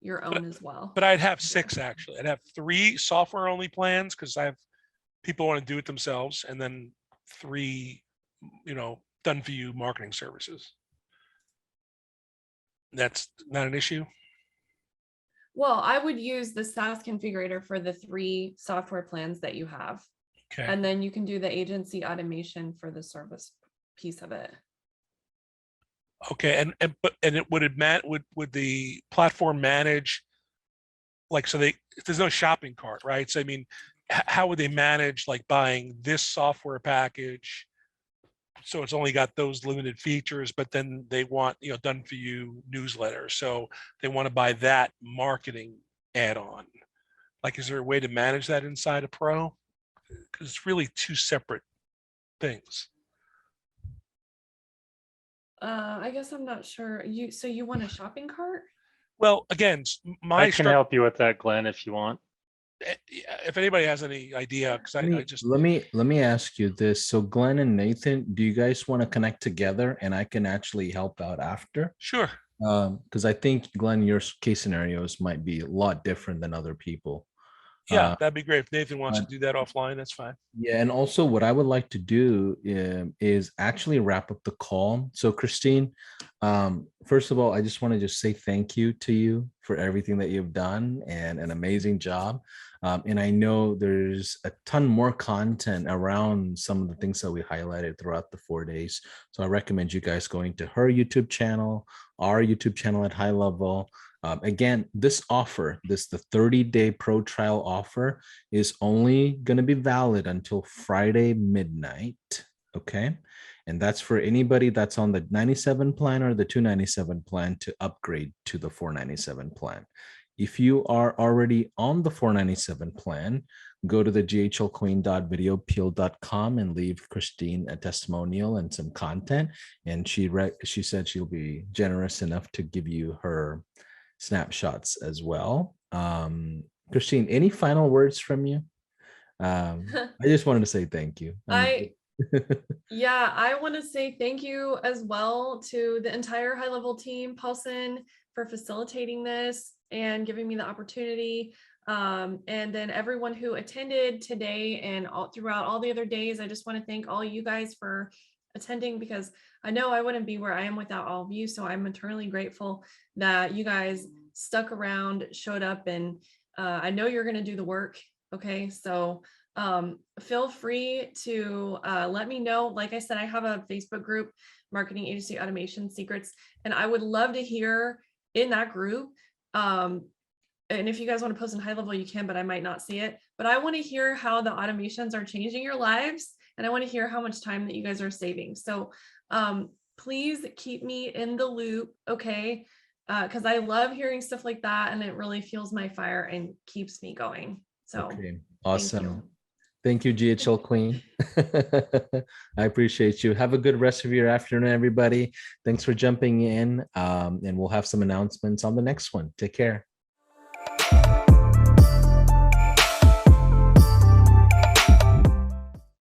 Speaker 1: your own as well.
Speaker 7: But I'd have 6 actually. I'd have 3 software only plans because I have people want to do it themselves, and then 3, done for you marketing services. That's not an issue.
Speaker 1: Well, I would use the SaaS configurator for the 3 software plans that you have.
Speaker 7: Okay.
Speaker 1: And then you can do the agency automation for the service piece of it.
Speaker 7: Okay, would the platform manage, like, so there's no shopping cart, right? So I mean, how would they manage like buying this software package? So it's only got those limited features, but then they want, done for you newsletter. So they want to buy that marketing add-on. Like, is there a way to manage that inside a pro? Because it's really 2 separate things.
Speaker 1: I guess I'm not sure. So you want a shopping cart?
Speaker 7: Well, again,
Speaker 6: I can help you with that, Glenn, if you want.
Speaker 7: If anybody has any idea, because I just
Speaker 2: let me ask you this. So Glenn and Nathan, do you guys want to connect together and I can actually help out after?
Speaker 7: Sure.
Speaker 2: Because I think, Glenn, your case scenarios might be a lot different than other people.
Speaker 7: Yeah, that'd be great. If Nathan wants to do that offline, that's fine.
Speaker 2: Yeah, and also what I would like to do is actually wrap up the call. So Christine, First of all, I just want to say thank you to you for everything that you've done and an amazing job. And I know there's a ton more content around some of the things that we highlighted throughout the 4 days. So I recommend you guys going to her YouTube channel, our YouTube channel at High Level. Again, this offer, the 30-day pro trial offer is only going to be valid until Friday midnight. Okay. And that's for anybody that's on the 97 plan or the 297 plan to upgrade to the 497 plan. If you are already on the 497 plan, go to the ghlqueen.videopeel.com and leave Christine a testimonial and some content. And she said she'll be generous enough to give you her snapshots as well. Christine, any final words from you? I just wanted to say thank you.
Speaker 1: Yeah, I want to say thank you as well to the entire High Level team, Paulson, for facilitating this and giving me the opportunity. And then everyone who attended today and throughout all the other days, I just want to thank all you guys for attending, because I know I wouldn't be where I am without all of you. So I'm eternally grateful that you guys stuck around, showed up, and I know you're going to do the work. Okay, so feel free to let me know. Like I said, I have a Facebook group, Marketing Agency Automation Secrets, and I would love to hear in that group. And if you guys want to post in High Level, you can, but I might not see it. But I want to hear how the automations are changing your lives, and I want to hear how much time that you guys are saving. So please keep me in the loop, okay? Because I love hearing stuff like that, and it really fuels my fire and keeps me going. So
Speaker 2: okay, awesome. Thank you, GHL Queen. I appreciate you. Have a good rest of your afternoon, everybody. Thanks for jumping in. And we'll have some announcements on the next one. Take care.